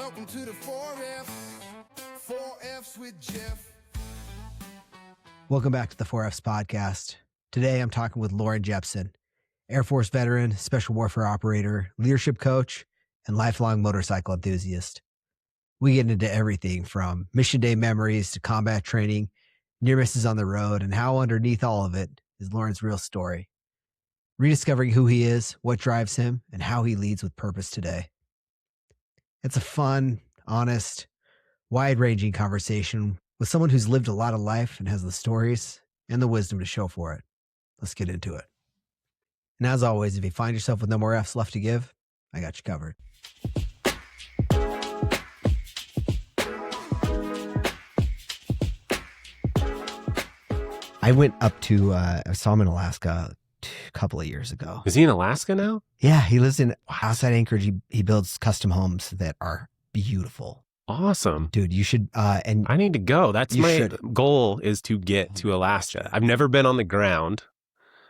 Welcome to the 4F, 4Fs with Jeff. Welcome back to the 4Fs podcast. Today I'm talking with Lorin Jeppsen, Air Force veteran, special warfare operator, leadership coach, and lifelong motorcycle enthusiast. We get into everything from mission day memories to combat training, near misses on the road, and how underneath all of it is Lorin's real story. Rediscovering who he is, what drives him, and how he leads with purpose today. It's a fun, honest, wide-ranging conversation with someone who's lived a lot of life and has the stories and the wisdom to show for it. Let's get into it. And as always, if you find yourself with no more F's left to give, I got you covered. I went up to, I saw him in Alaska a couple of years ago. Is he in Alaska now? Yeah, he lives in outside Anchorage. He builds custom homes that are beautiful. Awesome. Dude, you should, and I need to go. That's You my should. goal, is to get to Alaska. I've never been on the ground.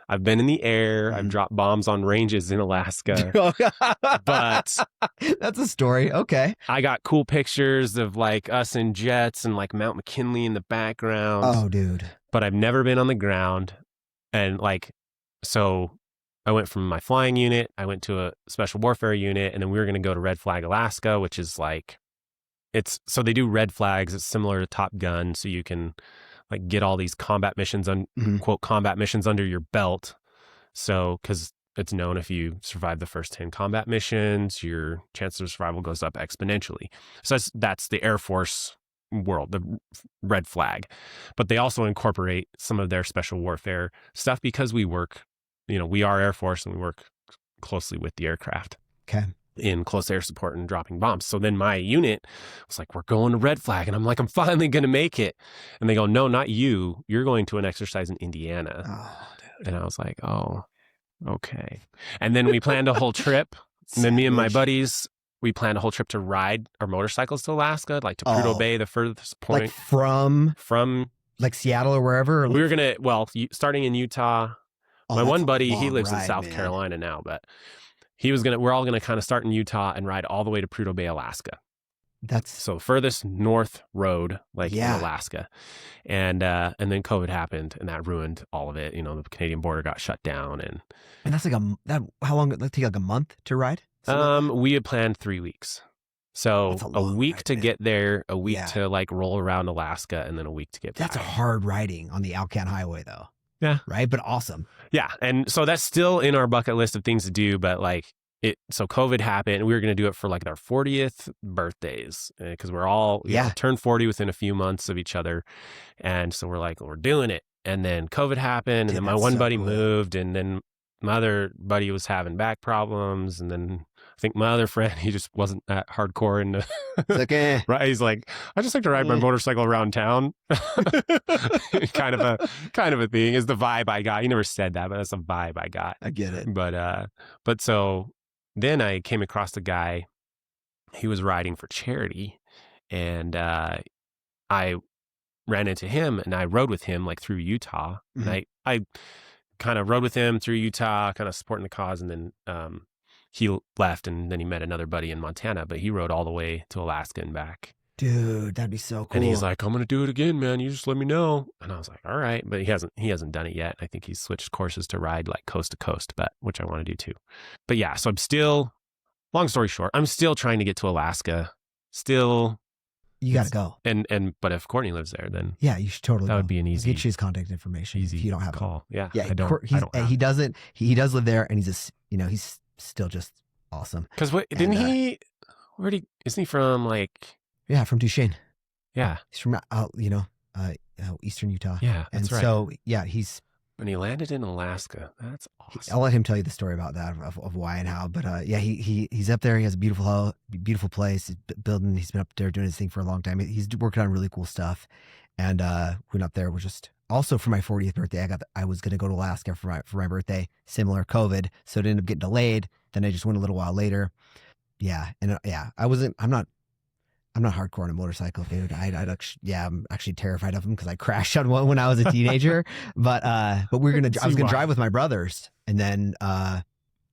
I've been in the air. I've dropped bombs on ranges in Alaska. But that's a story. Okay. I got cool pictures of like us in jets and like Mount McKinley in the background. Oh, dude. But I've never been on the ground. And like, so I went from my flying unit, I went to a special warfare unit, and then we were going to go to Red Flag, Alaska, which is like, so they do red flags. It's similar to Top Gun. So you can like get all these combat missions, quote, combat missions under your belt. So, cause it's known if you survive the first 10 combat missions, your chance of survival goes up exponentially. So that's the Air Force world, the red flag. But they also incorporate some of their special warfare stuff because we work, we are Air Force and we work closely with the aircraft. Okay. In close air support and dropping bombs. So then my unit was like, we're going to red flag. And I'm like, I'm finally going to make it. And they go, no, not you. You're going to an exercise in Indiana. Oh, dude. And I was like, oh, okay. And then we planned a whole trip. And then me and my buddies, we planned a whole trip to ride our motorcycles to Alaska, like to Prudhoe Bay, the furthest point. Like from like Seattle or wherever? We were going to, starting in Utah. My one buddy, he lives in South man. Carolina now, but we're all going to kind of start in Utah and ride all the way to Prudhoe Bay, Alaska. That's so furthest north road, like in Alaska. And then COVID happened and that ruined all of it. The Canadian border got shut down and that's like how long? It take like a month to ride? We had planned 3 weeks. So a week to get there, a week to like roll around Alaska, and then a week to get back. That's hard riding on the Alcan Highway though. Yeah. Right. But awesome. Yeah. And so that's still in our bucket list of things to do. But like so COVID happened and we were going to do it for like our 40th birthdays because we're all turned 40 within a few months of each other. And so we're like, we're doing it. And then COVID happened and then my one buddy moved and then my other buddy was having back problems. And then I think my other friend, he just wasn't that hardcore. And right, he's like, I just like to ride my motorcycle around town. kind of a thing is the vibe I got. He never said that, but that's the vibe I got. I get it. But so then I came across a guy. He was riding for charity, and I ran into him, and I rode with him like through Utah. Mm-hmm. And I kind of rode with him through Utah, kind of supporting the cause, and then he left, and then he met another buddy in Montana, but he rode all the way to Alaska and back. Dude, that'd be so cool. And he's like, I'm going to do it again, man. You just let me know. And I was like, all right. But he hasn't done it yet. I think he's switched courses to ride like coast to coast, which I want to do too. But yeah, so I'm still, long story short, I'm still trying to get to Alaska. Still. You got to go. But if Courtney lives there, then yeah, you should totally that go. would be an easy. Get you his contact information easy if you don't have call. It. Yeah. Yeah. He does live there and he's just, he's still just awesome. Because isn't he from like? Yeah, from Duchesne. Yeah. He's from, Eastern Utah. Yeah, that's right. So, yeah, and he landed in Alaska. That's awesome. I'll let him tell you the story about that, of why and how. But, he's up there. He has a beautiful place. He's been up there doing his thing for a long time. He's working on really cool stuff. And went up there. We're just, also for my 40th birthday, I was going to go to Alaska for my birthday, similar COVID. So it ended up getting delayed. Then I just went a little while later. Yeah. And I'm not hardcore on a motorcycle, dude. I'm actually terrified of them because I crashed on one when I was a teenager. but I was gonna drive with my brothers and then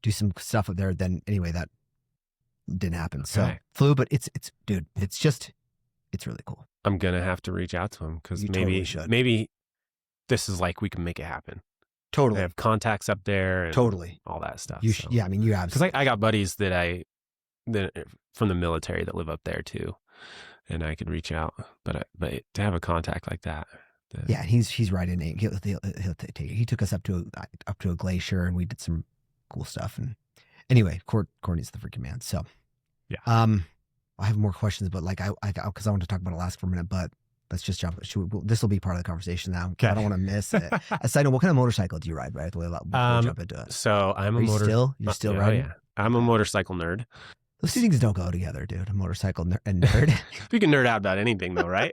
do some stuff up there. Then anyway, that didn't happen. So Okay. flew, but it's dude, it's really cool. I'm gonna have to reach out to him because You maybe totally should. maybe this is like we can make it happen. Totally. They have contacts up there and Totally. all that stuff. You so. yeah, I mean, you have Because I got buddies that from the military that live up there too, and I could reach out. But to have a contact like that, yeah, he's right in it. He'll take you. He took us up to a glacier, and we did some cool stuff. And anyway, Courtney's the freaking man. So yeah, I have more questions, but like because I want to talk about Alaska for a minute, but. Let's just jump. This will be part of the conversation now. Okay. I don't want to miss it. Aside from what kind of motorcycle do you ride? Right, before we jump into it. So I'm You're still riding? Yeah, I'm a motorcycle nerd. Those two things don't go together, dude. A motorcycle and nerd. We can nerd out about anything, though, right?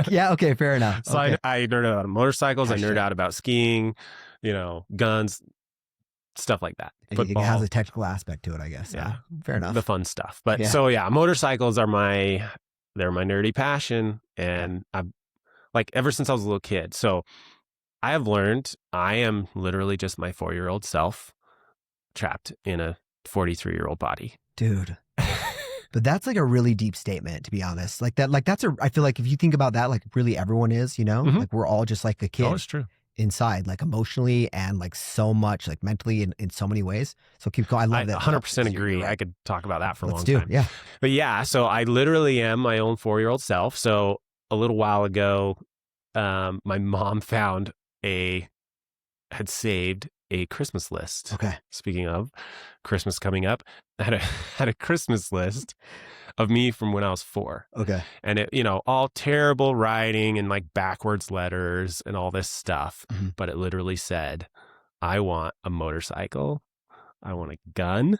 Yeah. Okay. Fair enough. So okay. I nerd out about motorcycles. I nerd out about skiing. Guns, stuff like that. Football. It has a technical aspect to it, I guess. Yeah. Fair enough. The fun stuff. But motorcycles are they're my nerdy passion. And I've ever since I was a little kid. So I have learned I am literally just my 4-year-old self trapped in a 43-year-old body. Dude. But that's like a really deep statement, to be honest. I feel like if you think about that, like really everyone is, Mm-hmm. like we're all just like a kid. Oh, it's true. Inside, like emotionally and like so much, like mentally in so many ways. So keep going. I love that. 100% agree. Right. I could talk about that for a long time. Yeah. But yeah, so I literally am my own 4-year-old self. So a little while ago, my mom had saved a Christmas list. Okay. Speaking of Christmas coming up, I had a Christmas list of me from when I was 4. Okay. And it, all terrible writing and like backwards letters and all this stuff. Mm-hmm. But it literally said, I want a motorcycle. I want a gun.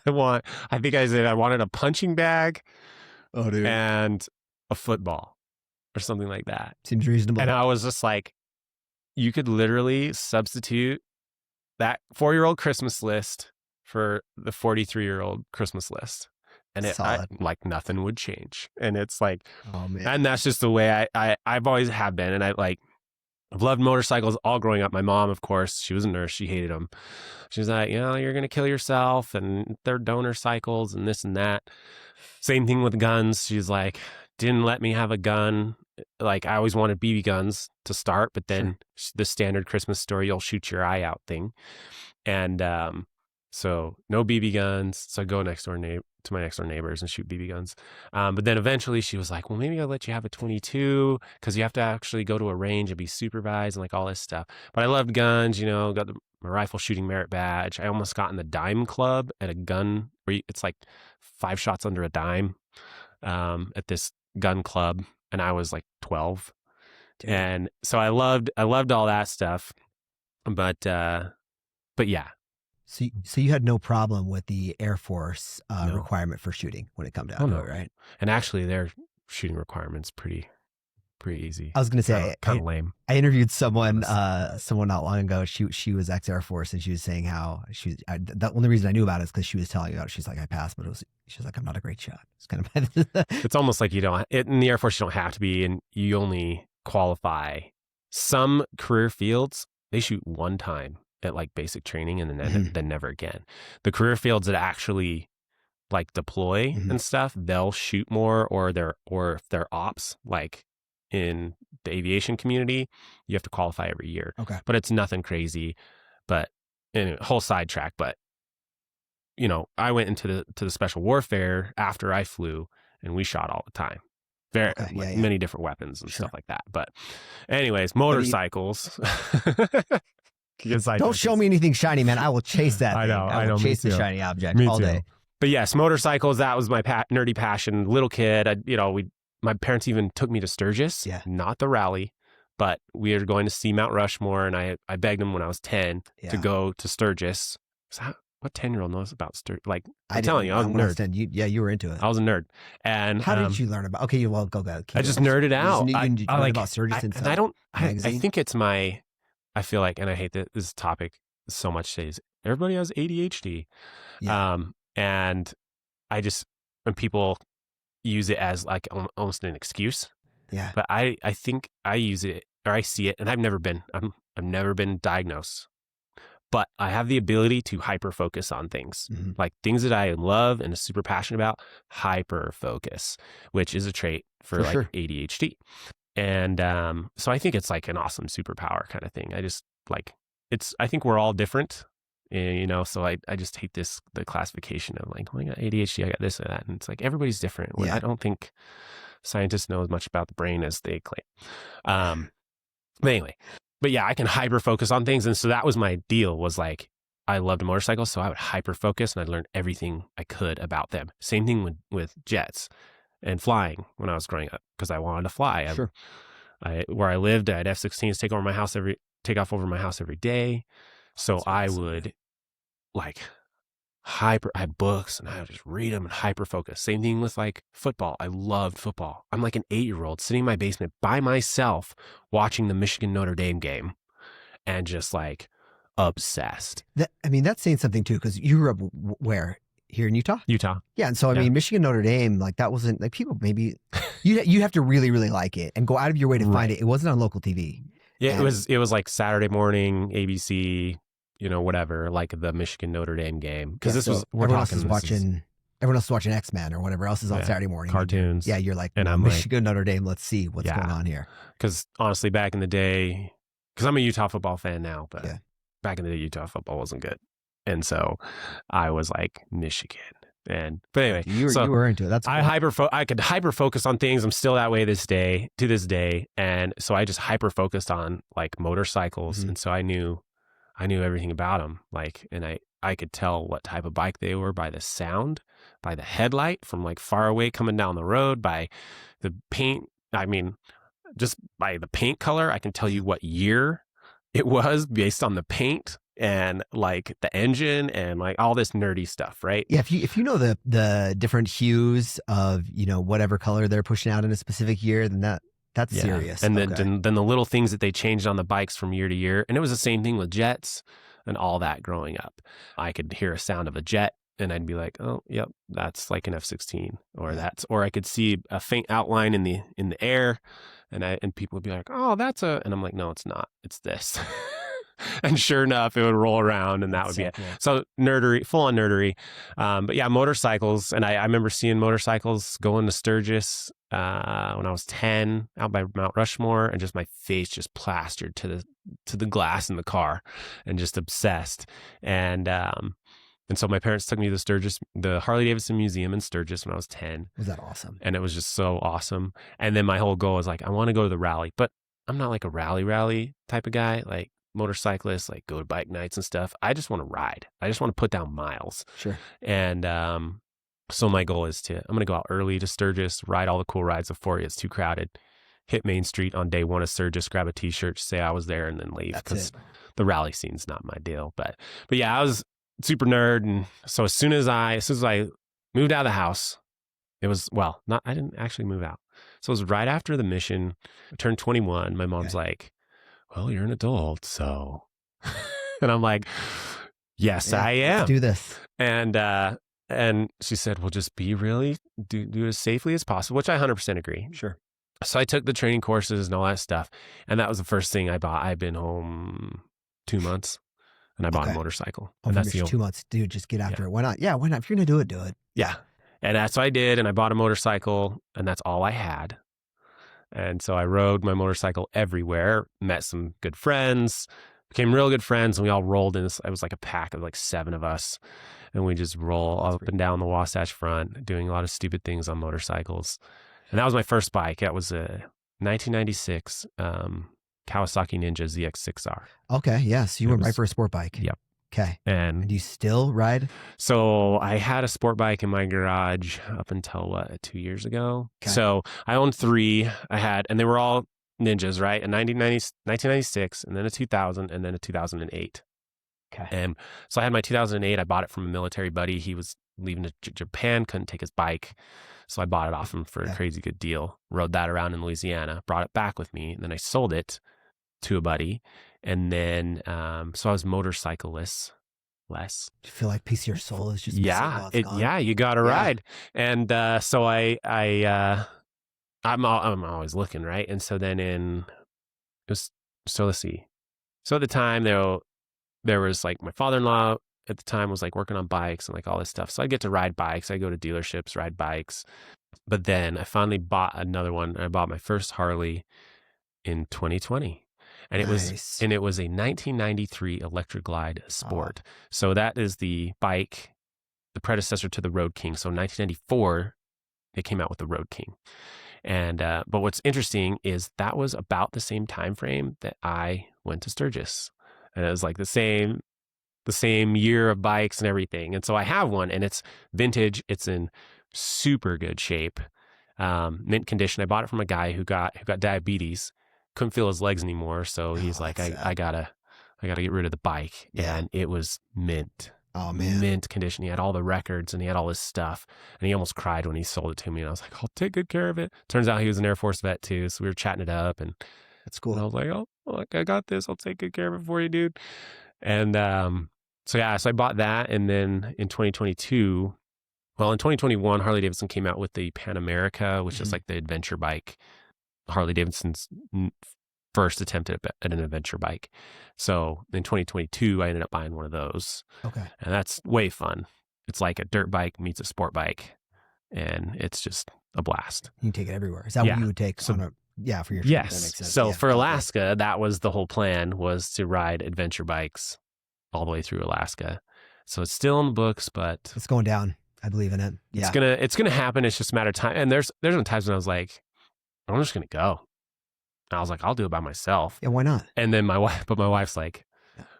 I think I said I wanted a punching bag. Oh, dude. And a football or something like that. Seems reasonable. And I was just like, you could literally substitute that 4-year-old Christmas list for the 43-year-old Christmas list. And like nothing would change. And it's like, oh man. And that's just the way I've always have been. And I've loved motorcycles all growing up. My mom, of course, she was a nurse. She hated them. She's like, you're going to kill yourself and they're donor cycles and this and that. Same thing with guns. She's like, didn't let me have a gun. Like I always wanted BB guns to start, but then the standard Christmas story, you'll shoot your eye out thing. And so no BB guns. So I go to my next door neighbors and shoot BB guns. But then eventually she was like, well, maybe I'll let you have a 22 because you have to actually go to a range and be supervised and like all this stuff. But I loved guns, got my rifle shooting merit badge. I almost got in the dime club at a gun where it's like 5 shots under a dime at this gun club. And I was like 12. Dude. And so I loved all that stuff. But yeah. So you had no problem with the Air Force requirement for shooting when it comes down to it, right? And actually their shooting requirements pretty easy. I was going to say kind of lame. I interviewed someone not long ago. She was ex-Air Force and she was saying how the only reason I knew about it is because she was telling about it. She's like, I passed, but she's like, I'm not a great shot. It's kind of it's almost like in the Air Force you don't have to be, and you only qualify. Some career fields they shoot one time at like basic training and then never again. The career fields that actually like deploy and stuff, they'll shoot more, or if they're ops like in the aviation community, you have to qualify every year. Okay. But it's nothing crazy. But anyway, whole sidetrack. But I went into the special warfare after I flew, and we shot all the time. Many different weapons and stuff like that. But anyways, motorcycles. Don't show me anything shiny, man. I will chase that. I know. Chase the shiny object all day. But yes, motorcycles. That was my nerdy passion. Little kid, my parents even took me to Sturgis. Yeah. Not the rally, but we were going to see Mount Rushmore, and I begged them when I was 10 to go to Sturgis. What 10-year-old knows about Sturgis? Like I'm telling you, I was a nerd. You were into it. I was a nerd. And how did you learn about? Okay, well, go. I just nerded out. You learned about Sturgis inside. I think it's my. I feel like, and I hate that this topic so much today, is everybody has ADHD. Yeah. And I just, when people use it as like almost an excuse. Yeah. But I think I use it, or I see it, and I've never been diagnosed, but I have the ability to hyper focus on things, like things that I love and is super passionate about. Hyper focus, which is a trait for like sure. ADHD. And so I think it's like an awesome superpower kind of thing. I just like I think we're all different, you know, so I just hate the classification of like, oh, I got ADHD, I got this and that. And it's like, everybody's different. Yeah. I don't think scientists know as much about the brain as they claim. But anyway, but yeah, I can hyper focus on things. And so that was my deal, was like, I loved motorcycles. So I would hyper focus and I'd learn everything I could about them. Same thing with jets and flying when I was growing up, because I wanted to fly. Sure. Where I lived, I had F-16s take off over my house every day. So That's I awesome. would like I had books and I would just read them and hyper focus. Same thing with like football. I loved football. I'm like an 8-year-old sitting in my basement by myself watching the Michigan Notre Dame game and just like obsessed. That's saying something too, because you grew up where? Here in Utah? Utah. Yeah. And so, I mean, Michigan, Notre Dame, like that wasn't like people, maybe you have to really, really like it and go out of your way to find it. It wasn't on local TV. Yeah. And it was like Saturday morning, ABC, you know, whatever, like the Michigan Notre Dame game. Cause everyone else is watching X-Men or whatever else is on Saturday morning. Cartoons. Yeah. You're like, and I'm Michigan, Notre Dame, let's see what's going on here. Cause honestly, back in the day, cause I'm a Utah football fan now, but back in the day, Utah football wasn't good. And so I was like, Michigan. But anyway, you were into it. That's cool. I could hyper focus on things. I'm still that way to this day. And so I just hyper focused on like motorcycles. And so I knew everything about them. Like, and I could tell what type of bike they were by the sound, by the headlight from like far away coming down the road, by the paint. I mean, just by the paint color, I can tell you what year it was based on the paint and like the engine and like all this nerdy stuff, right? Yeah, if you know the different hues of, you know, whatever color they're pushing out in a specific year, then that's serious. And then the little things that they changed on the bikes from year to year. And it was the same thing with jets and all that growing up. I could hear a sound of a jet and I'd be like, oh, yep, that's like an F-16 or I could see a faint outline in the air and people would be like, oh, and I'm like, no, it's not. It's this. And sure enough, it would roll around and that would be it. Cool. So nerdery, full on nerdery. But yeah, motorcycles. And I remember seeing motorcycles going to Sturgis when I was 10 out by Mount Rushmore, and just my face just plastered to the glass in the car and just obsessed. And so my parents took me to the Harley-Davidson Museum in Sturgis when I was 10. Was that awesome? And it was just so awesome. And then my whole goal was like, I want to go to the rally, but I'm not like a rally type of guy. Like motorcyclists, like go to bike nights and stuff. I just want to ride. I just want to put down miles. Sure. And so my goal is I'm going to go out early to Sturgis, ride all the cool rides before it gets too crowded, hit Main Street on day one of Sturgis, grab a t-shirt, say I was there, and then leave, because the rally scene's not my deal. But yeah, I was super nerd. And so as soon as I moved out of the house, it was, I didn't actually move out. So it was right after the mission. I turned 21. My mom's like, well, you're an adult, so. And I'm like, yes, I am. Let's do this. And she said, well, just do it as safely as possible, which I 100% agree. Sure. So I took the training courses and all that stuff. And that was the first thing I bought. I've been home 2 months and I bought a motorcycle. And that's 2 months. Dude, just get after it. Why not? Yeah, why not? If you're going to do it, do it. Yeah. And that's what I did. And I bought a motorcycle, and that's all I had. And so I rode my motorcycle everywhere, met some good friends, became real good friends, and we all rolled in this. It was like a pack of like 7 of us, and we just roll up and down the Wasatch Front, doing a lot of stupid things on motorcycles. And that was my first bike. That was a 1996 Kawasaki Ninja ZX6R. Okay, yeah. So you went right for a sport bike. Yep. Okay. And do you still ride? So I had a sport bike in my garage up until 2 years ago. Okay. So I owned 3. And they were all Ninjas, right? A 1996, and then a 2000, and then a 2008. Okay. And so I had my 2008. I bought it from a military buddy. He was leaving to Japan, couldn't take his bike. So I bought it off him for a crazy good deal. Rode that around in Louisiana, brought it back with me, and then I sold it to a buddy. And then, so I was motorcycleless less. Do you feel like piece of your soul is just you got to ride. And so I'm always looking, right? And so then let's see. So at the time, there was like my father-in-law at the time was like working on bikes and like all this stuff. So I get to ride bikes. I go to dealerships, ride bikes. But then I finally bought another one. I bought my first Harley in 2020. And Nice. it was a 1993 Electric Glide Sport. So that is the bike, the predecessor to the Road King. So in 1994, they came out with the Road King. And but what's interesting is that was about the same time frame that I went to Sturgis. And it was like the same year of bikes and everything. And so I have one, and it's vintage. It's in super good shape, mint condition. I bought it from a guy who got diabetes, couldn't feel his legs anymore. So he's like, I gotta get rid of the bike. Yeah. And it was mint. Oh man. Mint condition. He had all the records and he had all this stuff. And he almost cried when he sold it to me. And I was like, I'll take good care of it. Turns out he was an Air Force vet too. So we were chatting it up, and That's cool. I was like, oh, look, I got this. I'll take good care of it for you, dude. And so I bought that. And then in 2022, well, in 2021, Harley Davidson came out with the Pan America, which is like the adventure bike. Harley Davidson's first attempt at an adventure bike. So in 2022, I ended up buying one of those. Okay. And that's way fun. It's like a dirt bike meets a sport bike, and it's just a blast. You can take it everywhere. Is that what you would take on a, for your trip? Yes. That makes sense. So Yeah. for Alaska, that was the whole plan, was to ride adventure bikes all the way through Alaska. So it's still in the books, but It's going down. I believe in it. Yeah. it's gonna happen. It's just a matter of time. And there's been times when I was like, I'm just gonna go. And I was like, I'll do it by myself. Yeah, why not? And then my wife's like,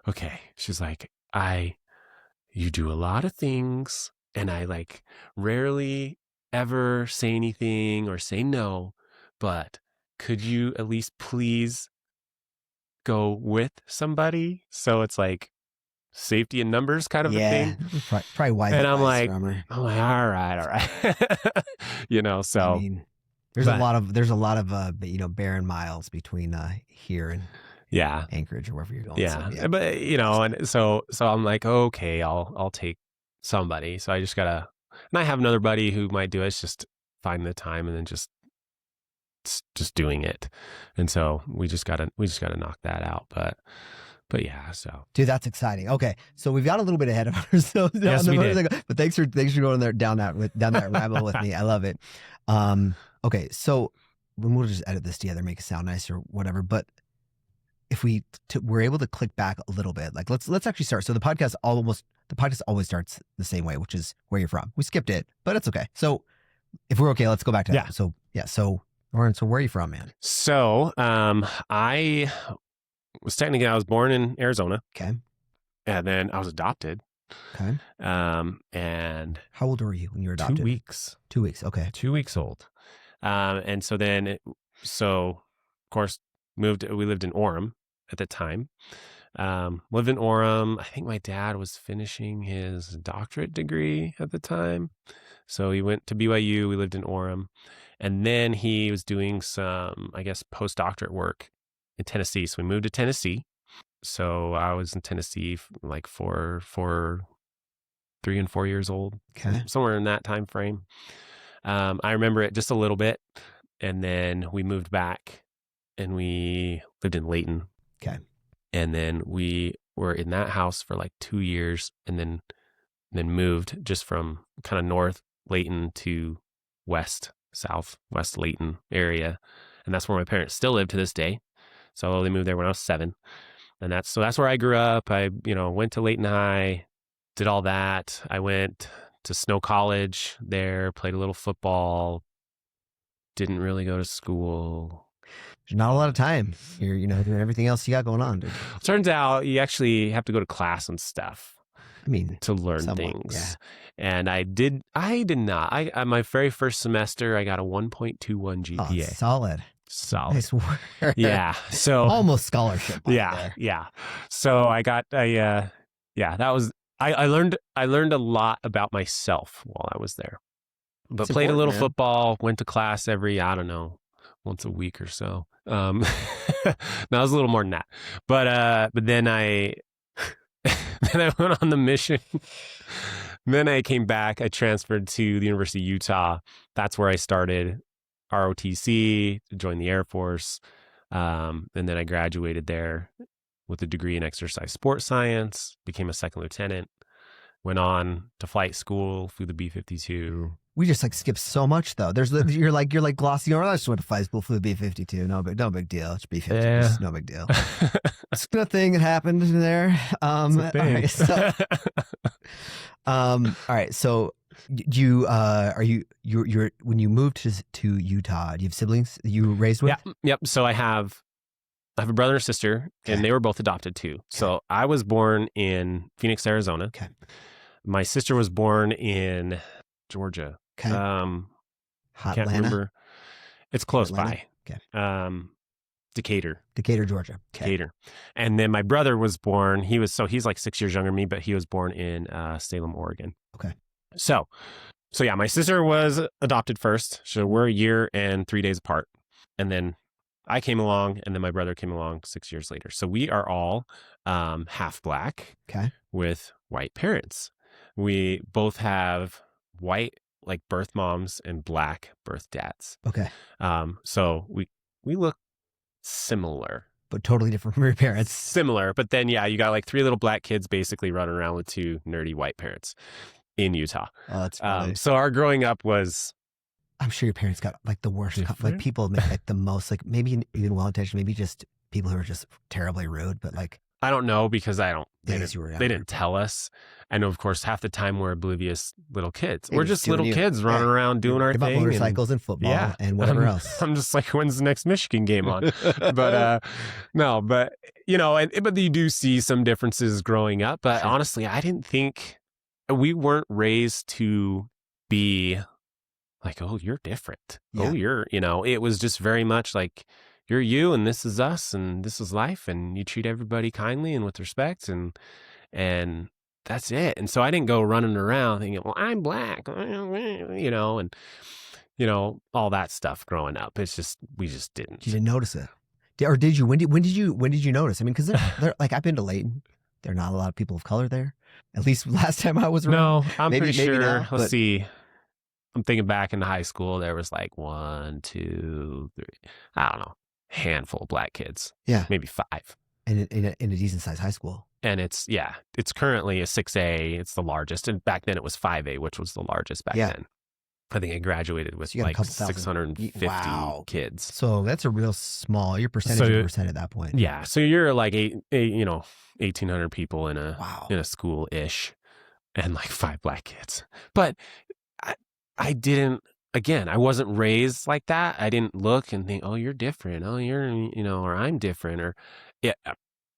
okay. She's like, you do a lot of things, and I like rarely ever say anything or say no, but could you at least please go with somebody? So it's like safety in numbers kind of a thing. Probably wise. And I'm like, from her. all right. So I mean, there's a lot of barren miles between here and Anchorage or wherever you're going. Yeah. So, But and so I'm like, okay, I'll take somebody. So I just gotta, and I have another buddy who might do it. It's just find the time and then just doing it. And so we just gotta knock that out. But yeah, so dude, that's exciting. Okay, so we've got a little bit ahead of ourselves. Yes, we did. But thanks for going there down that rabbit with me. I love it. Okay, so we'll just edit this together, make it sound nice or whatever. But if we're able to click back a little bit, like let's actually start. So the podcast always starts the same way, which is where you're from. We skipped it, but it's okay. So if we're okay, let's go back to that. So Lorin, so where are you from, man? So I was born in Arizona. Okay. And then I was adopted. Okay. And how old were you when you were adopted? 2 weeks. 2 weeks. Okay. 2 weeks old. And so then, of course, we lived in Orem at the time. Lived in Orem. I think my dad was finishing his doctorate degree at the time. So he went to BYU. We lived in Orem. And then he was doing some, I guess, postdoctorate work in Tennessee. So we moved to Tennessee. So I was in Tennessee like for 3 and 4 years old. Okay. Somewhere in that time frame. I remember it just a little bit. And then we moved back and we lived in Layton. Okay. And then we were in that house for like 2 years, and then moved just from kind of north Layton to southwest Layton area. And that's where my parents still live to this day. So they moved there when I was 7. And that's where I grew up. I, went to Layton High, did all that. I went to Snow College there, played a little football, didn't really go to school. There's not a lot of time. You're, doing everything else you got going on, dude. Turns out you actually have to go to class and stuff. I mean, to learn things. Yeah. And I did not. I my very first semester, I got a 1.21 GPA. Oh, solid. Nice work. Yeah. So almost scholarship. Yeah. Yeah. So I got that was, I learned a lot about myself while I was there, but it's played a little football, went to class every, I don't know, once a week or so. No, it was a little more than that, but then I went on the mission. Then I came back. I transferred to the University of Utah. That's where I started ROTC, joined the Air Force. And then I graduated there with a degree in exercise sports science, became a second lieutenant, went on to flight school, flew the B-52. We just like skip so much though. You're like glossing over. I just went to flight school for the B-52. No big deal. It's B-52. Yeah. Just no big deal. It's a thing that happened in there. All right. So you you're when you moved to Utah, do you have siblings that you were raised with? Yep. So I have a brother and sister, and they were both adopted too. So I was born in Phoenix, Arizona. Okay. My sister was born in Georgia. Okay. Can't Atlanta? remember. It's close Atlanta? by. Okay. Decatur, Georgia. Okay. Decatur. And then my brother was born. He's like 6 years younger than me, but he was born in Salem, Oregon. Okay. So yeah, my sister was adopted first. So we're a year and 3 days apart. And then I came along, and then my brother came along 6 years later. So we are all half Black with white parents. We both have white like birth moms and Black birth dads. Okay. So we look similar. But totally different from your parents. Similar. But then, yeah, you got like 3 little Black kids basically running around with 2 nerdy white parents in Utah. Oh, that's funny. So our growing up was... I'm sure your parents got like the worst, like people make like the most, like maybe even well-intentioned, maybe just people who are just terribly rude, but like... I don't know because they didn't tell us. And of course, half the time we're oblivious little kids. We're just little kids running around doing our thing. Motorcycles and football and whatever else. I'm just like, when's the next Michigan game on? But but you do see some differences growing up. But honestly, I didn't think we weren't raised to be like, oh, you're different. Yeah. Oh, it was just very much like, you're you and this is us and this is life and you treat everybody kindly and with respect and that's it. And so I didn't go running around thinking, well, I'm Black, and all that stuff growing up. It's just, we just didn't. You didn't notice it. Or did you? When did you notice? I mean, because they're like, I've been to Layton. There are not a lot of people of color there. At least last time I was around. No, I'm pretty sure. Now, let's see. I'm thinking back in high school, there was like 1, 2, 3, I don't know, handful of Black kids. Yeah. Maybe 5. And in a decent sized high school. And it's currently a 6A. It's the largest. And back then it was 5A, which was the largest back then. I think I graduated with like 650 kids. So that's a real small, your percentage of percent at that point. Yeah. So you're like 1,800 people in a school-ish and like 5 Black kids. But I didn't, again, I wasn't raised like that. I didn't look and think, oh, you're different. Oh, you're, or I'm different. Or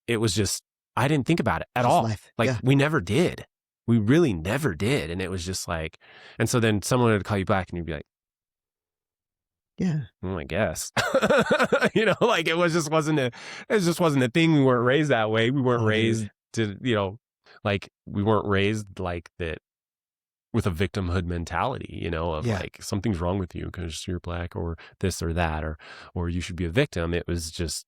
it was just, I didn't think about it at all. Life. Like we never did. We really never did. And it was just like, and so then someone would call you Black and you'd be like, yeah, well, I guess, like it just wasn't a thing. We weren't raised that way. We weren't raised to, like we weren't raised like that with a victimhood mentality, of like something's wrong with you because you're Black or this or that, or you should be a victim. It was just,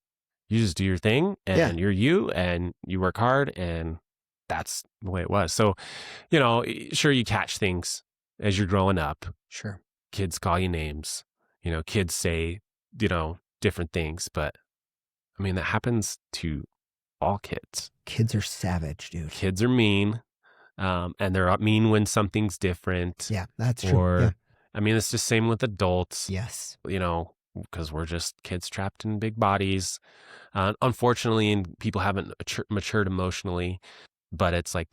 you just do your thing and you're you and you work hard and that's the way it was. So, sure, you catch things as you're growing up. Sure. Kids call you names, kids say, different things, but I mean, that happens to all kids. Kids are savage, dude. Kids are mean. And they're mean when something's different. Yeah, that's true. I mean, it's just same with adults. Yes. Because we're just kids trapped in big bodies. Unfortunately, and people haven't matured emotionally, but it's like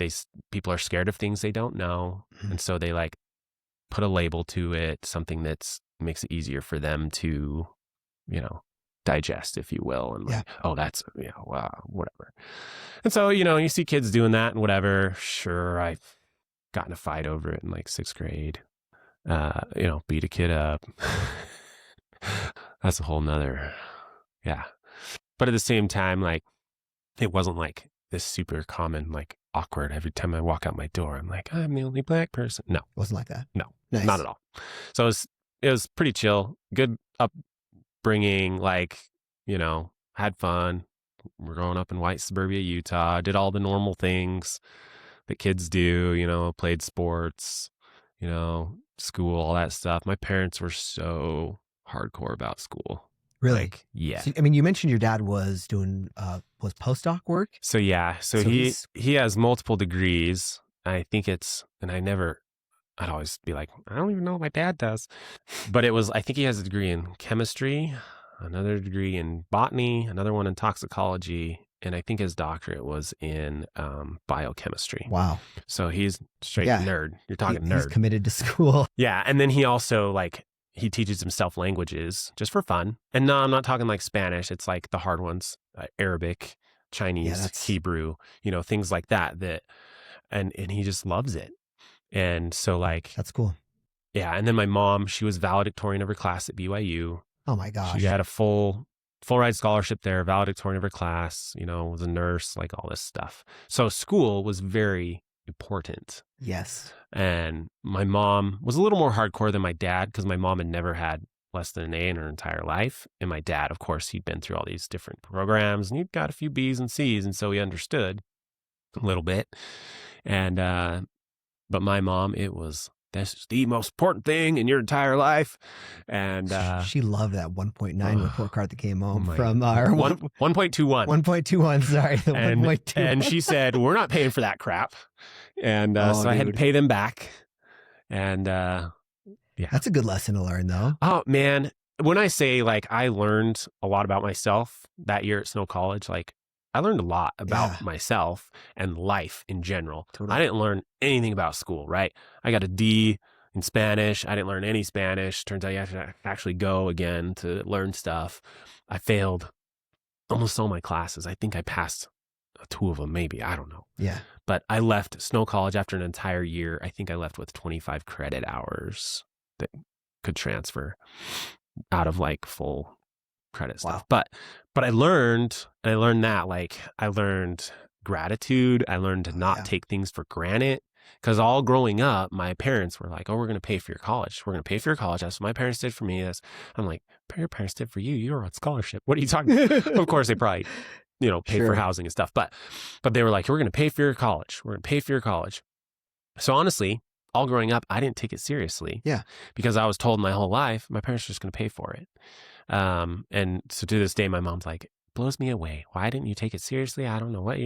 people are scared of things they don't know. Mm-hmm. And so they like put a label to it, something that's makes it easier for them to, digest, if you will. And like, oh, that's, wow, whatever. And so, you see kids doing that and whatever. Sure, I got in a fight over it in like 6th grade. Beat a kid up. That's a whole nother, But at the same time, like, it wasn't like this super common, like awkward every time I walk out my door. I'm like, I'm the only Black person. No. It wasn't like that. No, nice. Not at all. So it was pretty chill. Good upbringing, like, had fun. We're growing up in white suburbia Utah, did all the normal things that kids do, played sports, school, all that stuff. My parents were so hardcore about school. Really? Like, yeah. So, I mean, you mentioned your dad was doing was postdoc work. So yeah, so he has multiple degrees. I think I'd always be like, I don't even know what my dad does. But I think he has a degree in chemistry, another degree in botany, another one in toxicology, and I think his doctorate was in biochemistry. Wow. So he's straight nerd. You're talking nerd. He's committed to school. Yeah. And then he also he teaches himself languages just for fun. And no, I'm not talking like Spanish. It's like the hard ones, Arabic, Chinese, Hebrew, things like that, and he just loves it. And so that's cool. Yeah. And then my mom, she was valedictorian of her class at BYU. Oh my gosh. She had a full ride scholarship there, valedictorian of her class, was a nurse, like all this stuff. So school was very important. Yes. And my mom was a little more hardcore than my dad because my mom had never had less than an A in her entire life. And my dad, of course, he'd been through all these different programs and he'd got a few B's and C's. And so he understood a little bit. And, but my mom, that's the most important thing in your entire life. And she loved that 1.9 report card that came home from our 1.21. 1.21, sorry. The 1.21. And she said, we're not paying for that crap. And so I had to pay them back. And yeah. That's a good lesson to learn, though. Oh, man. When I say I learned a lot about myself that year at Snow College, I learned a lot about myself and life in general. Totally. I didn't learn anything about school, right? I got a D in Spanish. I didn't learn any Spanish. Turns out you have to actually go again to learn stuff. I failed almost all my classes. I think I passed 2 of them, maybe. I don't know. Yeah. But I left Snow College after an entire year. I think I left with 25 credit hours that could transfer out of full credit stuff. Wow. But I learned that I learned gratitude. I learned to not take things for granted. Because all growing up, my parents were like, oh, we're going to pay for your college. We're going to pay for your college. That's what my parents did for me. I'm like, your parents did for you. You were on scholarship. What are you talking about? Of course, they probably, pay for housing and stuff. But they were like, we're going to pay for your college. We're going to pay for your college. So honestly, all growing up, I didn't take it seriously. Yeah. Because I was told my whole life, my parents were just going to pay for it. And so to this day, my mom's like, blows me away. Why didn't you take it seriously? I don't know what,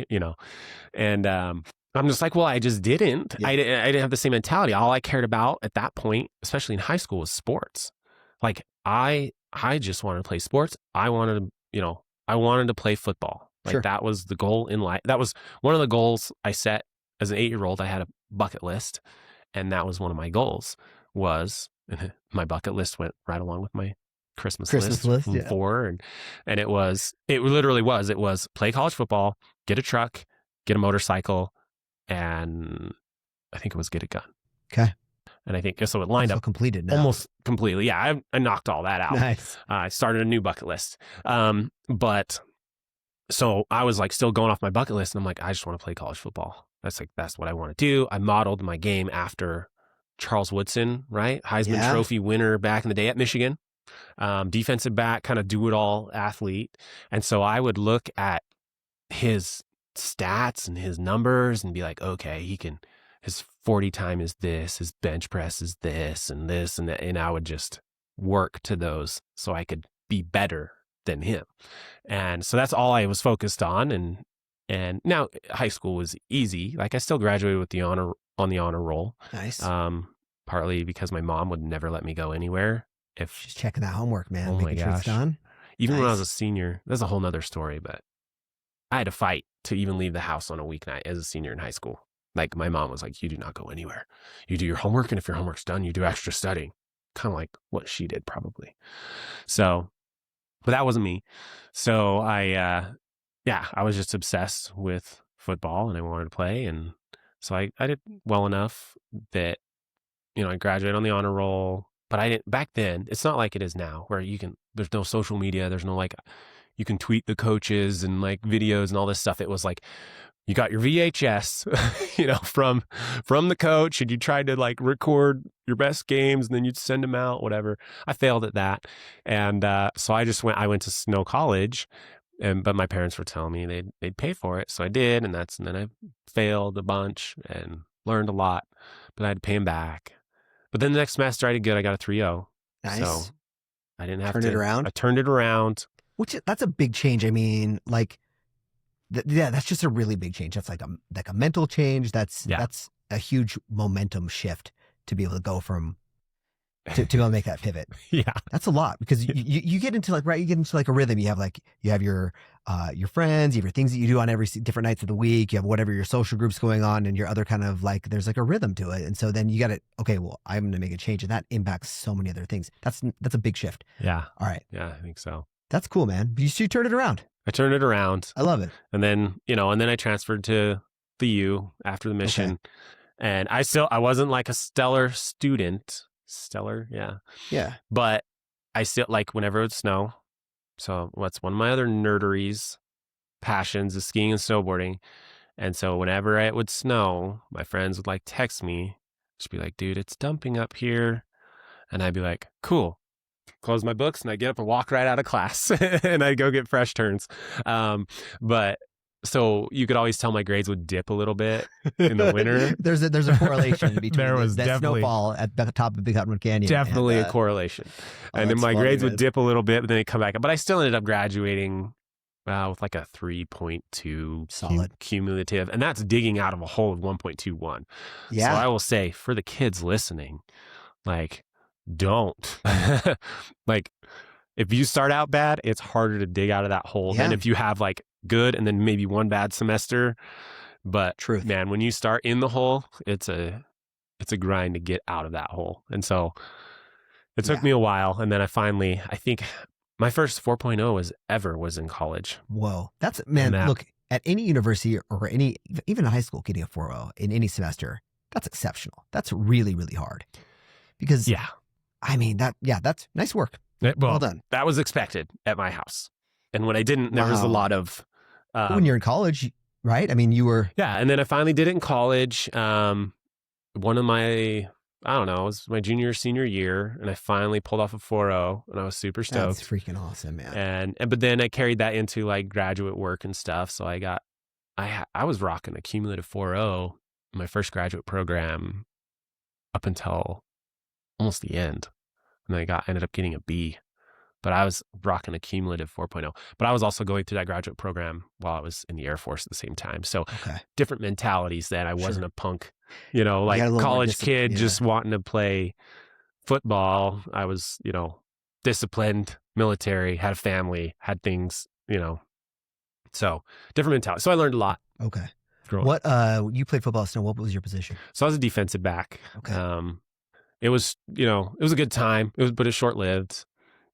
and, I'm just like, well, I just didn't. Yeah. I didn't have the same mentality. All I cared about at that point, especially in high school, was sports. I just wanted to play sports. I wanted to play football. That was the goal in life. That was one of the goals I set as an 8-year-old. I had a bucket list, and that was one of my goals. My bucket list went right along with my Christmas list from 4, and it literally was play college football, get a truck, get a motorcycle, and I think it was get a gun. Okay. And I think so it lined up completed now. Almost completely. Yeah, I knocked all that out. Nice. I started a new bucket list. But so I was still going off my bucket list, and I'm like, I just want to play college football. That's what I want to do. I modeled my game after Charles Woodson, right? Heisman Trophy winner back in the day at Michigan. Defensive back, kind of do-it-all athlete. And so I would look at his stats and his numbers and be like, okay, his 40 time is this, his bench press is this and this and that. And I would just work to those so I could be better than him. And so that's all I was focused on. And now high school was easy. I still graduated with on the honor roll. Nice. Partly because my mom would never let me go anywhere. She's checking that homework, man. Oh making sure it's done. Even when I was a senior, that's a whole nother story, but I had to fight to even leave the house on a weeknight as a senior in high school. My mom was like, you do not go anywhere. You do your homework, and if your homework's done, you do extra studying. Kind of like what she did probably. So, but that wasn't me. So I was just obsessed with football and I wanted to play. And so I did well enough that, I graduated on the honor roll, but I didn't, back then, it's not like it is now where there's no social media. There's no you can tweet the coaches and videos and all this stuff. It was you got your VHS, from the coach, and you tried to record your best games and then you'd send them out, whatever. I failed at that. And so I went to Snow College, but my parents were telling me they'd pay for it. So I did. And then I failed a bunch and learned a lot, but I had to pay them back. But then the next semester I did good. I got a 3.0. Nice. So I didn't have Turn to. it around? I turned it around. That's a big change. I mean, like, that's just a really big change. That's like a mental change. That's a huge momentum shift to be able to go from to be able to make that pivot. Yeah. That's a lot because you get into like, right, you get into like a rhythm. You have your friends, you have your things that you do on every different nights of the week. You have whatever your social groups going on and your other kind of like, there's like a rhythm to it. And so then you got to, okay, well, I'm going to make a change, and that impacts so many other things. That's a big shift. Yeah. All right. Yeah, I think so. That's cool, man. You turn it around. I turned it around. I love it. And then, I transferred to the U after the mission. Okay. And I wasn't like a stellar student. Stellar, yeah. Yeah. But I still, like, whenever it would snow. So what's one of my other nerderies, passions is skiing and snowboarding. And so whenever it would snow, my friends would like text me, just be like, dude, it's dumping up here. And I'd be like, cool. Close my books and I get up and walk right out of class and I go get fresh turns. But so you could always tell my grades would dip a little bit in the winter. There's a correlation between There was that definitely snowfall at the top of Big Cottonwood Canyon. Definitely a correlation. And then my grades would dip a little bit, but then they come back up. But I still ended up graduating with like a 3.2 solid cumulative. And that's digging out of a hole of 1.21. Yeah. So I will say for the kids listening, like, don't. Like, if you start out bad, it's harder to dig out of that hole than if you have like good and then maybe one bad semester. But truth, man, when you start in the hole, it's a grind to get out of that hole. And so it took me a while. And then I think my first 4.0 was in college. Whoa. That's, man, look, at any university or even in high school, getting a 4.0 in any semester, that's exceptional. That's really, really hard. Because, I mean, that's nice work. Well done. That was expected at my house. And when I didn't, there was a lot of... when you're in college, right? I mean, you were... Yeah, and then I finally did it in college. One of my... I don't know, it was my junior or senior year, and I finally pulled off a 4.0, and I was super stoked. That's freaking awesome, man. But then I carried that into like graduate work and stuff. So I was rocking a cumulative 4.0 in my first graduate program up until almost the end. And then I ended up getting a B. But I was rocking a cumulative 4.0. But I was also going through that graduate program while I was in the Air Force at the same time. So different mentalities then. I wasn't a punk, like college kid just wanting to play football. I was, disciplined, military, had a family, had things, So different mentality. So I learned a lot. Okay. What, you played football, so what was your position? So I was a defensive back. Okay. It was, it was a good time. But it's short-lived.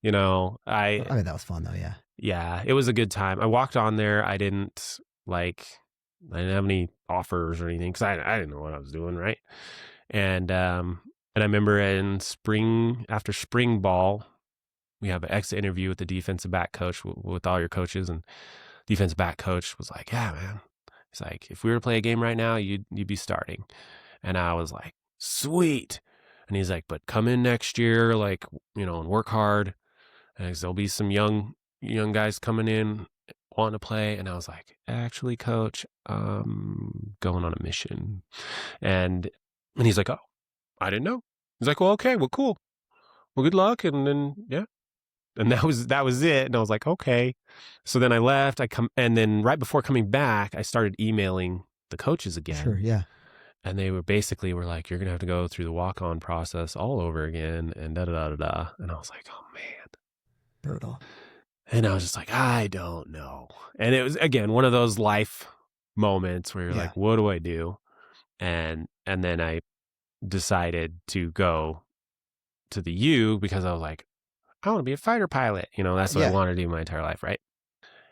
I mean, that was fun though. Yeah. Yeah, it was a good time. I walked on there. I didn't have any offers or anything because I didn't know what I was doing. Right. And I remember after spring ball, we have an exit interview with the defensive back coach with all your coaches, and defensive back coach was like, yeah, man. He's like, if we were to play a game right now, you'd be starting. And I was like, sweet. And he's like, but come in next year, and work hard. And there'll be some young guys coming in wanting to play. And I was like, actually, coach, I'm going on a mission. And he's like, oh, I didn't know. He's like, well, okay, well, cool. Well, good luck. And then, yeah. And that was it. And I was like, okay. So then I left. And then right before coming back, I started emailing the coaches again. Sure, yeah. And they were like, you're going to have to go through the walk-on process all over again and da-da-da-da-da. And I was like, oh, man. Brutal. And I was just like, I don't know. And it was, again, one of those life moments where you're like, what do I do? And then I decided to go to the U because I was like, I want to be a fighter pilot. That's what I wanted to do my entire life, right?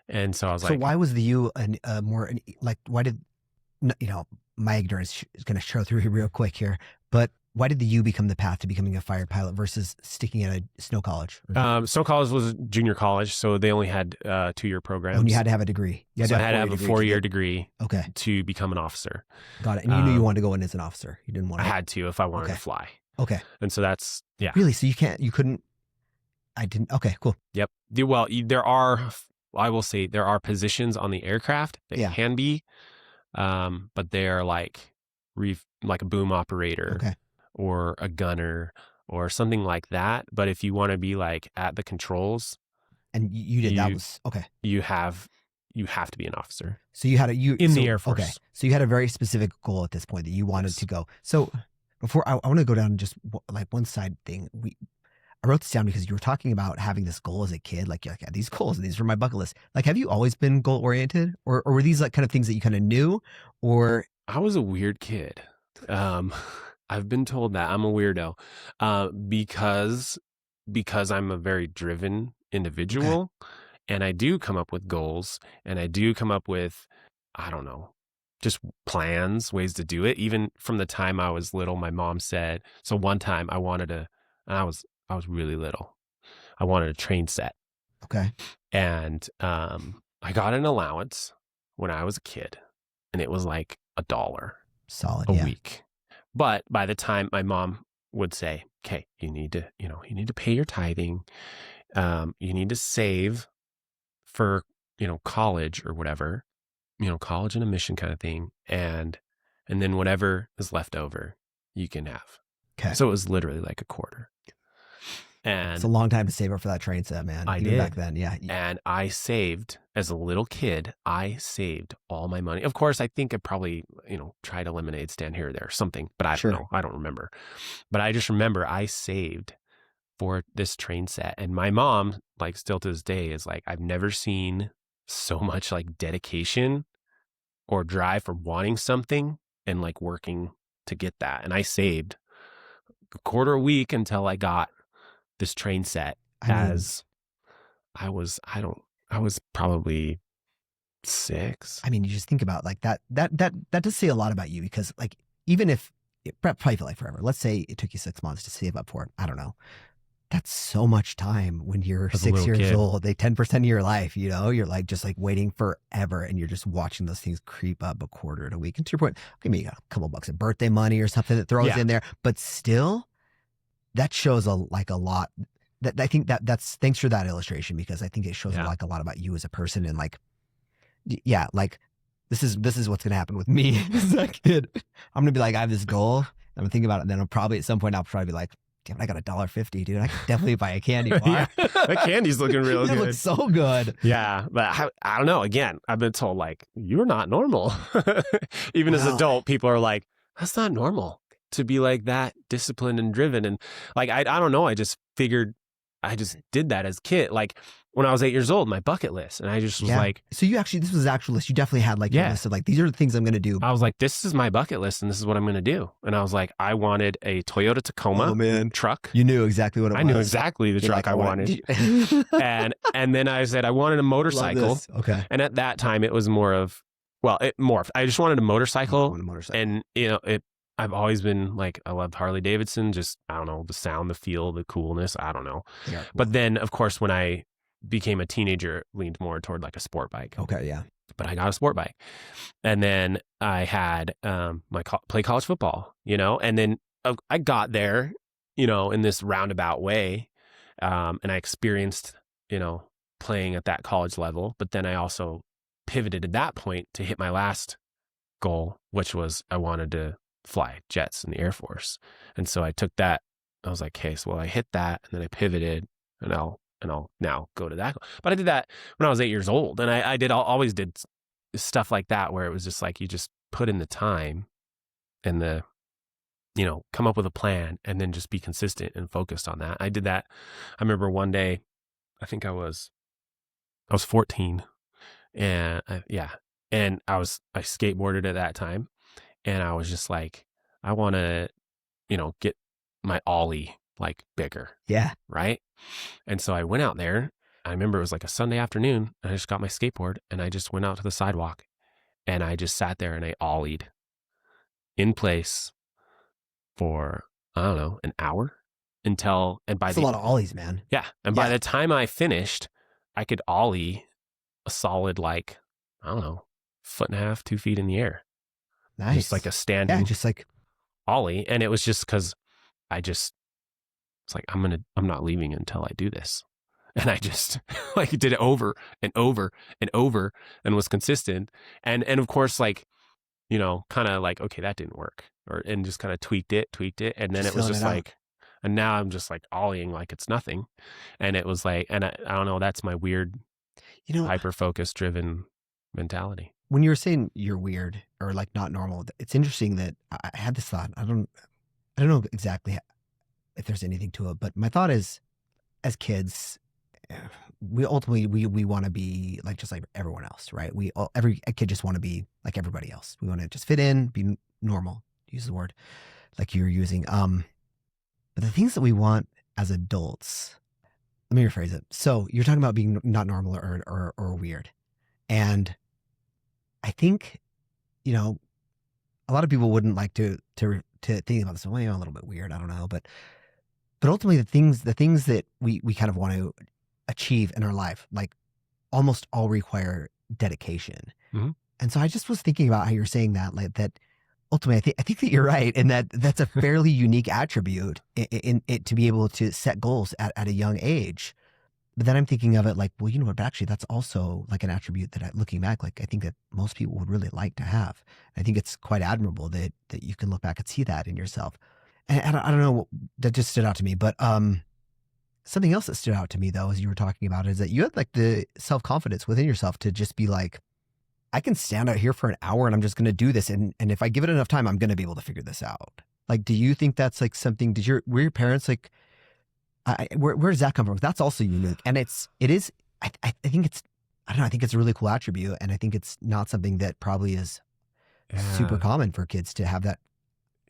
And so I was like... So why was the U why did... my ignorance is going to show through here real quick here, but why did the U become the path to becoming a fighter pilot versus sticking at a snow college? Snow college was junior college, so they only had 2-year programs. And you had to have a degree. I had to have a 4-year degree okay. to become an officer. Got it. And you knew you wanted to go in as an officer. You didn't want to... I had to if I wanted to fly. Okay. And so that's, yeah. Really? So you couldn't... I didn't... Okay, cool. Yep. Well, I will say there are positions on the aircraft that can be, but they're like a boom operator or a gunner or something like that. But if you want to be like at the controls, And you did, that was, okay. you have to be an officer. So you had the Air Force. Okay. So you had a very specific goal at this point that you wanted to go. So before I want to go down just like one side thing. I wrote this down because you were talking about having this goal as a kid. Like, you're like, yeah, these goals, these are my bucket list. Like, have you always been goal oriented, or were these like kind of things that you kind of knew? Or I was a weird kid. I've been told that I'm a weirdo, because I'm a very driven individual, and I do come up with goals, and I do come up with, I don't know, just plans, ways to do it. Even from the time I was little, my mom said, so one time I wanted to, and I was really little. I wanted a train set. Okay. And I got an allowance when I was a kid, and it was like $1 solid a week. But by the time my mom would say, okay, you need to pay your tithing. You need to save for, college or whatever, college and a mission kind of thing. And then whatever is left over, you can have. Okay. So it was literally like $0.25. And it's a long time to save up for that train set, man. I Even did back then. Yeah. And I saved, as a little kid, I saved all my money. Of course, I think I probably, tried a lemonade stand here or there or something, but I don't know. I don't remember. But I just remember I saved for this train set. And my mom, like, still to this day is like, I've never seen so much like dedication or drive for wanting something and like working to get that. And I saved $0.25 a week until I got this train set. I was probably 6. I mean, you just think about like that does say a lot about you, because like, even if it probably felt like forever, let's say it took you 6 months to save up for it. I don't know. That's so much time when you're 6 years old, they 10% of your life, you're like, just like waiting forever, and you're just watching those things creep up $0.25 a week. And to your point, okay, maybe you got a couple bucks of birthday money or something that throws in there, but still, that shows a lot. That I think that's thanks for that illustration, because I think it shows like a lot about you as a person, and like, yeah, like this is what's gonna happen with me as a kid. I'm gonna be like, I have this goal. I'm gonna think about it, and then I'll probably be like, damn, I got $1.50, dude. I can definitely buy a candy bar. Yeah, that candy's looking real good. It looks so good. Yeah, but I don't know. Again, I've been told like, you're not normal. Even as an adult, people are like, that's not normal to be like that disciplined and driven. And like, I don't know. I just figured I just did that as a kid. Like when I was 8 years old, my bucket list. And I just was like. So this was an actual list. You definitely had like your list of like, these are the things I'm going to do. I was like, this is my bucket list and this is what I'm going to do. And I was like, I wanted a Toyota Tacoma truck. You knew exactly what it was. I knew exactly the truck I wanted. and then I said, I wanted a motorcycle. Okay. And at that time it was more of, well, it morphed. I just wanted a motorcycle. And I've always been like, I loved Harley Davidson, just, I don't know, the sound, the feel, the coolness, I don't know. Yeah, but then, of course, when I became a teenager, leaned more toward like a sport bike. Okay, yeah. But I got a sport bike. And then I had play college football, and then I got there, in this roundabout way. And I experienced, playing at that college level. But then I also pivoted at that point to hit my last goal, which was I wanted to fly jets in the Air Force. And so I took that. I was like, okay, so I hit that, and then I pivoted, and I'll now go to that. But I did that when I was 8 years old, and I always did stuff like that where it was just like you just put in the time and the come up with a plan and then just be consistent and focused on that. I did that. I remember one day, I think I was 14, and I skateboarded at that time. And I was just like, I want to, get my ollie like bigger. Yeah. Right. And so I went out there. I remember it was like a Sunday afternoon, and I just got my skateboard and I just went out to the sidewalk, and I just sat there and I ollied in place for, I don't know, an hour That's a lot of ollies, man. Yeah. And by the time I finished, I could ollie a solid, like, I don't know, 1.5 2 feet in the air. Nice. Just like a standing, just like ollie. And it was just because it's like, I'm not leaving until I do this. And I just like did it over and over and over and was consistent. And of course, like, kind of like, okay, that didn't work, and just kind of tweaked it. And then it was just like, And now I'm just like ollieing like it's nothing. And it was like, and I don't know, that's my weird, hyper-focus driven mentality. When you were saying you're weird or like not normal, it's interesting that I had this thought. I don't know exactly if there's anything to it, but my thought is, as kids, we ultimately want to be like just like everyone else, right? Every kid just want to be like everybody else. We want to just fit in, be normal. Use the word like you're using. But the things that we want as adults, let me rephrase it. So you're talking about being not normal or weird, and I think, a lot of people wouldn't like to think about this. Well, a little bit weird. I don't know, but ultimately the things that we kind of want to achieve in our life, like almost all require dedication. Mm-hmm. And so I just was thinking about how you're saying that, like that. Ultimately, I think that you're right, and that's a fairly unique attribute in it to be able to set goals at a young age. But then I'm thinking of it like, well, you know what? But actually, that's also like an attribute that, looking back, like I think that most people would really like to have. I think it's quite admirable that you can look back and see that in yourself. And I don't know, that just stood out to me. But something else that stood out to me, though, as you were talking about, is that you had like the self-confidence within yourself to just be like, I can stand out here for an hour and I'm just going to do this. And if I give it enough time, I'm going to be able to figure this out. Like, do you think that's like something, were your parents like, where does that come from? That's also unique. And I think it's, I don't know, I think it's a really cool attribute. And I think it's not something that probably is super common for kids to have that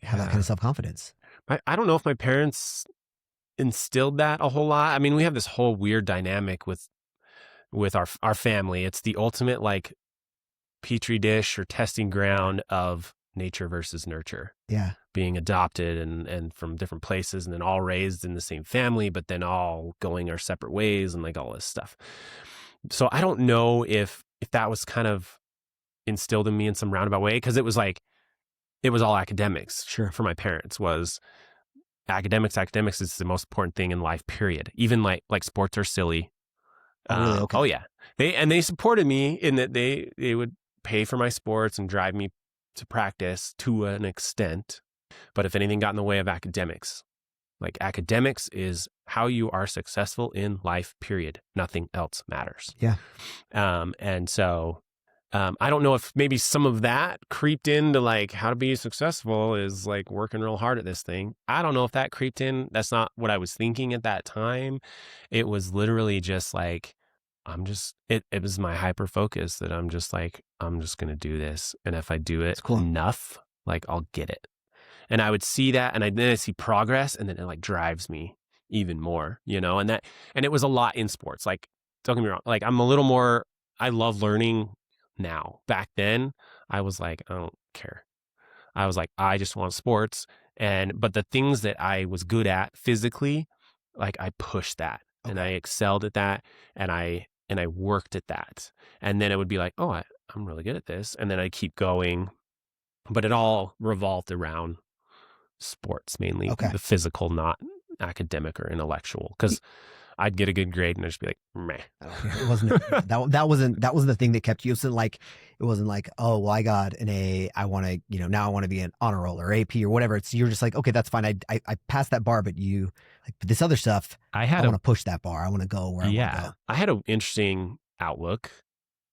kind of self-confidence. I don't know if my parents instilled that a whole lot. I mean, we have this whole weird dynamic with our family. It's the ultimate like petri dish or testing ground of nature versus nurture. Yeah. Being adopted and from different places, and then all raised in the same family, but then all going our separate ways and like all this stuff. So I don't know if that was kind of instilled in me in some roundabout way, because it was all academics. Sure. For my parents was academics is the most important thing in life, period. Even like sports are silly. Oh, really? Okay. Oh yeah. They supported me in that they would pay for my sports and drive me to practice to an extent. But if anything got in the way of academics, like academics is how you are successful in life, period. Nothing else matters. Yeah. And so I don't know if maybe some of that creeped into like how to be successful is like working real hard at this thing. I don't know if that creeped in. That's not what I was thinking at that time. It was literally just like, it was my hyper focus that I'm just like, I'm just going to do this. And if I do it enough, like I'll get it. And I would see that, and then I see progress, and then it like drives me even more, and it was a lot in sports. Like, don't get me wrong. Like I'm a little more, I love learning now. Back then I was like, I don't care. I was like, I just want sports. But the things that I was good at physically, like I pushed that and I excelled at that, and I worked at that. And then it would be like, oh, I'm really good at this. And then I keep going, but it all revolved around sports, mainly the physical, not academic or intellectual. Because I'd get a good grade and I'd just be like, meh. It wasn't that wasn't the thing that kept you. It wasn't like, oh, well, I got an A. I want to, now I want to be an honor roll or AP or whatever. You're just like, okay, that's fine. I passed that bar, but this other stuff, I want to push that bar. I want to go where I want to go. I had an interesting outlook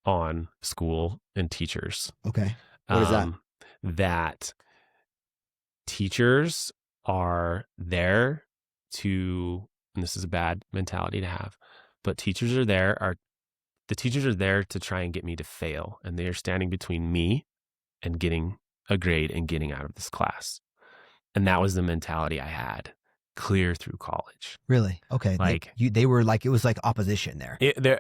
on school and teachers. Okay. What is that? That teachers are there to, and this is a bad mentality to have, but teachers are there to try and get me to fail. And they are standing between me and getting a grade and getting out of this class. And that was the mentality I had clear through college. Really? Okay. Like they were like, it was like opposition there.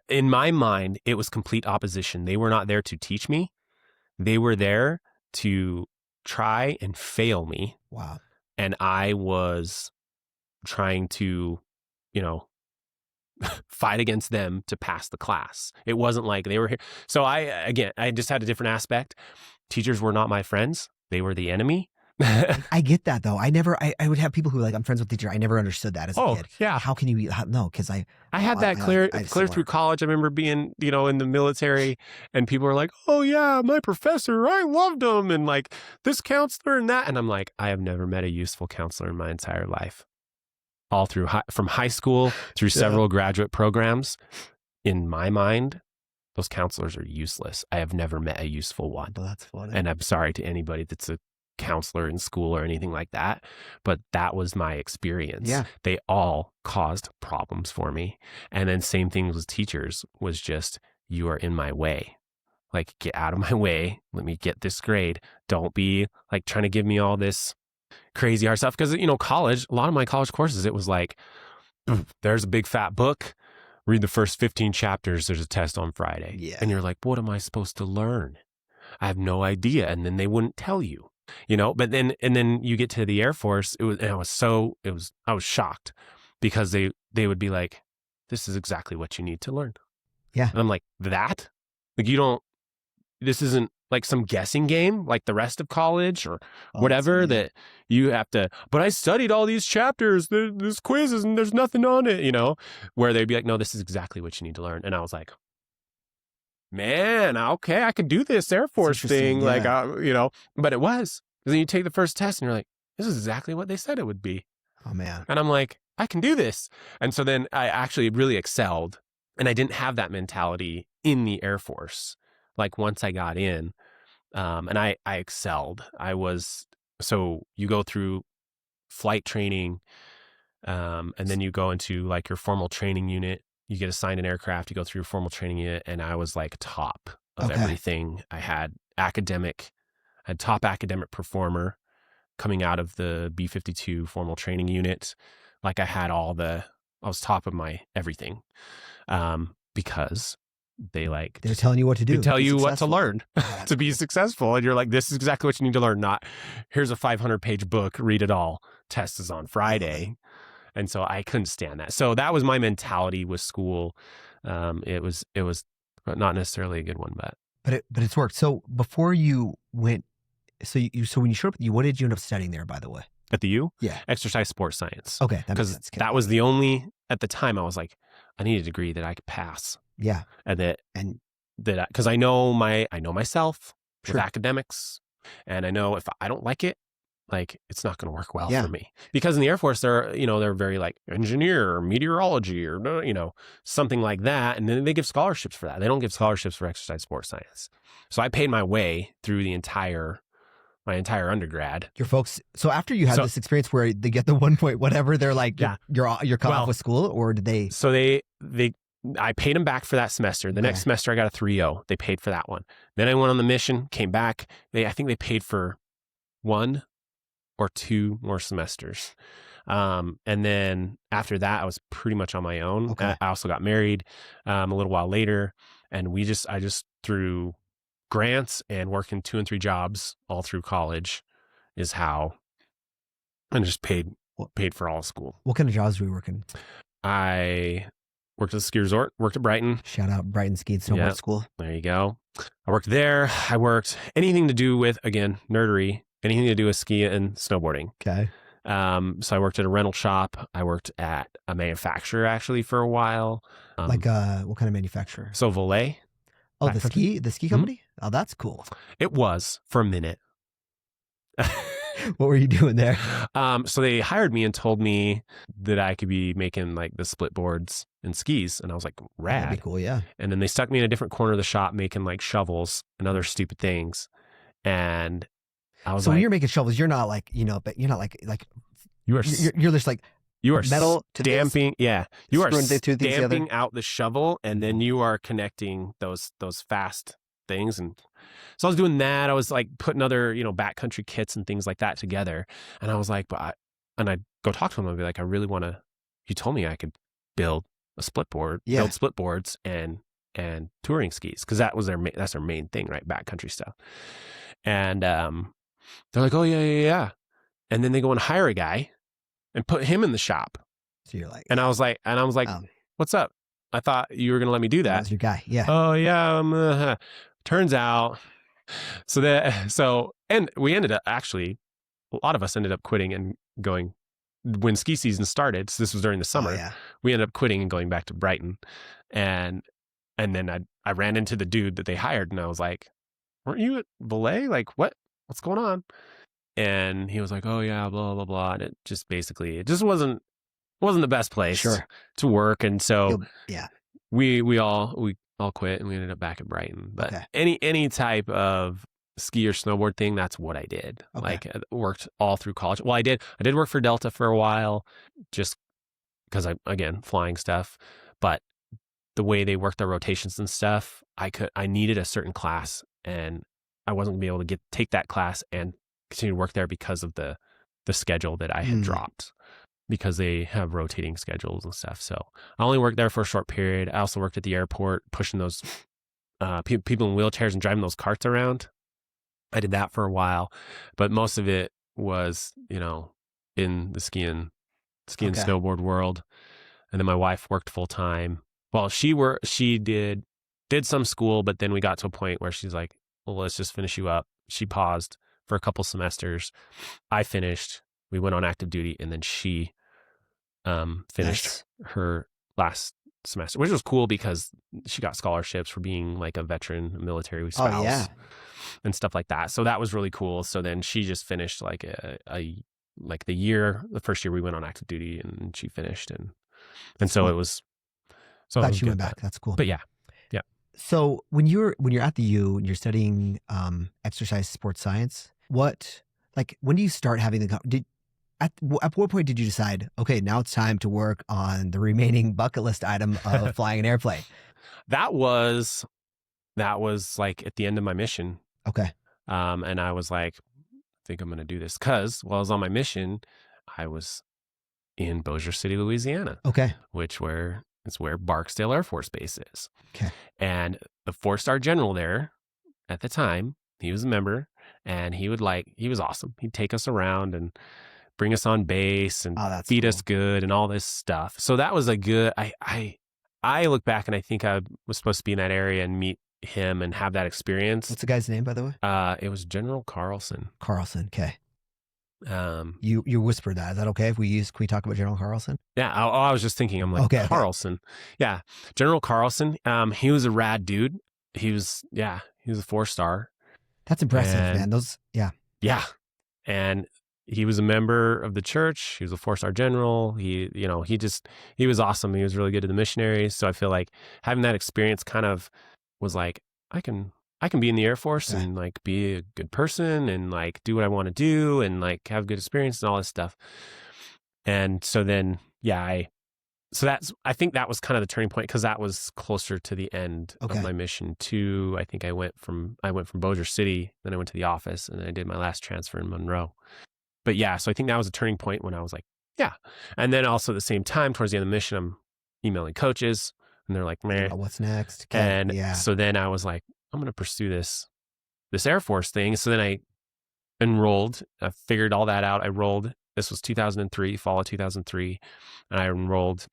In my mind, it was complete opposition. They were not there to teach me. They were there to try and fail me. Wow. And I was trying to, fight against them to pass the class. It wasn't like they were here. So I just had a different aspect. Teachers were not my friends. They were the enemy. I get that though. I would have people who like, I'm friends with teacher. I never understood that as a kid. Yeah. How can you no, because I had that clear through college. I remember being, in the military, and people were like, oh yeah, my professor, I loved him. And like this counselor and that. And I'm like, I have never met a useful counselor in my entire life. all through from high school through several graduate programs. In my mind, those counselors are useless. I have never met a useful one. Well, that's funny. And I'm sorry to anybody that's a counselor in school or anything like that, but that was my experience. Yeah. They all caused problems for me. And then same thing with teachers was just, you are in my way. Like, get out of my way. Let me get this grade. Don't be like trying to give me all this crazy hard stuff. Because, you know, college, a lot of my college courses, it was like, there's a big fat book. Read the first 15 chapters. There's a test on Friday. Yeah. And you're like, what am I supposed to learn? I have no idea. And then they wouldn't tell you, you know, but then you get to the Air Force. I was shocked because they would be like, this is exactly what you need to learn. Yeah. And I'm like, this isn't like some guessing game like the rest of college or whatever that you have to, but I studied all these chapters, there's quizzes and there's nothing on it, you know, where they'd be like, no, this is exactly what you need to learn. And I was like, man, okay, I could do this Air Force thing. Yeah. Like, you know, but it was. Then you take the first test and you're like, this is exactly what they said it would be. Oh, man. And I'm like, I can do this. And so then I actually really excelled. And I didn't have that mentality in the Air Force. Like once I got in, and I excelled. So you go through flight training, and then you go into like your formal training unit. You get assigned an aircraft, you go through your formal training unit, and I was like top of everything. I had top academic performer coming out of the B-52 formal training unit. Like I was top of my everything, because they're telling you what to do. They tell you what to learn to be successful. And you're like, this is exactly what you need to learn. Not, here's a 500-page book, read it all. Test is on Friday. And so I couldn't stand that. So that was my mentality with school. It was not necessarily a good one, but it's worked. So before you went, so when you showed up, what did you end up studying there, by the way? At the U? Yeah. Exercise sports science. Okay. Because that was the only, at the time I was like, I need a degree that I could pass. Yeah. Because I know myself with Sure. academics, and I know if I don't like it, like it's not going to work well Yeah. for me. Because in the Air Force, they're very like engineer or meteorology or, you know, something like that. And then they give scholarships for that. They don't give scholarships for exercise sports science. So I paid my way through my entire undergrad. Your folks. So after you had this experience where they get the 1 point whatever, they're like, you're cut off with school, or did they? So I paid them back for that semester. The next semester I got a 3.0. They paid for that one. Then I went on the mission, came back. I think they paid for 1 or 2 more semesters. And then after that, I was pretty much on my own. Okay. I also got married a little while later, and I just through grants and working 2 and 3 jobs all through college is how I just paid for all school. What kind of jobs were you working? I worked at the ski resort, worked at Brighton. Shout out Brighton Ski and Snowboard School. There you go. I worked there. I worked anything to do with, again, nerdery, anything to do with ski and snowboarding. Okay. So I worked at a rental shop. I worked at a manufacturer actually for a while. What kind of manufacturer? So Volet. Oh, the ski company? Mm-hmm. Oh, that's cool. It was for a minute. What were you doing there? So they hired me and told me that I could be making like the split boards and skis. And I was like, rad. That'd be cool, yeah. And then they stuck me in a different corner of the shop making like shovels and other stupid things. And I was when you're making shovels, you're not like, but you're not like you are you're just like you are metal stamping. Yeah. You are stamping out the shovel, and then you are connecting those fast things. And so I was doing that. I was like putting other, backcountry kits and things like that together. And I was like, I'd go talk to them and be like, I really want to, you told me I could build a split board, build split boards and touring skis. Cause that's their main thing, right? Backcountry stuff. And, they're like, oh yeah. And then they go and hire a guy and put him in the shop. So you're like, and I was like, what's up? I thought you were going to let me do that. That was your guy. Yeah. Oh yeah. Turns out, and we ended up actually, a lot of us ended up quitting and going when ski season started. So this was during the summer. Oh, yeah. We ended up quitting and going back to Brighton. And then I ran into the dude that they hired, and I was like, weren't you at Belay? Like, what's going on? And he was like, oh yeah, blah, blah, blah. And it just wasn't wasn't the best place Sure. to work. And so Yeah. we all quit and we ended up back at Brighton. But Okay. any type of ski or snowboard thing, that's what I did. Okay. Like I worked all through college. Well, I did work for Delta for a while, just because again, flying stuff. But the way they worked their rotations and stuff, I needed a certain class, and I wasn't gonna be able to take that class and continue to work there because of the schedule that I had dropped, because they have rotating schedules and stuff. So I only worked there for a short period. I also worked at the airport pushing those people in wheelchairs and driving those carts around. I did that for a while, but most of it was, in the ski and snowboard world. And then my wife worked full time. Well, she did some school, but then we got to a point where she's like, well, let's just finish you up. She paused for a couple semesters. I finished. We went on active duty, and then she finished her last semester, which was cool because she got scholarships for being like a veteran military spouse and stuff like that. So that was really cool. So then she just finished like the first year we went on active duty, and she finished, and so it was. So glad she went back. That's cool. But yeah. So when you're at the U and you're studying exercise sports science, when do you start having at what point did you decide, okay, now it's time to work on the remaining bucket list item of flying an airplane? That was like at the end of my mission. Okay. And I was like, I think I'm going to do this, because while I was on my mission, I was in Bossier City, Louisiana. Okay. It's where Barksdale Air Force Base is. Okay. And the 4-star general there at the time, he was a member, and he was awesome. He'd take us around and bring us on base and feed us good and all this stuff. So that was a good, I look back and I think I was supposed to be in that area and meet him and have that experience. What's the guy's name, by the way? It was General Carlson. Carlson. Okay. You whispered that. Is that okay? Can we talk about General Carlson? Yeah. I was just thinking, I'm like, okay, Carlson. Okay. Yeah. General Carlson. He was a rad dude. He was a 4-star. That's impressive, man. Yeah. And he was a member of the church. He was a 4-star general. He was awesome. He was really good to the missionaries. So I feel like having that experience kind of was like, I can be in the Air Force and like be a good person and like do what I want to do and like have good experience and all this stuff. And so then, I think that was kind of the turning point, because that was closer to the end of my mission too. I think I went from Bossier City, then I went to the office, and then I did my last transfer in Monroe. But so I think that was a turning point when I was like, yeah. And then also at the same time, towards the end of the mission, I'm emailing coaches, and they're like, meh. What's next? And so then I was like, I'm going to pursue this Air Force thing. So then I enrolled. I figured all that out. This was 2003, fall of 2003. And I enrolled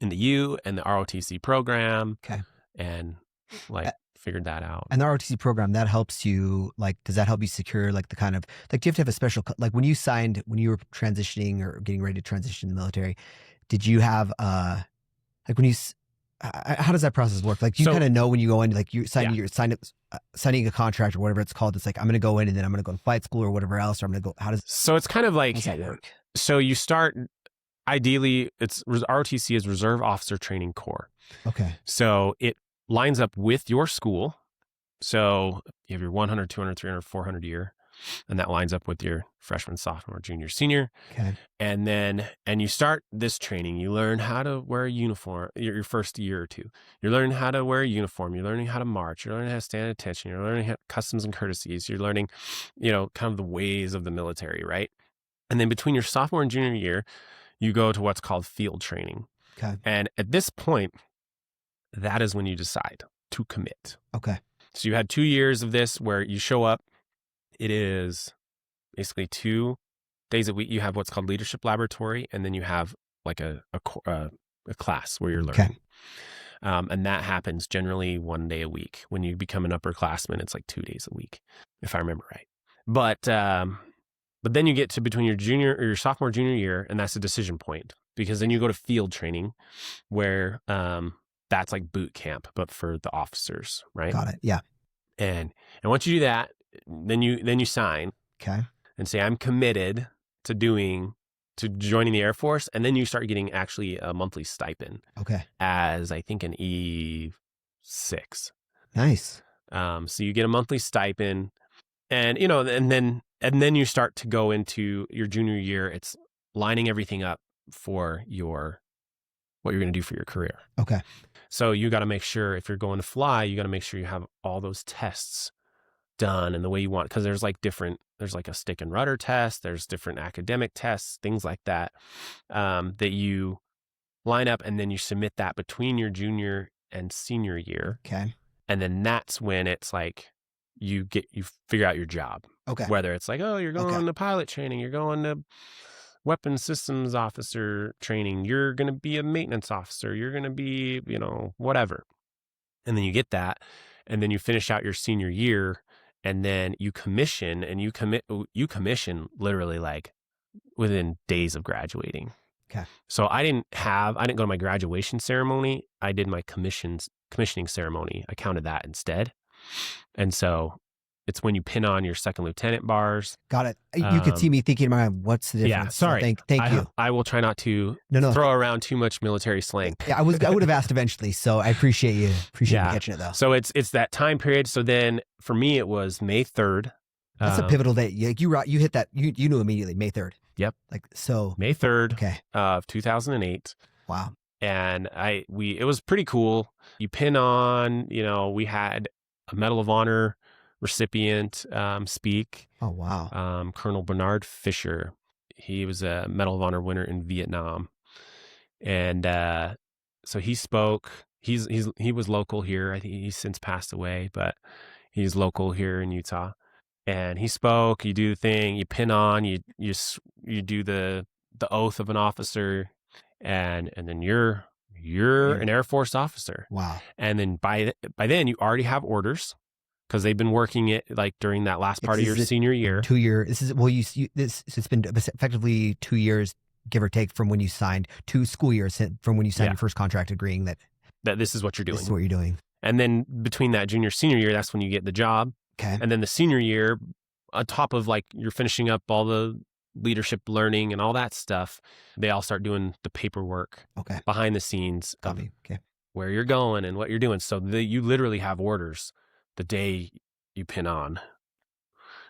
in the U and the ROTC program. Okay. And figured that out. And the ROTC program, that helps you, does that help you secure the kind of, do you have to have a special, when you were transitioning or getting ready to transition to the military, did you have, how does that process work? You kind of know when you go in, you're signing a contract or whatever it's called. It's like, I'm going to go in and then I'm going to go to flight school or whatever else, or I'm going to go, so it's kind of like, how does that work? So you start, ideally, ROTC is Reserve Officer Training Corps. Okay. So it lines up with your school. So you have your 100, 200, 300, 400 year, and that lines up with your freshman, sophomore, junior, senior. Okay. And you start this training. You learn how to wear a uniform your first year or two. You're learning how to wear a uniform. You're learning how to march. You're learning how to stand at attention. You're learning how customs and courtesies. You're learning, kind of the ways of the military, right? And then between your sophomore and junior year, you go to what's called field training. Okay. And at this point, that is when you decide to commit. Okay. So you had 2 years of this where you show up. It is basically 2 days a week. You have what's called leadership laboratory, and then you have like a class where you're learning. Okay. And that happens generally 1 day a week. When you become an upperclassman, it's like 2 days a week, if I remember right. But then you get to between your sophomore, junior year, and that's a decision point, because then you go to field training, where that's like boot camp, but for the officers, right? Got it. Yeah. And once you do that, then you sign. Okay. And say, I'm committed to doing to joining the Air Force, and then you start getting actually a monthly stipend Okay. as I think an E6. Nice. So you get a monthly stipend, and and then you start to go into your junior year. It's lining everything up for what you're going to do for your career. Okay. So you got to make sure if you're going to fly, you got to make sure you have all those tests done in the way you want, because there's like a stick and rudder test, there's different academic tests, things like that, that you line up, and then you submit that between your junior and senior year. Okay. And then that's when it's like you figure out your job. Okay. Whether it's like, oh, you're going to pilot training, you're going to weapons systems officer training, you're going to be a maintenance officer, you're going to be, whatever. And then you get that, and then you finish out your senior year, and then you commission, and you commission literally like within days of graduating. Okay. So I didn't go to my graduation ceremony. I did my commissioning ceremony. I counted that instead. And so it's when you pin on your second lieutenant bars. Got it. You could see me thinking in my mind, what's the difference? Yeah, sorry. So thank you. I will try not to No. throw around too much military slang. Yeah, I would have asked eventually, so I appreciate you catching it though. So it's that time period. So then for me, it was May 3rd. That's a pivotal date. You hit that. You knew immediately, May 3rd. Yep. Like so. May 3rd. Okay. Of 2008. Wow. And it was pretty cool. You pin on, we had a Medal of Honor recipient speak. Oh, wow. Colonel Bernard Fisher. He was a Medal of Honor winner in Vietnam. And so he spoke. He was local here. I think he's since passed away, but he's local here in Utah. And he spoke. You do the thing. You pin on. You do the oath of an officer, and then you're an Air Force officer. Wow. And then by then you already have orders, because they've been working it like during that last part of your senior year. 2 year. This is it's been effectively 2 years, give or take, from when you signed, 2 school years from when you signed your first contract agreeing that this is what you're doing. This is what you're doing. And then between that junior senior year, that's when you get the job. Okay. And then the senior year, on top of like you're finishing up all the leadership learning and all that stuff, they all start doing the paperwork behind the scenes of where you're going and what you're doing. So you literally have orders the day you pin on.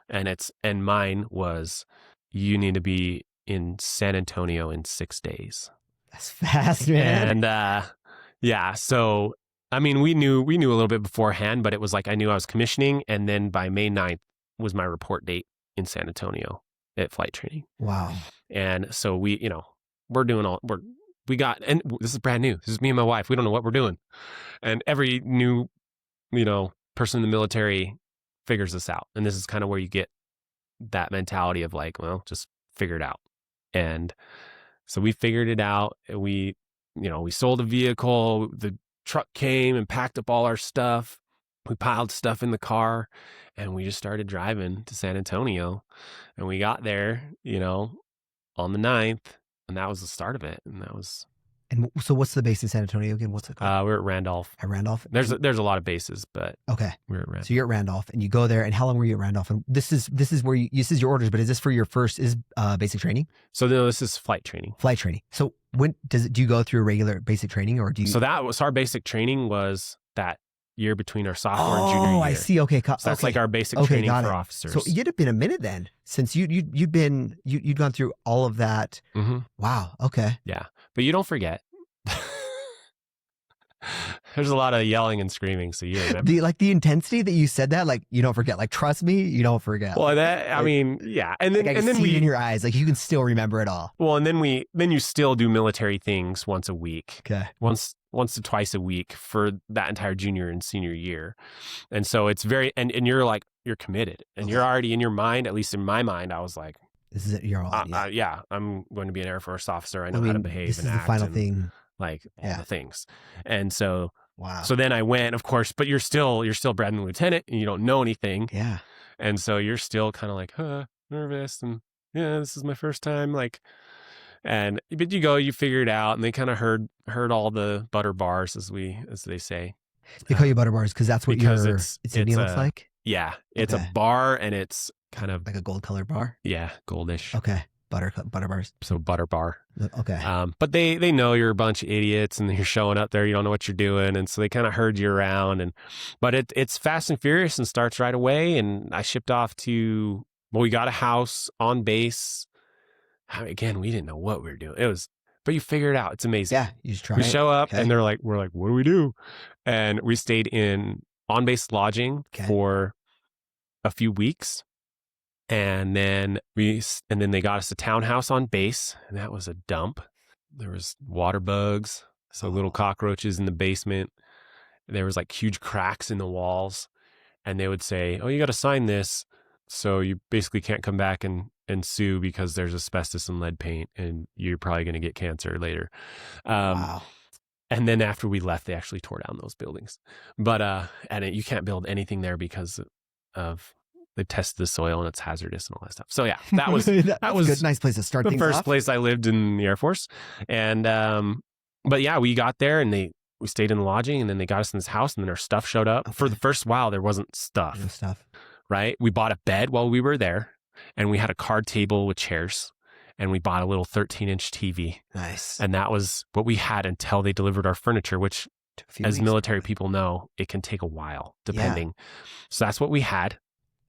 And mine was, you need to be in San Antonio in 6 days. That's fast, man. And so I mean, we knew a little bit beforehand, but it was like I knew I was commissioning, and then by May 9th was my report date in San Antonio at flight training. Wow. And so we got, and this is brand new. This is me and my wife. We don't know what we're doing. And every new, person in the military figures this out. And this is kind of where you get that mentality of like, well, just figure it out. And so we figured it out. We sold a vehicle. The truck came and packed up all our stuff. We piled stuff in the car, and we just started driving to San Antonio. And we got there, on the 9th, and that was the start of it. And that was. And so what's the base in San Antonio again? What's it called? We're at Randolph. At Randolph? There's a lot of bases, but we're at Randolph. So you're at Randolph, and you go there. And how long were you at Randolph? And this is where this is your orders, but is this for your first basic training? So no, this is flight training. Flight training. So when do you go through a regular basic training, or do you? So that was our basic training, was that year between our sophomore and junior year. Oh, I see. Okay. So that's like our basic training for officers. So it'd have been a minute then, since you'd gone through all of that. Mm-hmm. Wow. Okay. Yeah, but you don't forget. There's a lot of yelling and screaming, so you remember. The intensity that you said that, like, you don't forget. Like, trust me, you don't forget. Well, yeah, and then I can see it in your eyes, like you can still remember it all. Well, and then you still do military things once a week. Okay. Once to twice a week for that entire junior and senior year, and so it's very and you're committed, and you're already in your mind. At least in my mind, I was like, "This is it. You're all yeah. I'm going to be an Air Force officer. I know how to behave. This and is act the final and, thing." Like all the things. And so, wow. So then I went, of course, but you're still brand new lieutenant, and you don't know anything. Yeah. And so you're still kind of like, nervous, and this is my first time. But you figure it out, and they kind of heard all the butter bars, as they say. They call you butter bars because that's what your insignia looks like? Yeah. It's a bar, and it's kind of like a gold colored bar? Yeah, goldish. Okay. Butter bars. So butter bar. Okay. But they know you're a bunch of idiots and you're showing up there. You don't know what you're doing. And so they kind of herd you around. But it's fast and furious and starts right away. And I shipped off to, we got a house on base. Again, we didn't know what we were doing. But you figure it out. It's amazing. Yeah. You just try We it. show up Okay. and we're like, what do we do? And we stayed in on-base lodging for a few weeks. And then they got us a townhouse on base, and that was a dump. There was water bugs, so little cockroaches in the basement. There was like huge cracks in the walls, and they would say, "Oh, you got to sign this, so you basically can't come back and sue because there's asbestos and lead paint, and you're probably going to get cancer later." Wow. And then after we left, they actually tore down those buildings. But you can't build anything there because of they tested the soil and it's hazardous and all that stuff. So yeah, that was that was a good, nice place to start the things first off. place I lived in the Air Force. And but yeah, we got there and we stayed in the lodging, and then they got us in this house, and then our stuff showed up. Okay. For the first while, there wasn't stuff. No stuff. Right? We bought a bed while we were there, and we had a card table with chairs, and we bought a little 13-inch TV. Nice. And that was what we had until they delivered our furniture, which as military people know, it can take a while depending. Yeah. So that's what we had.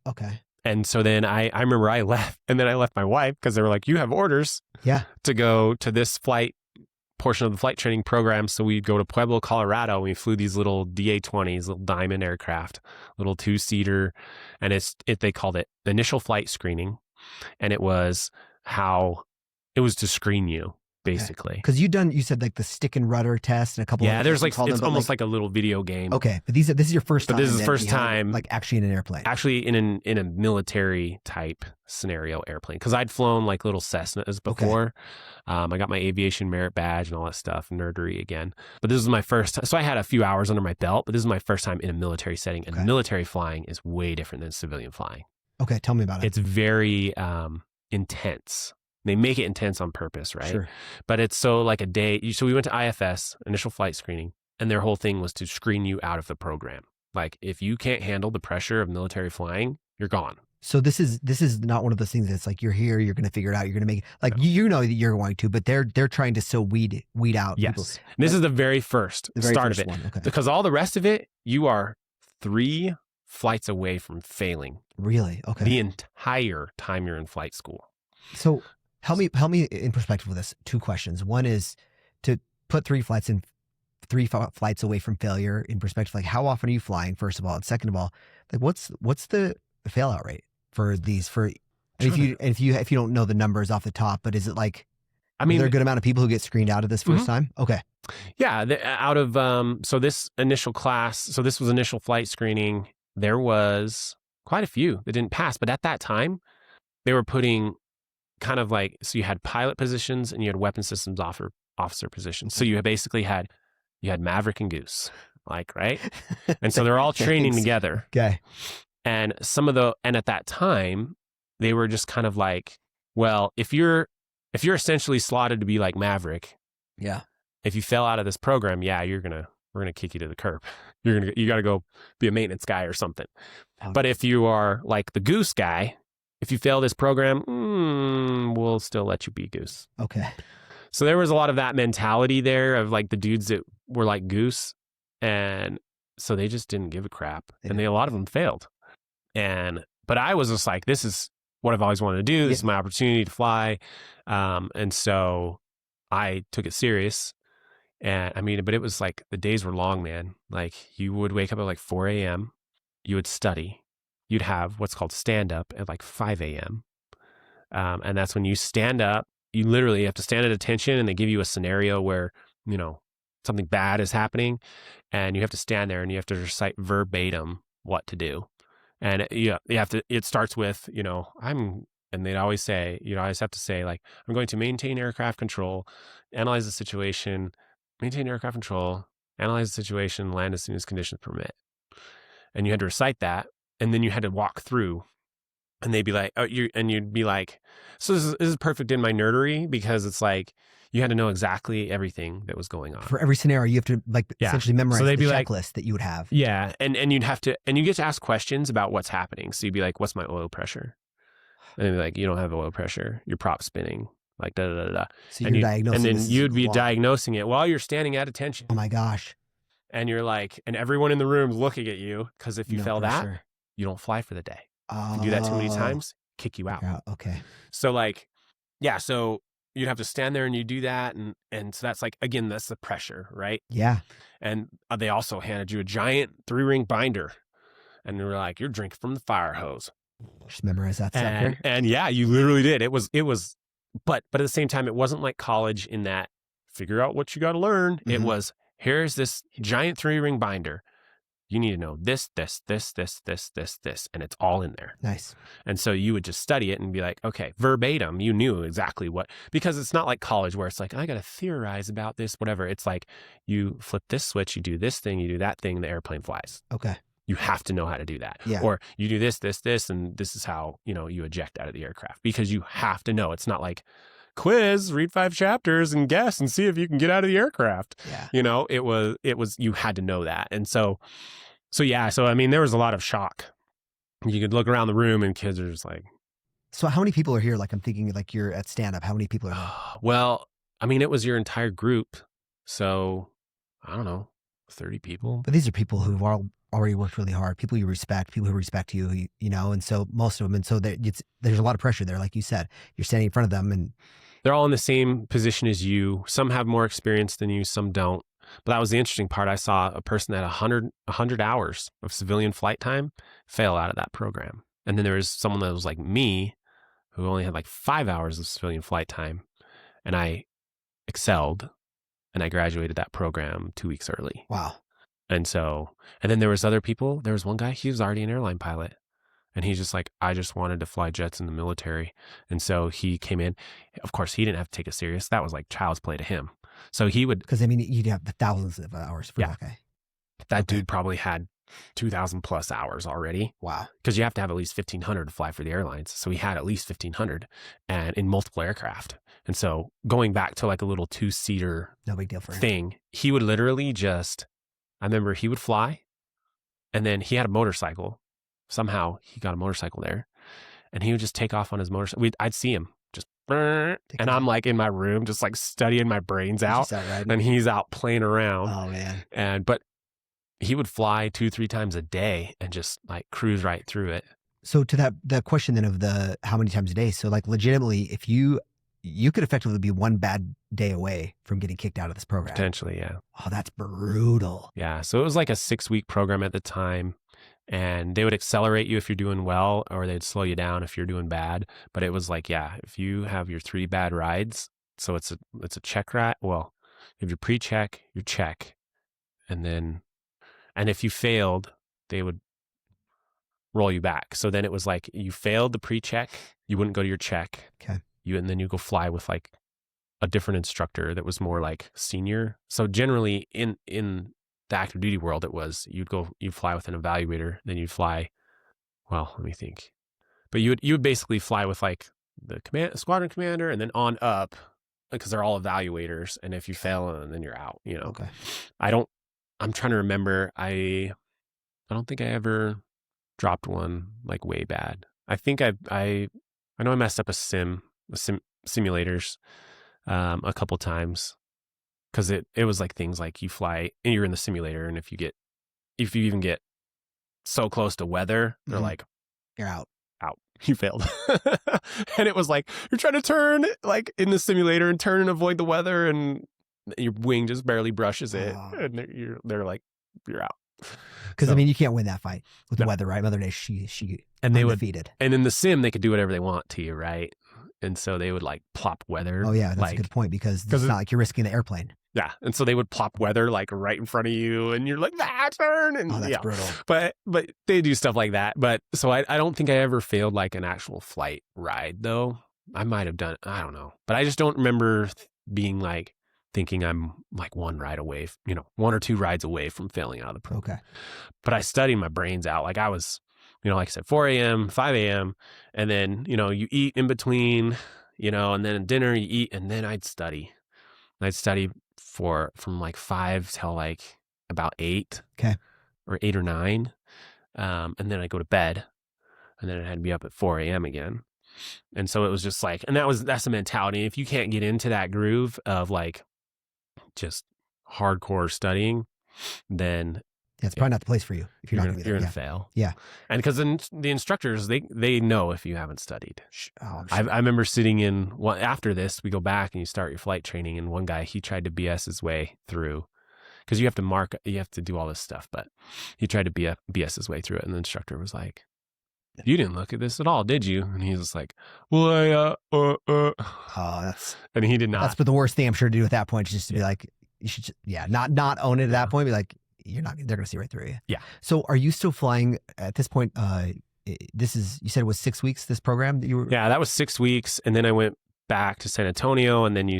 Okay. And so then I remember I left, and then I left my wife because they were like, you have orders to go to this flight portion of the flight training program. So we'd go to Pueblo, Colorado, and we flew these little DA-20s, little diamond aircraft, little 2-seater. And they called it initial flight screening. And it was to screen you, basically. Because you said like the stick and rudder test and a couple. Yeah, there's like it's almost like a little video game. Okay, but this is your first time. But this is the first time, like actually in an airplane. Actually, in a military type scenario airplane, because I'd flown like little Cessnas before. Okay. I got my aviation merit badge and all that stuff, nerdery again. But this is my first time. So I had a few hours under my belt, but this is my first time in a military setting. And military flying is way different than civilian flying. Okay, tell me about it. It's very intense. They make it intense on purpose, right? Sure. But it's so like a day. So we went to IFS, initial flight screening, and their whole thing was to screen you out of the program. Like if you can't handle the pressure of military flying, you're gone. So this is not one of those things that's like you're here, you're going to figure it out, you're going to make it. Like you know that you're going to, but they're trying to weed out. Yes. People. This is the very first start of it. One. Okay. Because all the rest of it, you are 3 flights away from failing. Really? Okay. The entire time you're in flight school. So help me in perspective with this. 2 questions. One is to put 3 flights away from failure in perspective. Like how often are you flying, first of all? And second of all, like what's the fail out rate for these? If you don't know the numbers off the top, but is it like, are there a good amount of people who get screened out of this first time? Okay. Yeah. Out of, so this initial class, so this was initial flight screening. There was quite a few that didn't pass, but at that time they were putting kind of like, so you had pilot positions and you had weapon systems officer positions. So you basically had Maverick and Goose, like, right? And so they're all training together. Okay. And and at that time, they were just kind of like, well, if you're essentially slotted to be like Maverick, if you fell out of this program, we're gonna kick you to the curb. You got to go be a maintenance guy or something. But if you are like the Goose guy, if you fail this program, we'll still let you be Goose. Okay. So there was a lot of that mentality there of like the dudes that were like Goose, and so they just didn't give a crap, and a lot of them failed. But I was just like, this is what I've always wanted to do. This is my opportunity to fly. And so I took it serious. And but it was like the days were long, man. Like you would wake up at like 4 a.m. You would study. You'd have what's called stand up at like 5 a.m. And that's when you stand up. You literally have to stand at attention, and they give you a scenario where, something bad is happening, and you have to stand there and you have to recite verbatim what to do. And you have to, it starts with, and they'd always say, I always have to say like, I'm going to maintain aircraft control, analyze the situation, maintain aircraft control, analyze the situation, land as soon as conditions permit. And you had to recite that. And then you had to walk through, and they'd be like, you'd be like, so this is perfect in my nerdery, because it's like, you had to know exactly everything that was going on. For every scenario, you have to essentially memorize the checklist that you would have. Yeah. And you'd have to, and you get to ask questions about what's happening. So you'd be like, what's my oil pressure? And they'd be like, you don't have oil pressure. Your prop's spinning. Like, da da da da. So you're diagnosing and this then as you'd be law. diagnosing it while you're standing at attention. Oh my gosh. And you're like, and everyone in the room is looking at you because if you No fail that, pressure. you don't fly for the day. Oh. If you do that too many times, kick you out. Okay. So like, yeah, so you'd have to stand there and you do that. And so that's like, again, that's the pressure, right? Yeah. And they also handed you a giant 3-ring binder. And they were like, you're drinking from the fire hose. Just memorize that sucker. And yeah, you literally did. It was, but at the same time, it wasn't like college in that figure out what you got to learn. It was, here's this giant 3-ring binder. You need to know this, this, this, this, this, this, this, and it's all in there. Nice. And so you would just study it and be like, okay, verbatim, you knew exactly what, because it's not like college where it's like, I got to theorize about this, whatever. It's like you flip this switch, you do this thing, you do that thing, the airplane flies. Okay. You have to know how to do that. Yeah. Or you do this, this, this, and this is how, you eject out of the aircraft because you have to know. It's not like quiz, read 5 chapters and guess and see if you can get out of the aircraft. Yeah. It was, you had to know that. And so yeah, so I mean, there was a lot of shock. You could look around the room and kids are just like. So how many people are here? Like I'm thinking like you're at stand up. How many people are here? Well, I mean, it was your entire group. So I don't know, 30 people. But these are people who've already worked really hard, people you respect, people who respect you, and so most of them. And so there's a lot of pressure there. Like you said, you're standing in front of them and they're all in the same position as you. Some have more experience than you, some don't. But that was the interesting part. I saw a person that 100 hours of civilian flight time fail out of that program. And then there was someone that was like me who only had like 5 hours of civilian flight time. And I excelled and I graduated that program 2 weeks early. Wow. And then there was other people. There was one guy, he was already an airline pilot. And he's just like, I just wanted to fly jets in the military. And so he came in. Of course, he didn't have to take it serious. That was like child's play to him. So he would. Because I mean, you'd have the thousands of hours for that guy. That dude probably had 2,000 plus hours already. Wow. Because you have to have at least 1,500 to fly for the airlines. So he had at least 1,500 and in multiple aircraft. And so going back to like a little 2-seater no big deal for him. thing, he would literally I remember he would fly and then he had a motorcycle. Somehow he got a motorcycle there and he would just take off on his motorcycle. I'd see him just, and I'm like in my room, just like studying my brains out and he's out playing around. Oh man. But he would fly 2-3 times a day and just like cruise right through it. So to the question then of the how many times a day. So like legitimately, if you could effectively be one bad day away from getting kicked out of this program. Potentially, yeah. Oh, that's brutal. Yeah. So it was like a 6-week program at the time. And they would accelerate you if you're doing well, or they'd slow you down if you're doing bad. But it was like, yeah, if you have your 3 bad rides, so it's a check ride. Well, you have your pre-check, your check, and if you failed, they would roll you back. So then it was like you failed the pre-check, you wouldn't go to your check. Okay. And then you go fly with like a different instructor that was more like senior. So generally in the active duty world, it was you'd fly with an evaluator, then you'd fly. Well, let me think. But you would basically fly with like the squadron commander, and then on up because they're all evaluators. And if you fail, then you're out. Okay. I'm trying to remember. I don't think I ever dropped one like way bad. I think I know I messed up simulators a couple times. Because it was like things like you fly and you're in the simulator, and if you even get so close to weather, they're like, you're out. You failed. And it was like you're trying to turn like in the simulator and turn and avoid the weather, and your wing just barely brushes it, and they're like, you're out. Because I mean, you can't win that fight with the weather, right? Mother Nature, she and they undefeated. And in the sim, they could do whatever they want to you, right? And so they would like plop weather. Oh yeah, that's a good point because it's not like you're risking the airplane. Yeah, and so they would plop weather like right in front of you, and you're like, turn, and that's brutal. But they do stuff like that. But so I don't think I ever failed like an actual flight ride though. I might have done, I don't know, but I just don't remember being like thinking I'm like one ride away, 1 or 2 rides away from failing out of the program. Okay. But I studied my brains out. Like I was, like I said, 4 a.m., 5 a.m., and then you eat in between, and then at dinner you eat, and then I'd study. I'd study from like 5 till like about 8. Okay. Or 8 or 9. And then I go to bed, and then I had to be up at 4 a.m. again. And so it was just like, and that's the mentality. If you can't get into that groove of like just hardcore studying, then Yeah, it's probably not the place for you if you're not going to be there. You're going to fail. Yeah. And because the instructors, they know if you haven't studied. Oh, I'm sure. I remember sitting in, after this, we go back and you start your flight training. And one guy, he tried to BS his way through, because you have to do all this stuff, but he tried to BS his way through it. And the instructor was like, "You didn't look at this at all, did you?" And he was like, "Well, Oh, that's, and he did not. that's but the worst thing I'm sure to do at that point is just to be like, you should not own it at that point. Be like, they're going to see right through you. Yeah. So are you still flying at this point? You said it was 6 weeks, this program that you were? Yeah, that was 6 weeks. And then I went back to San Antonio, and then you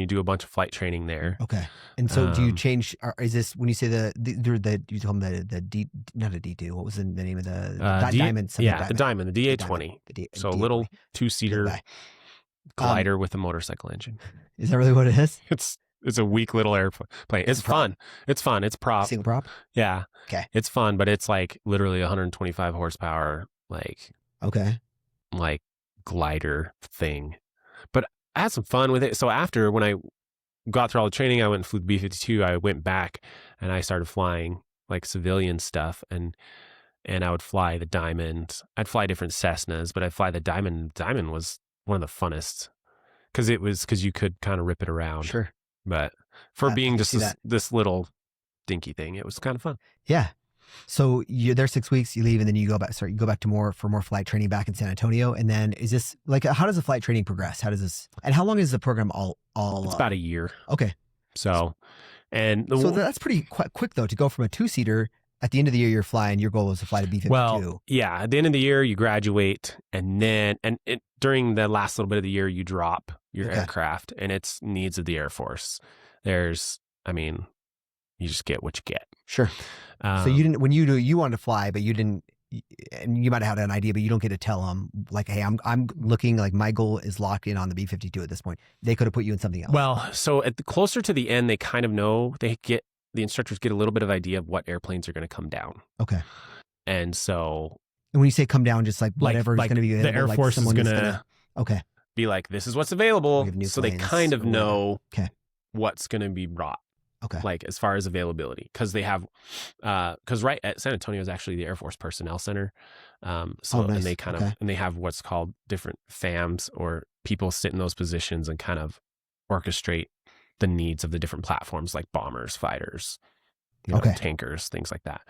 do a bunch of flight training there. Okay. And so do you change, is this, when you say you call them not a D2, what was the name of the diamond? The diamond, the DA-20. So a little 2-seater glider with a motorcycle engine. Is that really what it is? It's a weak little airplane. It's fun. It's fun. It's prop. Single prop? Yeah. Okay. It's fun, but it's like literally 125 horsepower, like glider thing. But I had some fun with it. So after, when I got through all the training, I went and flew the B-52. I went back and I started flying like civilian stuff, and I would fly the Diamond. I'd fly different Cessnas, but I'd fly the Diamond. Diamond was one of the funnest because you could kind of rip it around. Sure. But for being just this little dinky thing, it was kind of fun. Yeah. So you're there 6 weeks, you leave, and then you go back to more flight training back in San Antonio. And then is this like, how does the flight training progress? And how long is the program all? It's about a year. Okay. So that's pretty quick though, to go from a 2-seater. At the end of the year, you're flying. Your goal is to fly to B-52. Well, yeah. At the end of the year, you graduate, and then during the last little bit of the year, you drop your aircraft, and it's needs of the Air Force. You just get what you get. Sure. So you didn't, when you wanted to fly, but you didn't, and you might have had an idea, but you don't get to tell them like, hey, I'm looking, like my goal is locked in on the B-52 at this point. They could have put you in something else. Well, so closer to the end, they kind of know, the instructors get a little bit of idea of what airplanes are going to come down. Okay. And so, and when you say come down, just like whatever is going to be available, the Air Force is going to be like, this is what's available. So they kind of know what's going to be brought. Okay. Like as far as availability, because they have, because right at San Antonio is actually the Air Force Personnel Center. Nice. And they and they have what's called different FAMs, or people sit in those positions and kind of orchestrate the needs of the different platforms, like bombers, fighters, tankers, things like that.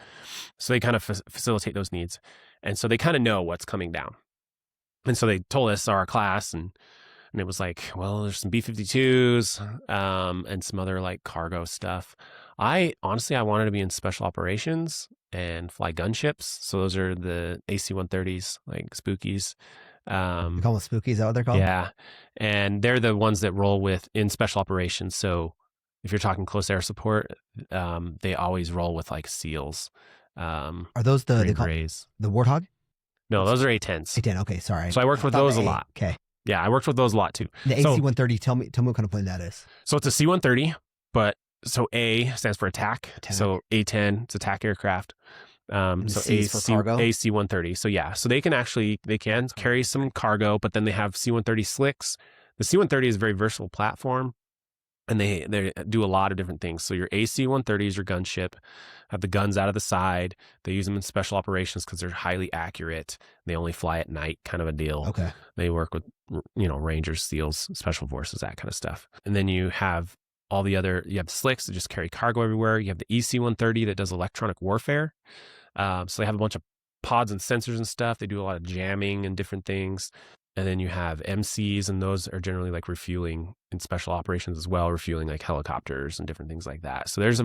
So they kind of facilitate those needs. And so they kind of know what's coming down. And so they told us our class, and it was like, well, there's some B-52s and some other like cargo stuff. I wanted to be in special operations and fly gunships. So those are the AC-130s, like Spookies. You call them Spookies, is that what they're called? Yeah. And they're the ones that roll in special operations. So if you're talking close air support, they always roll with like SEALs. Are those the Warthog? No, those are A-10s. A-10, okay, sorry. So I worked with those a lot. Okay. Yeah, I worked with those a lot too. The AC-130, tell me what kind of plane that is. So it's a C-130, but so A stands for attack. So A-10, it's attack aircraft. So C for cargo? AC-130. So yeah, so they can carry some cargo, but then they have C-130 slicks. The C-130 is a very versatile platform, and they do a lot of different things. So your AC-130 is your gunship, have the guns out of the side. They use them in special operations because they're highly accurate. They only fly at night, kind of a deal. Okay. They work with, Rangers, SEALs, Special Forces, that kind of stuff. And then you have you have the slicks that just carry cargo everywhere. You have the EC-130 that does electronic warfare. So they have a bunch of pods and sensors and stuff. They do a lot of jamming and different things. And then you have MCs, and those are generally like refueling in special operations as well, refueling like helicopters and different things like that. So there's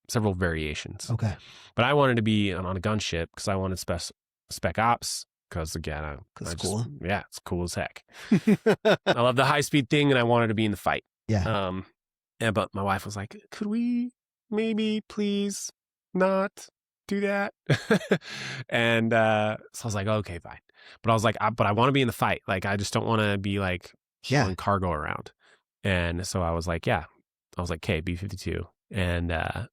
several variations. Okay. But I wanted to be on a gunship because I wanted spec ops, because again, it's cool. Yeah, it's cool as heck. I love the high speed thing, and I wanted to be in the fight. Yeah. But my wife was like, could we maybe please not do that? And so I was like, okay, fine. But I was like, but I want to be in the fight. Like, I just don't want to be like hauling cargo around. And so I was like, okay, B-52. And and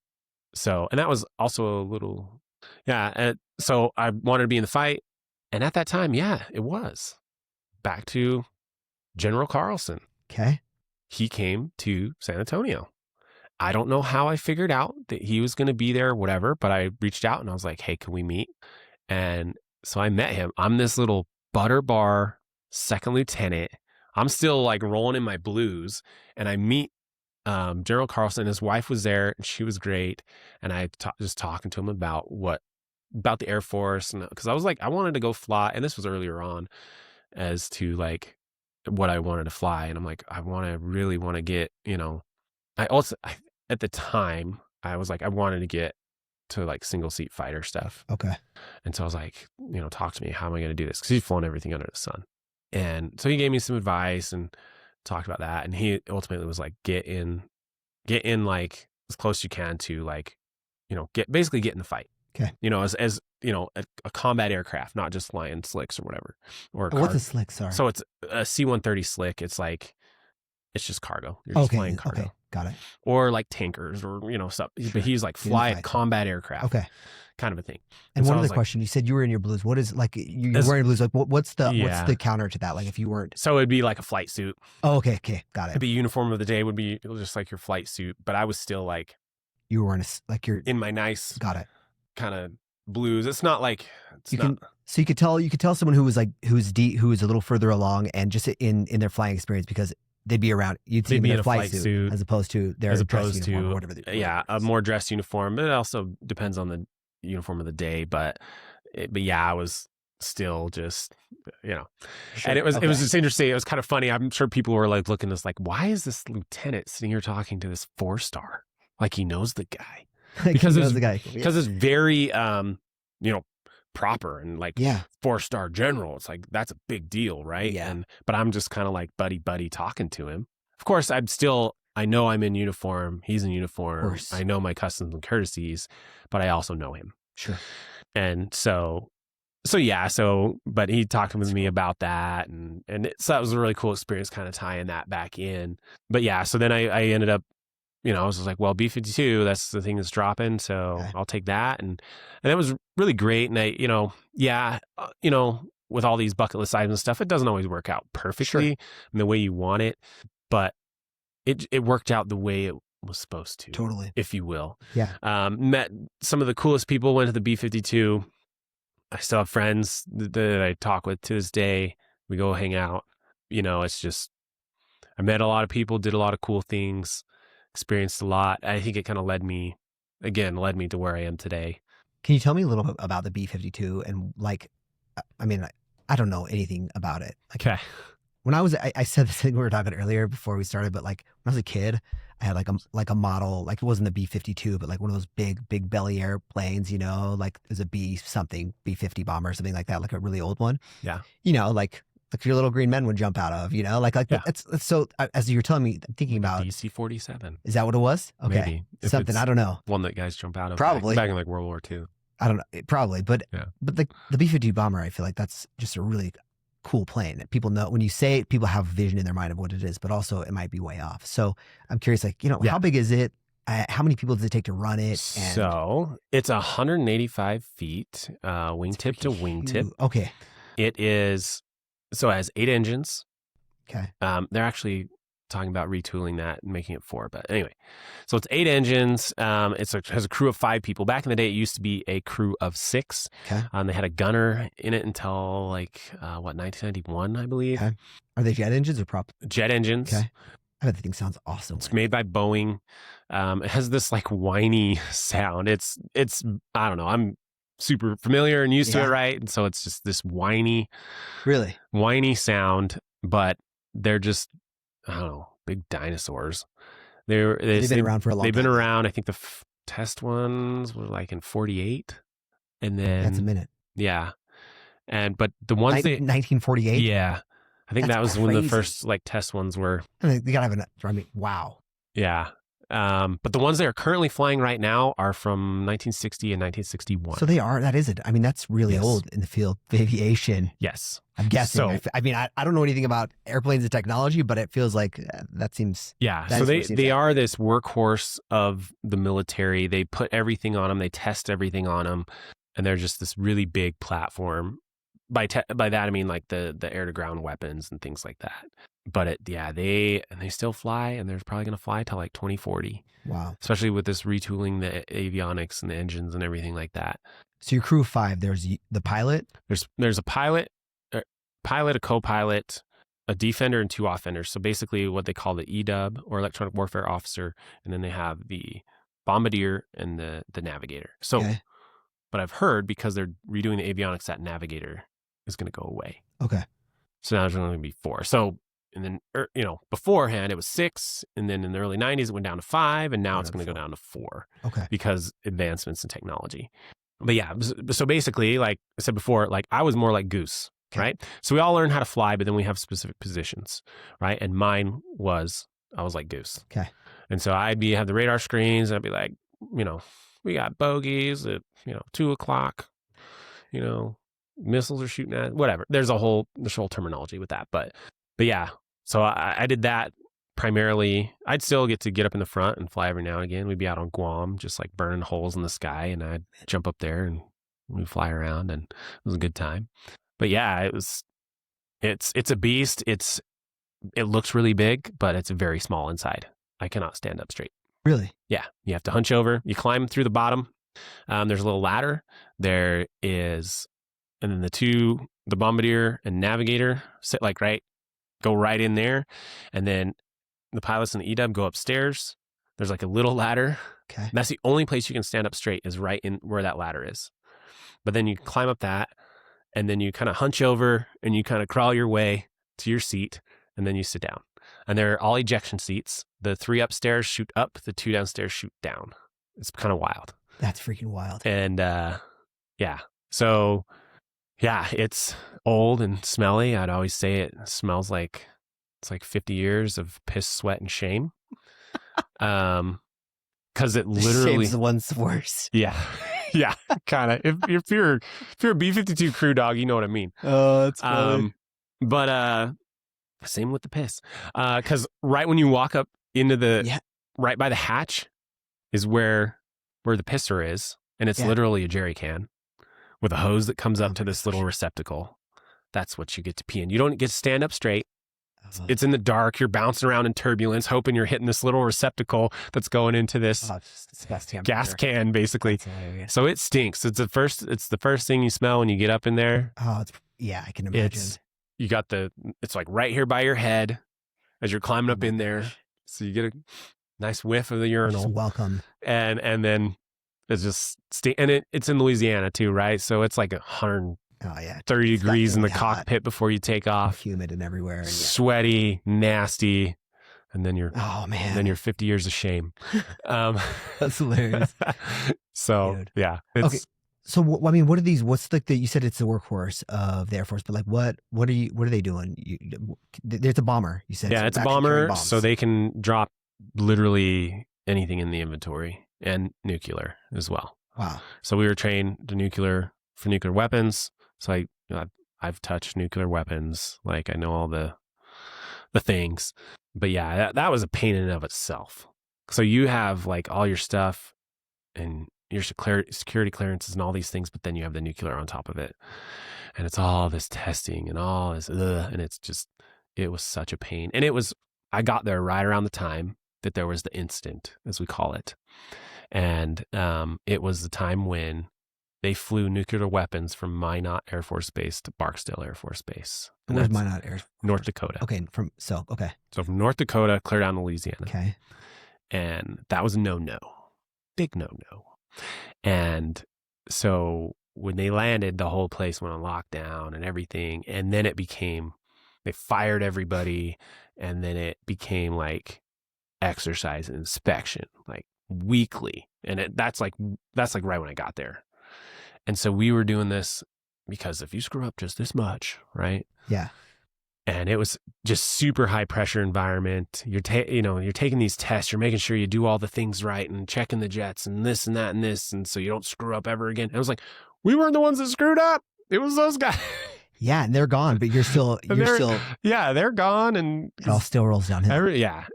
that was also a little, so I wanted to be in the fight. And at that time, it was. back to General Carlson. Okay. He came to San Antonio. I don't know how I figured out that he was going to be there, whatever, but I reached out and I was like, hey, can we meet? And so I met him. I'm this little butter bar second lieutenant. I'm still like rolling in my blues, and I meet General Carlson. His wife was there, and she was great. And I just talking to him about the Air Force, and because I was like, I wanted to go fly, and this was earlier on, as to like what I wanted to fly, and I'm like, really want to get, at the time I was like, I wanted to get to like single seat fighter stuff. Okay. And so I was like, talk to me. How am I going to do this? Because he's flown everything under the sun. And so he gave me some advice and talked about that. And he ultimately was like, get in like as close as you can to like, get in the fight. Okay. As a combat aircraft, not just flying slicks or whatever. Or what's a slick? Sorry. So it's a C-130 slick. It's like, it's just cargo. You're just flying cargo. Okay. Got it. Or like tankers or, stuff. Sure. But he's like fly a combat aircraft. Okay. Kind of a thing. And so one other question, you said you were in your blues. What is like, you're wearing blues. Like what's the counter to that? Like if you weren't. So it'd be like a flight suit. Oh, okay. Okay. Got it. It'd be uniform of the day would be just like your flight suit. But I was still like. You were you're. In my nice. Got it. Kind of blues. It's not like. So you could tell someone who was like, who was a little further along and just in their flying experience because they'd be around, you'd see them in a flight suit as opposed to their dress uniform or whatever. A more dress uniform, but it also depends on the uniform of the day. But I was still just, Sure. And it was just interesting. It was kind of funny. I'm sure people were like looking at this like, why is this lieutenant sitting here talking to this 4-star? Like he knows the guy. Because it's very, proper and like 4-star general. It's like, that's a big deal. Right. Yeah. But I'm just kind of like buddy talking to him. Of course, I know I'm in uniform. He's in uniform. I know my customs and courtesies, but I also know him. Sure. And but he talked with me about that. So that was a really cool experience kind of tying that back in. But yeah, so then I ended up, I was just like, well, B-52, that's the thing that's dropping. So I'll take that. And it was really great. And I, with all these bucket list items and stuff, it doesn't always work out perfectly in the way you want it, but it worked out the way it was supposed to. Totally. If you will. Yeah. Met some of the coolest people, went to the B-52. I still have friends that I talk with to this day. We go hang out. It's just, I met a lot of people, did a lot of cool things, experienced a lot. I think it kind of led me to where I am today. Can you tell me a little bit about the B-52 and like, I mean, I don't know anything about it. Okay. When I said this thing we were talking earlier before we started, but like when I was a kid, I had like a model, like it wasn't the B-52, but like one of those big belly airplanes, like it was a B-50 bomber or something like that, like a really old one. Yeah. Like your little green men would jump out of, it's so as you're telling me, I'm thinking about DC-47. Is that what it was? Okay. Maybe. Something, I don't know. One that guys jump out of. Probably. Back in like World War II. I don't know. Probably. But the B-52 bomber, I feel like that's just a really cool plane that people know. When you say it, people have vision in their mind of what it is, but also it might be way off. So I'm curious, like, how big is it? How many people does it take to run it? So it's 185 feet, wingtip to wingtip. Okay. It is, so it has 8 engines. Okay. They're actually talking about retooling that and making it 4, but anyway, so it's 8 engines. It has a crew of 5 people. Back in the day, it used to be a crew of 6. Okay. They had a gunner in it until 1991, I believe. Okay. Are they jet engines or prop? Jet engines. Okay. I bet the thing sounds awesome. It's made by Boeing. It has this like whiny sound. It's I don't know. I'm super familiar and used to it, right? And so it's just this whiny sound, but they're just, I don't know, big dinosaurs. They've been around for a long time. They've been around. I think the test ones were like in 48. And then. That's a minute. Yeah. But the ones 1948? Yeah. I think that was crazy. when the first like test ones were. I mean, they got to have wow. Yeah. But the ones that are currently flying right now are from 1960 and 1961. So they are, that is it. I mean, that's really old in the field of aviation. Yes. I'm guessing. So, I don't know anything about airplanes and technology, but it feels like that seems. Yeah. So they are this workhorse of the military. They put everything on them. They test everything on them. And they're just this really big platform. by that I mean like the air to ground weapons and things like that. But they still fly, and they're probably going to fly till like 2040. Wow. Especially with this retooling the avionics and the engines and everything like that. So your crew of 5, there's the pilot. There's a pilot, a co-pilot, a defender, and 2 offenders. So basically what they call the EDUB, or electronic warfare officer, and then they have the bombardier and the navigator. So, Okay. but I've heard because they're redoing the avionics, that navigator is going to go away. Okay. So now there's only going to be 4. So, and then, beforehand it was 6, and then in the early 90s it went down to 5, and now it's going to go down to 4. Okay. Because advancements in technology. But yeah, so basically, like I said before, like I was more like Goose, Okay. right? So we all learn how to fly, but then we have specific positions, right? And I was like Goose. Okay. And so I'd have the radar screens, and I'd be like, we got bogeys at, 2:00, missiles are shooting at, whatever. There's whole terminology with that. But yeah, so I did that primarily. I'd still get up in the front and fly every now and again. We'd be out on Guam, just like burning holes in the sky, and I'd jump up there and we'd fly around, and it was a good time. But yeah, it's a beast. It looks really big, but it's very small inside. I cannot stand up straight. Really? Yeah. You have to hunch over. You climb through the bottom. There's a little ladder. There is, and then the bombardier and navigator sit go right in there. And then the pilots and the EDUB go upstairs. There's like a little ladder. Okay. That's the only place you can stand up straight, is right in where that ladder is. But then you climb up that, and then you kind of hunch over and you kind of crawl your way to your seat, and then you sit down. And they're all ejection seats. The 3 upstairs shoot up, the 2 downstairs shoot down. It's kind of wild. That's freaking wild. And yeah. So yeah, it's old and smelly. I'd always say it smells like it's like 50 years of piss, sweat, and shame. Because it literally, Shame's the one's worse. yeah, yeah, kind of. If you're a B-52 crew dog, you know what I mean. Oh, that's funny. But same with the piss. Because right when you walk up into right by the hatch is where the pisser is, and it's literally a jerry can with a hose that comes up to this little receptacle. That's what you get to pee in. You don't get to stand up straight. It's in the dark. You're bouncing around in turbulence, hoping you're hitting this little receptacle that's going into this gas can, basically. So it stinks. It's the first thing you smell when you get up in there. Oh, I can imagine. It's like right here by your head as you're climbing up in there. So you get a nice whiff of the urinal. Just welcome. And then it's just and it's in Louisiana too, right? So it's like 130 degrees in the cockpit before you take off. Humid and everywhere. And sweaty, nasty. And then you're 50 years of shame. That's hilarious. So, dude. Yeah. Okay. So, what are these? What's you said it's the workhorse of the Air Force, but like, what are they doing? There's a bomber. You said, yeah, it's a bomber, so they can drop literally anything in the inventory, and nuclear as well. Wow. So we were trained for nuclear weapons. So I've touched nuclear weapons. Like I know all the things, but yeah, that was a pain in and of itself. So you have like all your stuff and your security clearances and all these things, but then you have the nuclear on top of it. And it's all this testing and all this, and it was such a pain. And I got there right around the time that there was the incident, as we call it. And it was the time when they flew nuclear weapons from Minot Air Force Base to Barksdale Air Force Base. And where's Minot Air Force? North Dakota. Okay. So from North Dakota, clear down to Louisiana. Okay. And that was a no-no. Big no-no. And so when they landed, the whole place went on lockdown and everything. And then they fired everybody. And then it became like exercise and inspection, like weekly. And that's like right when I got there. And so we were doing this because if you screw up just this much, right? Yeah. And it was just super high pressure environment. You're taking these tests, you're making sure you do all the things right and checking the jets and this and that and this. And so you don't screw up ever again. And I was like, we weren't the ones that screwed up. It was those guys. Yeah. And they're gone, but yeah, they're gone. And it all still rolls downhill.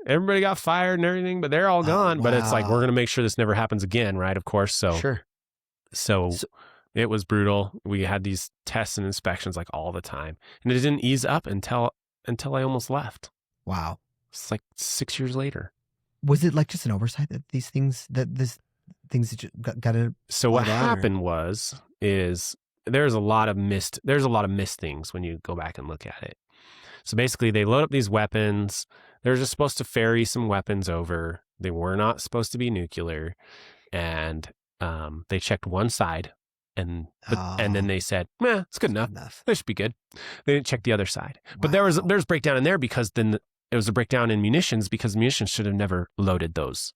Everybody got fired and everything, but they're all gone. Wow. But it's like, we're going to make sure this never happens again. Right. Of course. So, sure. So It was brutal. We had these tests and inspections like all the time, and it didn't ease up until I almost left. Wow. It's like 6 years later. Was it like just an oversight that these things that you got to? So what happened is there's a lot of missed things when you go back and look at it. So basically, they load up these weapons. They're just supposed to ferry some weapons over. They were not supposed to be nuclear, and they checked one side, and then they said, it's good enough. This should be good. They didn't check the other side. Wow. But there's breakdown in there because then it was a breakdown in munitions because munitions should have never loaded those.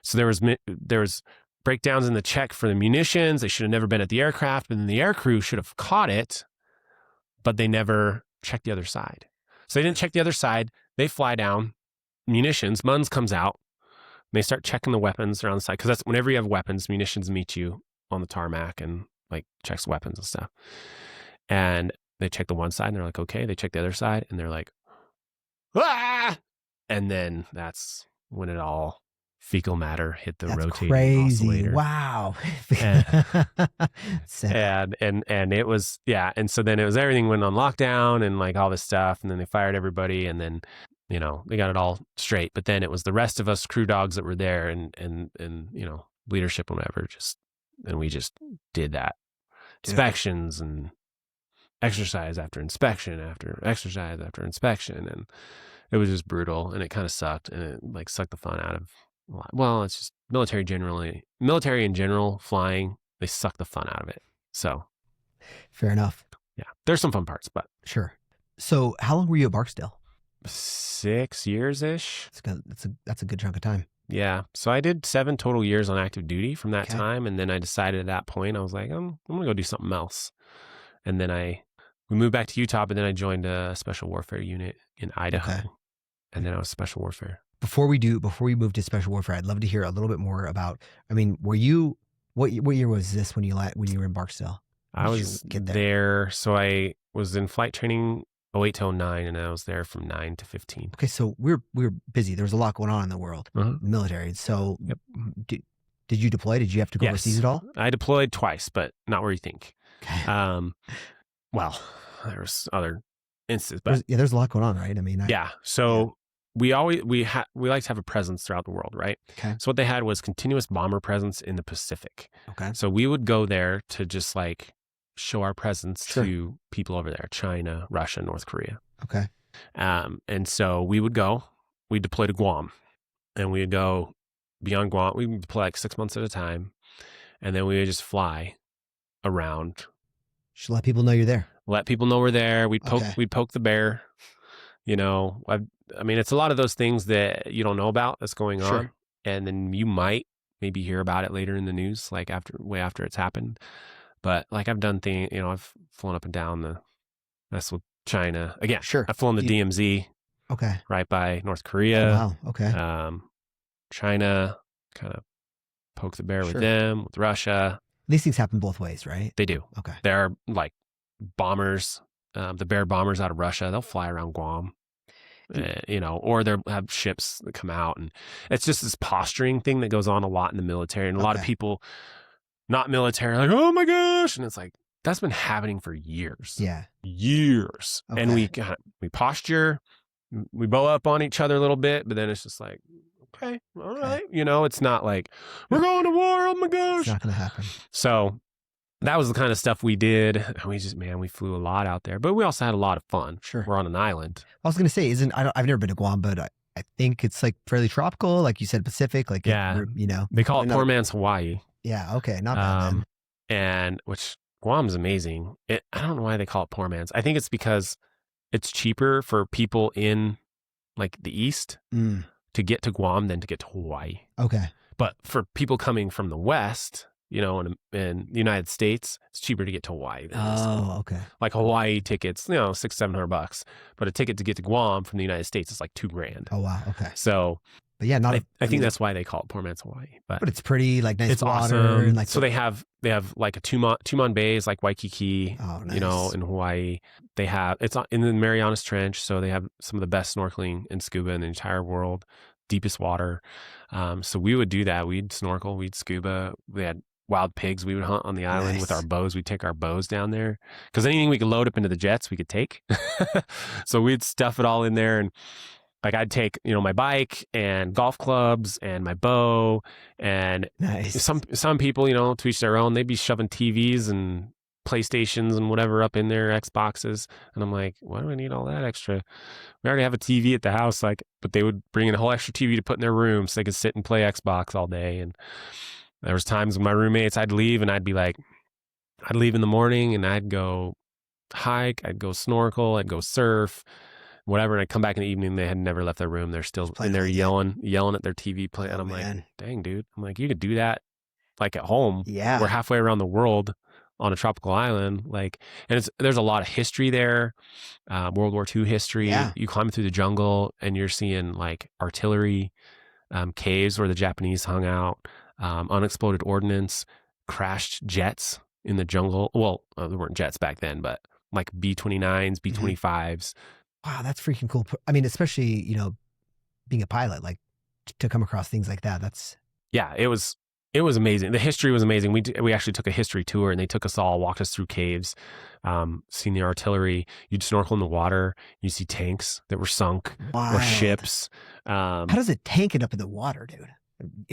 So there was breakdowns in the check for the munitions. They should have never been at the aircraft, but then the air crew should have caught it, but they never checked the other side. So they didn't check the other side. They fly down, munitions, MUNS comes out, and they start checking the weapons around the side. Because that's whenever you have weapons, munitions meet you on the tarmac and like checks weapons and stuff. And they check the one side and they're like, okay. They check the other side and they're like, ah! And then that's when it all fecal matter hit the rotating oscillator. Wow. and it was, and so then it was everything went on lockdown and like all this stuff, and then they fired everybody, and then they got it all straight. But then it was the rest of us crew dogs that were there and leadership and whatever, and we just did that. Inspections and exercise after inspection after exercise after inspection, and it was just brutal, and it kind of sucked, and it like sucked the fun out of a lot. Well, it's just military in general, flying, they suck the fun out of it. So fair enough. Yeah, there's some fun parts, but sure. So how long were you at Barksdale? 6 years-ish. That's a good chunk of time. Yeah. So I did 7 total years on active duty from that time. And then I decided at that point, I was like, I'm going to go do something else. And then we moved back to Utah, but then I joined a special warfare unit in Idaho. Okay. And then I was special warfare. Before we move to special warfare, I'd love to hear a little bit more about, what year was this when you were in Barksdale? I was there. So I was in flight training 08 to 09, and I was there from 9 to 15. Okay, so we were busy. There was a lot going on in the world, military. So did you deploy? Did you have to go overseas at all? I deployed twice, but not where you think. Okay. Well, there was other instances, but there's a lot going on, right? So we like to have a presence throughout the world, right? Okay. So what they had was continuous bomber presence in the Pacific. Okay. So we would go there to just like show our presence to people over there, China, Russia, North Korea. Okay. And so we deploy to Guam, and we would go beyond Guam. We would deploy like 6 months at a time, and then we would just fly around. Just let people know you're there. Let people know we're there. We'd poke the bear. It's a lot of those things that you don't know about that's going on. And then you might maybe hear about it later in the news, like way after it's happened. But like I've done things, I've flown up and down that's with China. Again, I've flown the DMZ. Okay. Right by North Korea. Oh, wow. Okay. China, kind of poke the bear with them, with Russia. These things happen both ways, right? They do. Okay. There are like bombers, the bear bombers out of Russia. They'll fly around Guam. Or they'll have ships that come out, and it's just this posturing thing that goes on a lot in the military, and a lot of people not military are like, oh my gosh, and it's like that's been happening for years. Years. Okay. And we posture, we bow up on each other a little bit, but then it's just like, okay, all right, it's not like we're going to war, oh my gosh, it's not gonna happen. So that was the kind of stuff we did. We flew a lot out there, but we also had a lot of fun. Sure. We're on an island. I was going to say, I've never been to Guam, but I think it's like fairly tropical, like you said, Pacific, like, They call it poor man's Hawaii. Yeah. Okay. Not bad then. And which Guam's amazing. I don't know why they call it poor man's. I think it's because it's cheaper for people in like the East to get to Guam than to get to Hawaii. Okay. But for people coming from the West, in the United States, it's cheaper to get to Hawaii. Okay. Like Hawaii tickets, $600-700, but a ticket to get to Guam from the United States is like $2,000. Oh wow. Okay. So, but yeah, I think that's why they call it poor man's Hawaii. But it's pretty like nice it's water awesome. And like so they have like a Tumon Bays like Waikiki. Oh, nice. In Hawaii. They have it's in the Marianas Trench, so they have some of the best snorkeling and scuba in the entire world, deepest water. So we would do that. We'd snorkel, we'd scuba. wild pigs we would hunt on the island with Nice. our bows. We'd take our bows down there because anything we could load up into the jets, we could take. So we'd stuff it all in there. And like I'd take, my bike and golf clubs and my bow. And Nice. some people, to each their own, they'd be shoving TVs and PlayStations and whatever up in their Xboxes. And I'm like, why do I need all that extra? We already have a TV at the house, but they would bring in a whole extra TV to put in their room so they could sit and play Xbox all day. And there was times when my roommates, I'd leave and I'd leave in the morning and I'd go hike, I'd go snorkel, I'd go surf, whatever. And I'd come back in the evening. They had never left their room. They're still in there yelling at their TV play. And I'm like, dang, dude. I'm like, you could do that like at home. Yeah. We're halfway around the world on a tropical island. And there's a lot of history there. World War II history. Yeah. You climb through the jungle and you're seeing like artillery, caves where the Japanese hung out, unexploded ordnance, crashed jets in the jungle. Well, there weren't jets back then, but like B-29s, B-25s. Wow, that's freaking cool. I mean, especially, being a pilot, like to come across things like that. Yeah, it was amazing. The history was amazing. We actually took a history tour and they took us all, walked us through caves, seen the artillery. You'd snorkel in the water. You see tanks that were sunk or ships. How does a tank end up in the water, dude?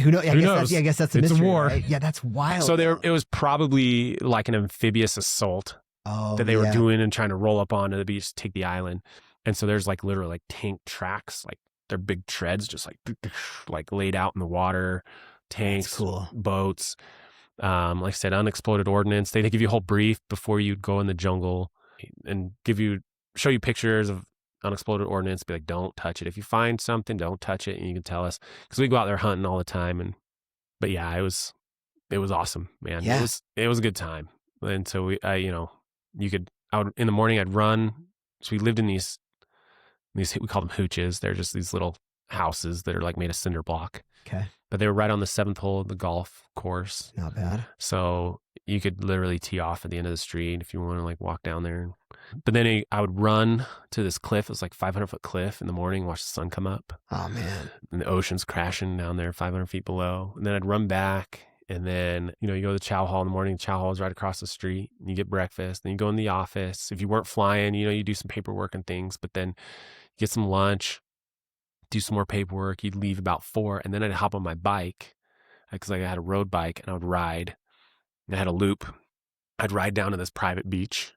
Who knows? I guess that's the it's mystery, a war. Right? Yeah, that's wild. So it was probably like an amphibious assault that they were doing and trying to roll up onto the beach to take the island. And so there's like literally like tank tracks, like they're big treads, just like laid out in the water, tanks, boats. Like I said, unexploded ordnance. They give you a whole brief before you go in the jungle and show you pictures of unexploded ordnance. Be like, don't touch it. If you find something, don't touch it. And you can tell us because we go out there hunting all the time. But yeah, it was awesome, man. Yeah. It was a good time. And so in the morning I'd run. So we lived in these, we call them hooches. They're just these little houses that are like made of cinder block. Okay. But they were right on the 7th hole of the golf course. Not bad. So you could literally tee off at the end of the street if you want to like walk down there. But then I would run to this cliff. It was like 500-foot cliff in the morning, watch the sun come up. Oh, man. And the ocean's crashing down there 500 feet below. And then I'd run back. And then, you go to the chow hall in the morning. The chow hall is right across the street. And you get breakfast. Then you go in the office. If you weren't flying, you do some paperwork and things. But then you get some lunch, do some more paperwork. You'd leave about 4. And then I'd hop on my bike because I had a road bike and I would ride. And I had a loop. I'd ride down to this private beach,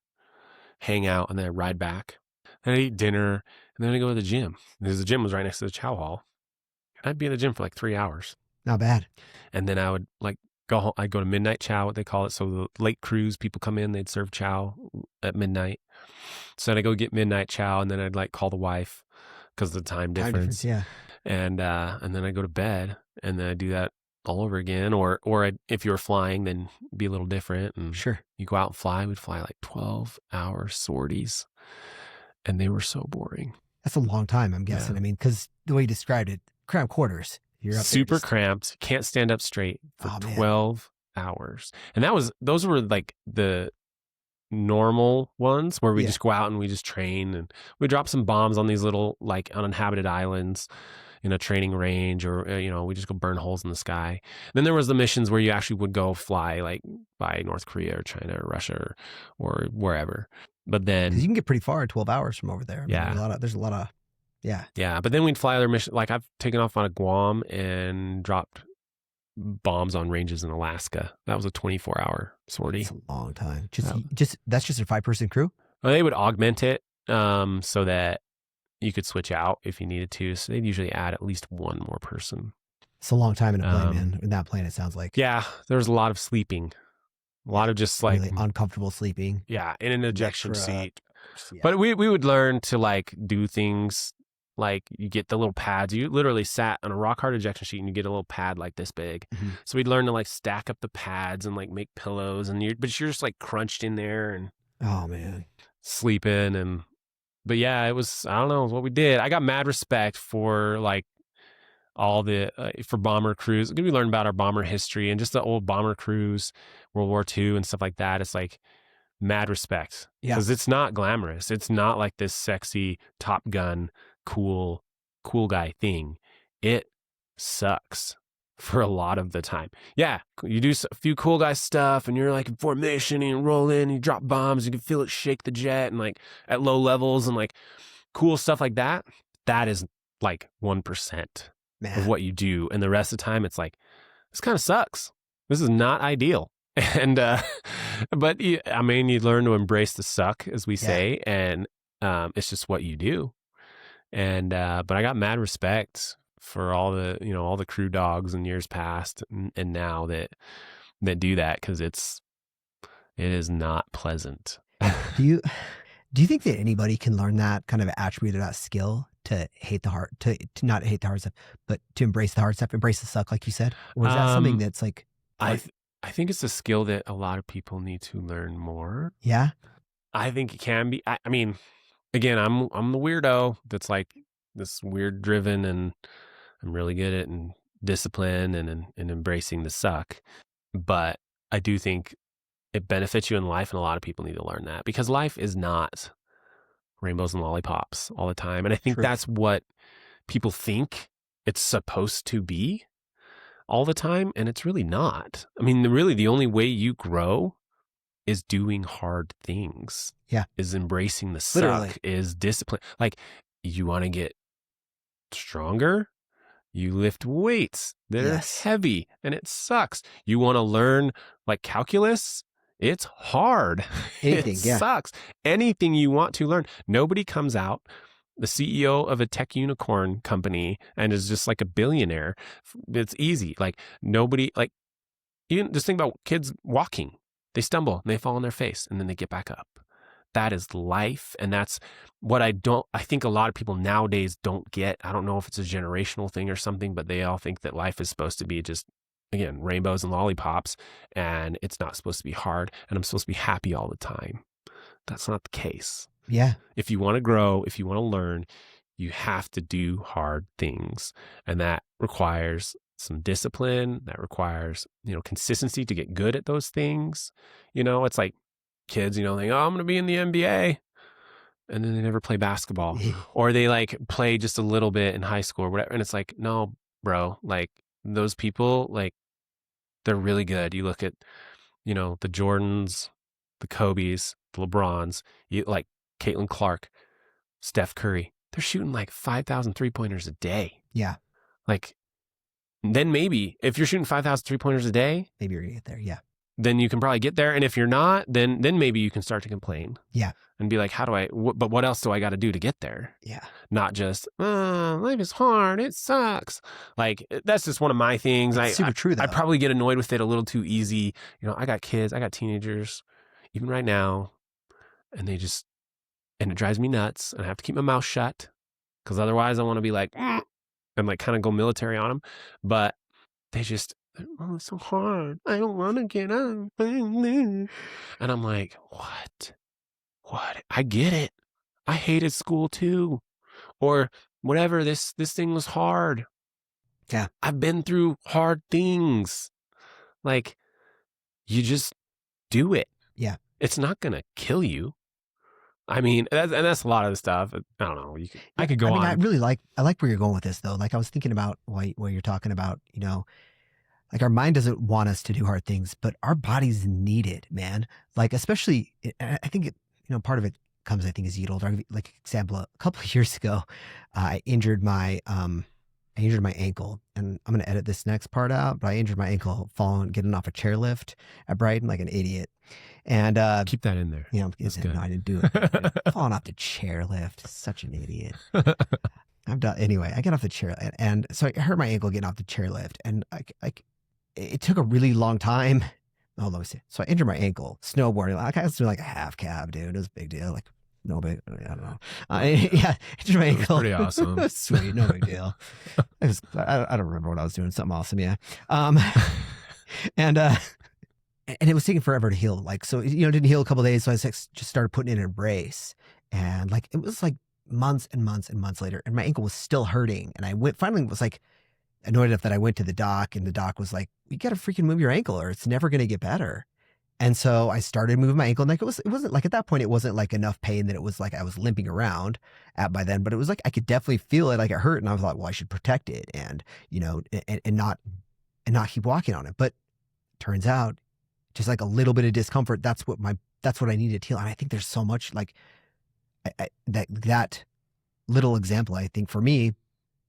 hang out, and then I'd ride back. And I'd eat dinner. And then I'd go to the gym because the gym was right next to the chow hall. And I'd be in the gym for like 3 hours. Not bad. And then I would go home. I'd go to midnight chow, what they call it. So the late cruise people come in, they'd serve chow at midnight. So then I'd go get midnight chow and then I'd call the wife because of the time difference. Yeah. And then I'd go to bed and then I'd do that all over again. Or if you were flying, then it'd be a little different. And sure, you go out and fly. We'd fly like 12-hour sorties and they were so boring. That's a long time, I'm guessing. Yeah. I mean, because the way you described it, cramped quarters. You're up super cramped, can't stand up straight for 12 hours. And those were like the normal ones where we just go out and we just train and we drop some bombs on these little like uninhabited islands in a training range or, we just go burn holes in the sky. Then there was the missions where you actually would go fly like by North Korea or China or Russia or wherever. But then you can get pretty far in 12 hours from over there. I mean, there's a lot of Yeah, but then we'd fly other missions. Like I've taken off on a Guam and dropped bombs on ranges in Alaska. That was a 24-hour sortie. That's a long time. That's just a 5-person crew? Well, they would augment it so that you could switch out if you needed to. So they'd usually add at least one more person. It's a long time in a plane, man. In that plane, it sounds like. Yeah, there was a lot of sleeping. A lot of just like really uncomfortable sleeping. Yeah, in an ejection seat. Yeah. But we would learn to like do things. Like you get the little pads, you literally sat on a rock hard ejection sheet and you get a little pad like this big. Mm-hmm. So we'd learn to like stack up the pads and like make pillows but you're just like crunched in there and oh man, sleeping. But yeah, it was, I don't know, it was what we did. I got mad respect for like all the, for bomber crews. We learned about our bomber history and just the old bomber crews, World War II and stuff like that. It's like mad respect because it's not glamorous. It's not like this sexy Top Gun cool guy thing. It sucks for a lot of the time. Yeah, you do a few cool guy stuff and you're like in formation and you roll in and you drop bombs, you can feel it shake the jet and like at low levels and like cool stuff like that. That is like 1% of what you do. And the rest of the time it's like, this kind of sucks. This is not ideal. And, but you learn to embrace the suck, as we say, and it's just what you do. And, but I got mad respect for all the crew dogs in years past and now that do that, because it is not pleasant. Do you think that anybody can learn that kind of attribute of that skill to hate the hard, to not hate the hard stuff, but to embrace the hard stuff, embrace the suck, like you said? Or is that something that's like, I think it's a skill that a lot of people need to learn more. Yeah. I think it can be. I mean, again, I'm the weirdo that's like this weird driven, and I'm really good at discipline and embracing the suck. But I do think it benefits you in life, and a lot of people need to learn that, because life is not rainbows and lollipops all the time. And I think that's what people think it's supposed to be all the time, and it's really not. I mean, really the only way you grow is doing hard things. Yeah. Is embracing the suck, is discipline. Like, you want to get stronger, you lift weights that are heavy and it sucks. You want to learn like calculus, it's hard. Anything, it sucks. Anything you want to learn. Nobody comes out the CEO of a tech unicorn company and is just like a billionaire. It's easy. Like, nobody, like, even just think about kids walking. They stumble and they fall on their face and then they get back up. That is life. And that's what I think a lot of people nowadays don't get. I don't know if it's a generational thing or something, but they all think that life is supposed to be just, again, rainbows and lollipops, and it's not supposed to be hard, and I'm supposed to be happy all the time. That's not the case. Yeah. If you want to grow, if you want to learn, you have to do hard things. And that requires some discipline. That requires, consistency to get good at those things. It's like kids, think, oh, I'm going to be in the NBA. And then they never play basketball. Or they like play just a little bit in high school or whatever. And it's like, no, bro, like those people, like they're really good. You look at, the Jordans, the Kobes, the LeBrons, like Caitlin Clark, Steph Curry, they're shooting like 5,000 3-pointers a day. Yeah. Like, then maybe if you're shooting 5,000 3-pointers a day, maybe you're going to get there. Yeah. Then you can probably get there. And if you're not, then maybe you can start to complain. Yeah. And be like, but what else do I got to do to get there? Yeah. Not just, life is hard, it sucks. Like, that's just one of my things. It's super true, though. I probably get annoyed with it a little too easy. I got kids, I got teenagers, even right now, and and it drives me nuts, and I have to keep my mouth shut, because otherwise I want to be like, and like kind of go military on them. But they just, oh, it's so hard. I don't want to get up. And I'm like, what? I get it. I hated school too. Or whatever, this thing was hard. Yeah. I've been through hard things. Like, you just do it. Yeah. It's not going to kill you. I mean, that's a lot of the stuff. I don't know. I could go on. I like where you're going with this, though. Like, I was thinking about what you're talking about, like, our mind doesn't want us to do hard things, but our bodies need it, man. Like, especially, I think, part of it comes, I think, as you get older. I'll give you, like, example, a couple of years ago, I injured my ankle, and I'm going to edit this next part out, but I injured my ankle getting off a chairlift at Brighton like an idiot. And keep that in there. That's good. No, I didn't do it. Falling off the chairlift, such an idiot. I'm done. Anyway, I get off the chair, and so I hurt my ankle getting off the chairlift, and it took a really long time. Oh, let me see. So I injured my ankle snowboarding. I was doing like a half cab, dude. It was a big deal. Like, no big, I don't know. Injured my ankle. Pretty awesome. Sweet, no big deal. I don't remember what I was doing. Something awesome, yeah. And it was taking forever to heal. Like, so, it didn't heal a couple of days. So I just started putting it in a brace, and like, it was like months and months and months later, and my ankle was still hurting. And I finally was like annoyed enough that I went to the doc, and the doc was like, "You got to freaking move your ankle, or it's never going to get better." And so I started moving my ankle, and like, it wasn't like, at that point, it wasn't like enough pain that it was like I was limping around by then, but it was like I could definitely feel it, like it hurt, and I was like, well, I should protect it, and and not and not keep walking on it. But turns out just like a little bit of discomfort, that's what I needed to heal. And I think there's so much like that little example. I think for me,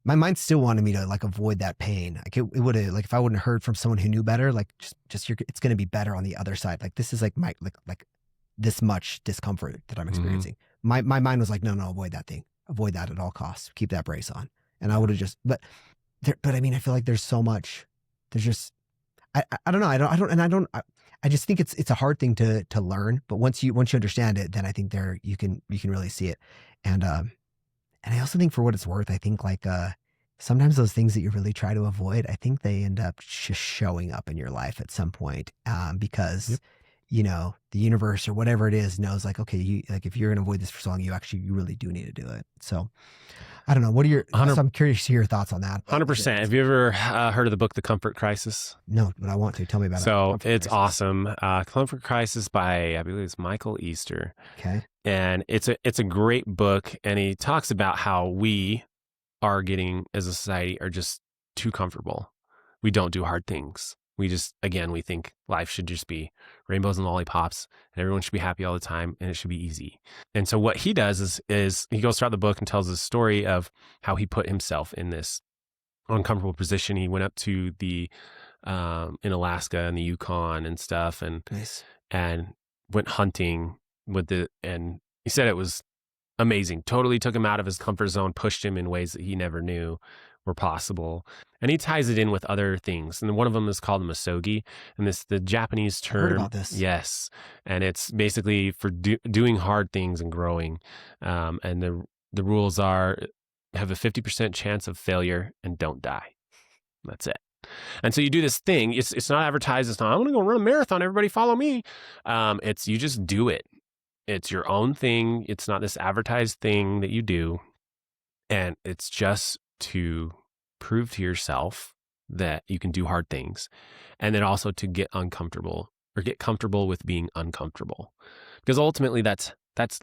my mind still wanted me to like avoid that pain. Like it would have, like if I wouldn't have heard from someone who knew better, like just it's going to be better on the other side. Like this is like my like this much discomfort that I'm experiencing. My mind was like, no, avoid that thing, avoid that at all costs, keep that brace on. And I would have just, but I mean, I feel like there's so much. There's just, I don't know. I just think it's a hard thing to learn. But once you understand it, then I think you can really see it. And I also think for what it's worth, I think like sometimes those things that you really try to avoid, I think they end up just showing up in your life at some point because, you know, the universe or whatever it is knows like, okay, like if you're going to avoid this for so long, you really do need to do it. So I don't know. What are your, so I'm curious to hear your thoughts on that. 100%. Have you ever heard of the book, The Comfort Crisis? No, but I want to. Tell me about it. So it's awesome. Comfort Crisis by, I believe it's Michael Easter. Okay. And it's a great book. And he talks about how we are getting as a society are just too comfortable. We don't do hard things. We just, again, we think life should just be rainbows and lollipops and everyone should be happy all the time and it should be easy. And so what he does is he goes throughout the book and tells the story of how he put himself in this uncomfortable position. He went up to the, in Alaska and the Yukon and stuff and, nice. And went hunting and he said it was amazing. Totally took him out of his comfort zone, pushed him in ways that he never knew were possible. And he ties it in with other things. And one of them is called misogi. And the Japanese term. I heard about this. Yes. And it's basically for doing hard things and growing. And the rules are have a 50% chance of failure and don't die. That's it. And so you do this thing. It's not advertised. It's not, I'm going to go run a marathon. Everybody follow me. It's you just do it. It's your own thing. It's not this advertised thing that you do. And it's just to prove to yourself that you can do hard things. And then also to get uncomfortable or get comfortable with being uncomfortable. Because ultimately that's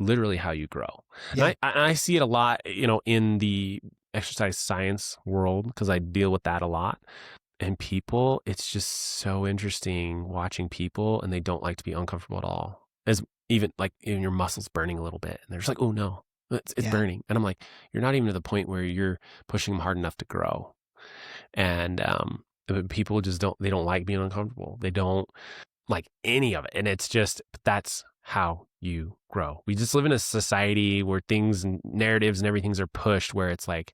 literally how you grow. Yeah. And I see it a lot, in the exercise science world because I deal with that a lot. And people, it's just so interesting watching people and they don't like to be uncomfortable at all. As even like in your muscles burning a little bit. And they're just like, oh no, it's burning. And I'm like, you're not even to the point where you're pushing them hard enough to grow. And people just don't like being uncomfortable. They don't like any of it. And it's just, that's how you grow. We just live in a society where things and narratives and everything's are pushed where it's like,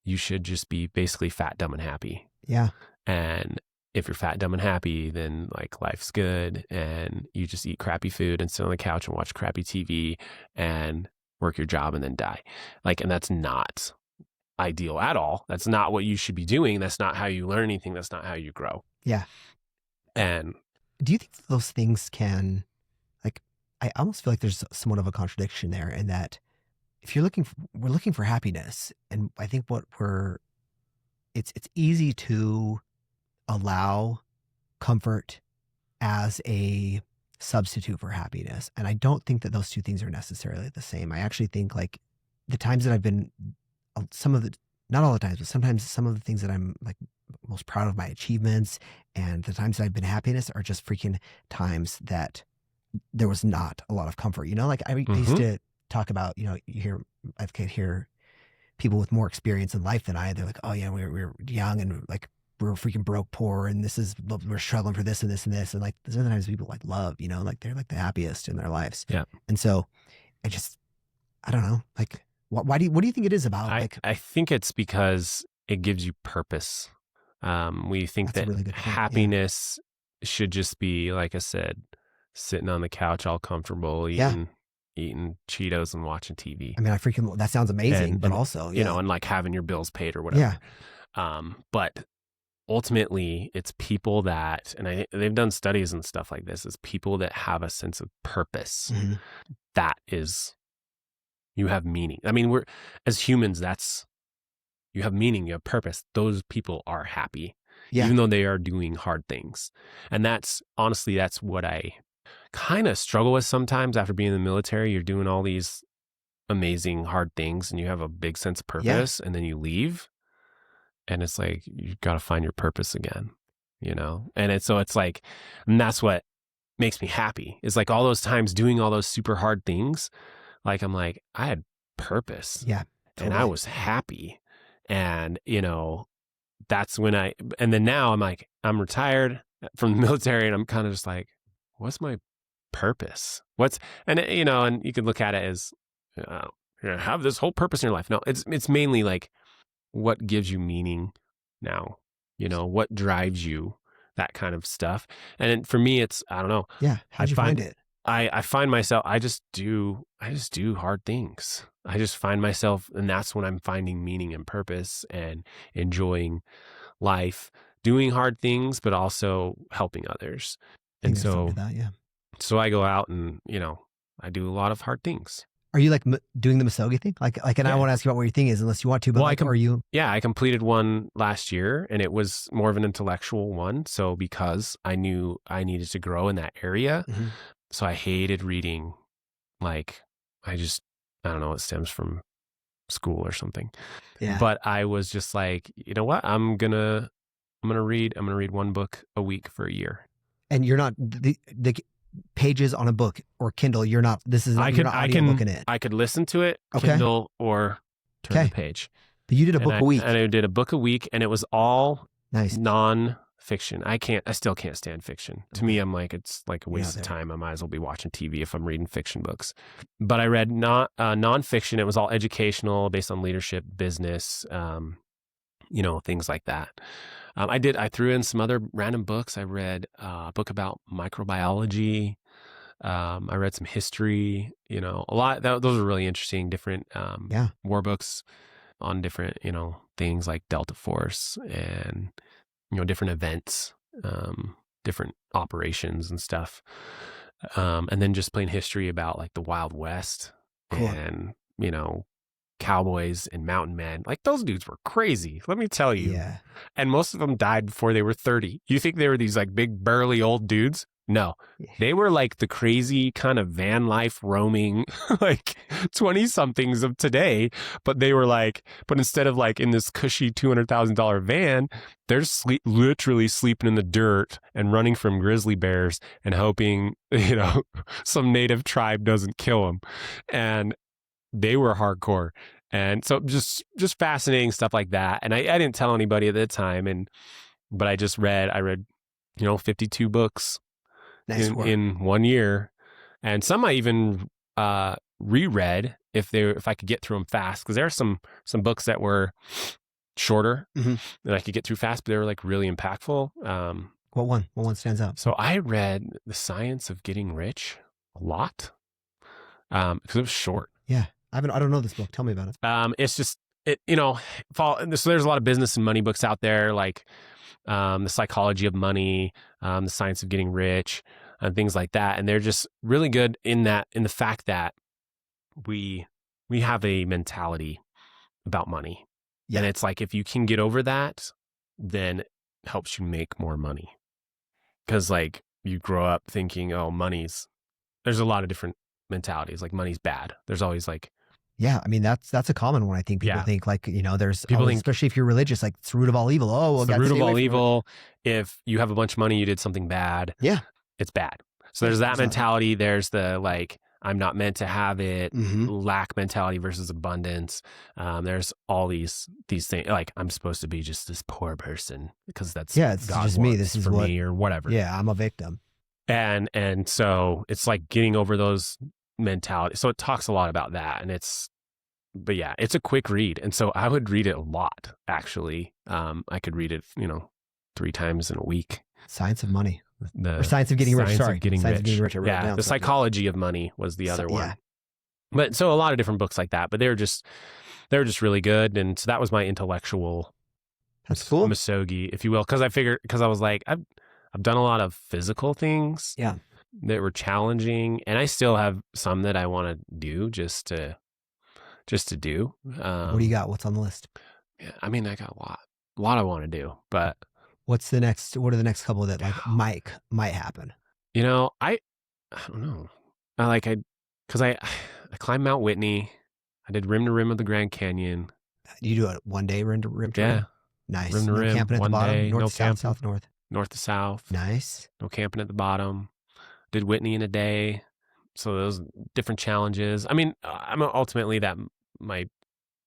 you should just be basically fat, dumb, and happy. Yeah. And if you're fat, dumb, and happy, then like life's good and you just eat crappy food and sit on the couch and watch crappy TV and work your job and then die. Like, and that's not ideal at all. That's not what you should be doing. That's not how you learn anything. That's not how you grow. Yeah. And do you think those things can, like, I almost feel like there's somewhat of a contradiction there in that if we're looking for happiness, and I think it's easy to allow comfort as a substitute for happiness. And I don't think that those two things are necessarily the same. I actually think like the times that I've been, not all the times, but sometimes some of the things that I'm like most proud of my achievements and the times that I've been happiness are just freaking times that there was not a lot of comfort. Like I used to talk about, I hear people with more experience in life than I. They're like, oh yeah, we're young and like we're freaking broke, poor, and we're struggling for this and this and this. And like there's other times people like love, like they're like the happiest in their lives. Yeah. And so I don't know, like what do you think it is about? I think it's because it gives you purpose. We think that really happiness should just be, like I said, sitting on the couch all comfortable, eating Cheetos and watching TV. I mean, that sounds amazing, but also, and like having your bills paid or whatever. Yeah. But ultimately it's people that, and they've done studies and stuff like this, is people that have a sense of purpose. Mm-hmm. That is, you have meaning. I mean, as humans, you have meaning, you have purpose. Those people are happy, even though they are doing hard things. And that's what I kind of struggle with sometimes after being in the military. You're doing all these amazing hard things and you have a big sense of purpose and then you leave and it's like, you've got to find your purpose again. And it's like, and that's what makes me happy is like all those times doing all those super hard things. Like, I'm like, I had purpose. Yeah. Totally. And I was happy. And, that's when and then now I'm like, I'm retired from the military and I'm kind of just like, what's my purpose? And you can look at it as, have this whole purpose in your life. No, it's mainly like what gives you meaning now, what drives you, that kind of stuff. And for me, it's, I don't know. Yeah. How'd you find it? I find myself, I just do hard things. I just find myself, and that's when I'm finding meaning and purpose and enjoying life, doing hard things, but also helping others. And so, so I go out and, I do a lot of hard things. Are you like doing the Musogi thing? And I want to ask you about what your thing is, unless you want to, but are you? Yeah, I completed one last year and it was more of an intellectual one. So because I knew I needed to grow in that area, so I hated reading. Like, I don't know, it stems from school or something. Yeah. But I was just like, you know what? I'm gonna read one book a week for a year. And you're not the pages on a book or Kindle. You're not. This is. You're not audiobooking it. I could listen to it, Kindle, or turn the page. But you did a book a week. And I did a book a week, and it was all nice non-fiction. I still can't stand fiction. To me, I'm like, it's like a waste of time. I might as well be watching TV if I'm reading fiction books. But I read non-fiction. It was all educational, based on leadership, business, things like that. I threw in some other random books. I read a book about microbiology. I read some history, a lot. Those are really interesting, different war books on different, things like Delta Force and, different events, different operations and stuff. And then just plain history about like the Wild West and, cowboys and mountain men. Like, those dudes were crazy, let me tell you. Yeah. And most of them died before they were 30. You think they were these like big burly old dudes? No, they were like the crazy kind of van life roaming like 20 somethings of today. But they were like, but instead of like in this cushy $200,000 van, they're literally sleeping in the dirt and running from grizzly bears and hoping, some native tribe doesn't kill them. And they were hardcore. And so just fascinating stuff like that. And I didn't tell anybody at the time. But I read, 52 books in 1 year. And some I even reread if I could get through them fast. Because there are some books that were shorter that I could get through fast, but they were like really impactful. What one stands out? So I read The Science of Getting Rich a lot because it was short. Yeah. I don't know this book. Tell me about it. It's just, so there's a lot of business and money books out there, like The Psychology of Money, The Science of Getting Rich, and things like that. And they're just really good in the fact that we have a mentality about money. Yeah. And it's like, if you can get over that, then it helps you make more money. Because like you grow up thinking, oh, there's a lot of different mentalities. Like, money's bad. There's always like, yeah, I mean, that's a common one. I think people think like, there's people think, especially if you're religious, like it's the root of all evil. Oh, well, it's the root of all evil. If you have a bunch of money, you did something bad. Yeah, it's bad. So there's that mentality. There's the like, I'm not meant to have it, lack mentality versus abundance. There's all these things, like I'm supposed to be just this poor person because that's it's God just me. This is for me or whatever. Yeah, I'm a victim. And so it's like getting over those mentality. So it talks a lot about that, and it's a quick read. And so I would read it a lot, actually. I could read it, 3 times in a week. Science of Money. Or Science of Getting Rich. Sorry. Getting Science of Getting Rich. The Psychology of Money was the other one. Yeah. But so a lot of different books like that, but they were just really good. And so that was my intellectual Musogi, if you will. Because I was like, I've done a lot of physical things that were challenging, and I still have some that I want to do just to do. What do you got? What's on the list? Yeah, I mean, I got a lot I want to do, but what are the next couple that like might happen? I don't know. I climbed Mount Whitney. I did rim to rim of the Grand Canyon. You do it one day rim to rim? Yeah. Nice. Rim to rim, camping at the bottom, day, north, south, south, north. north to south. Nice. No camping at the bottom. Did Whitney in a day. So those different challenges. I mean, I'm ultimately that my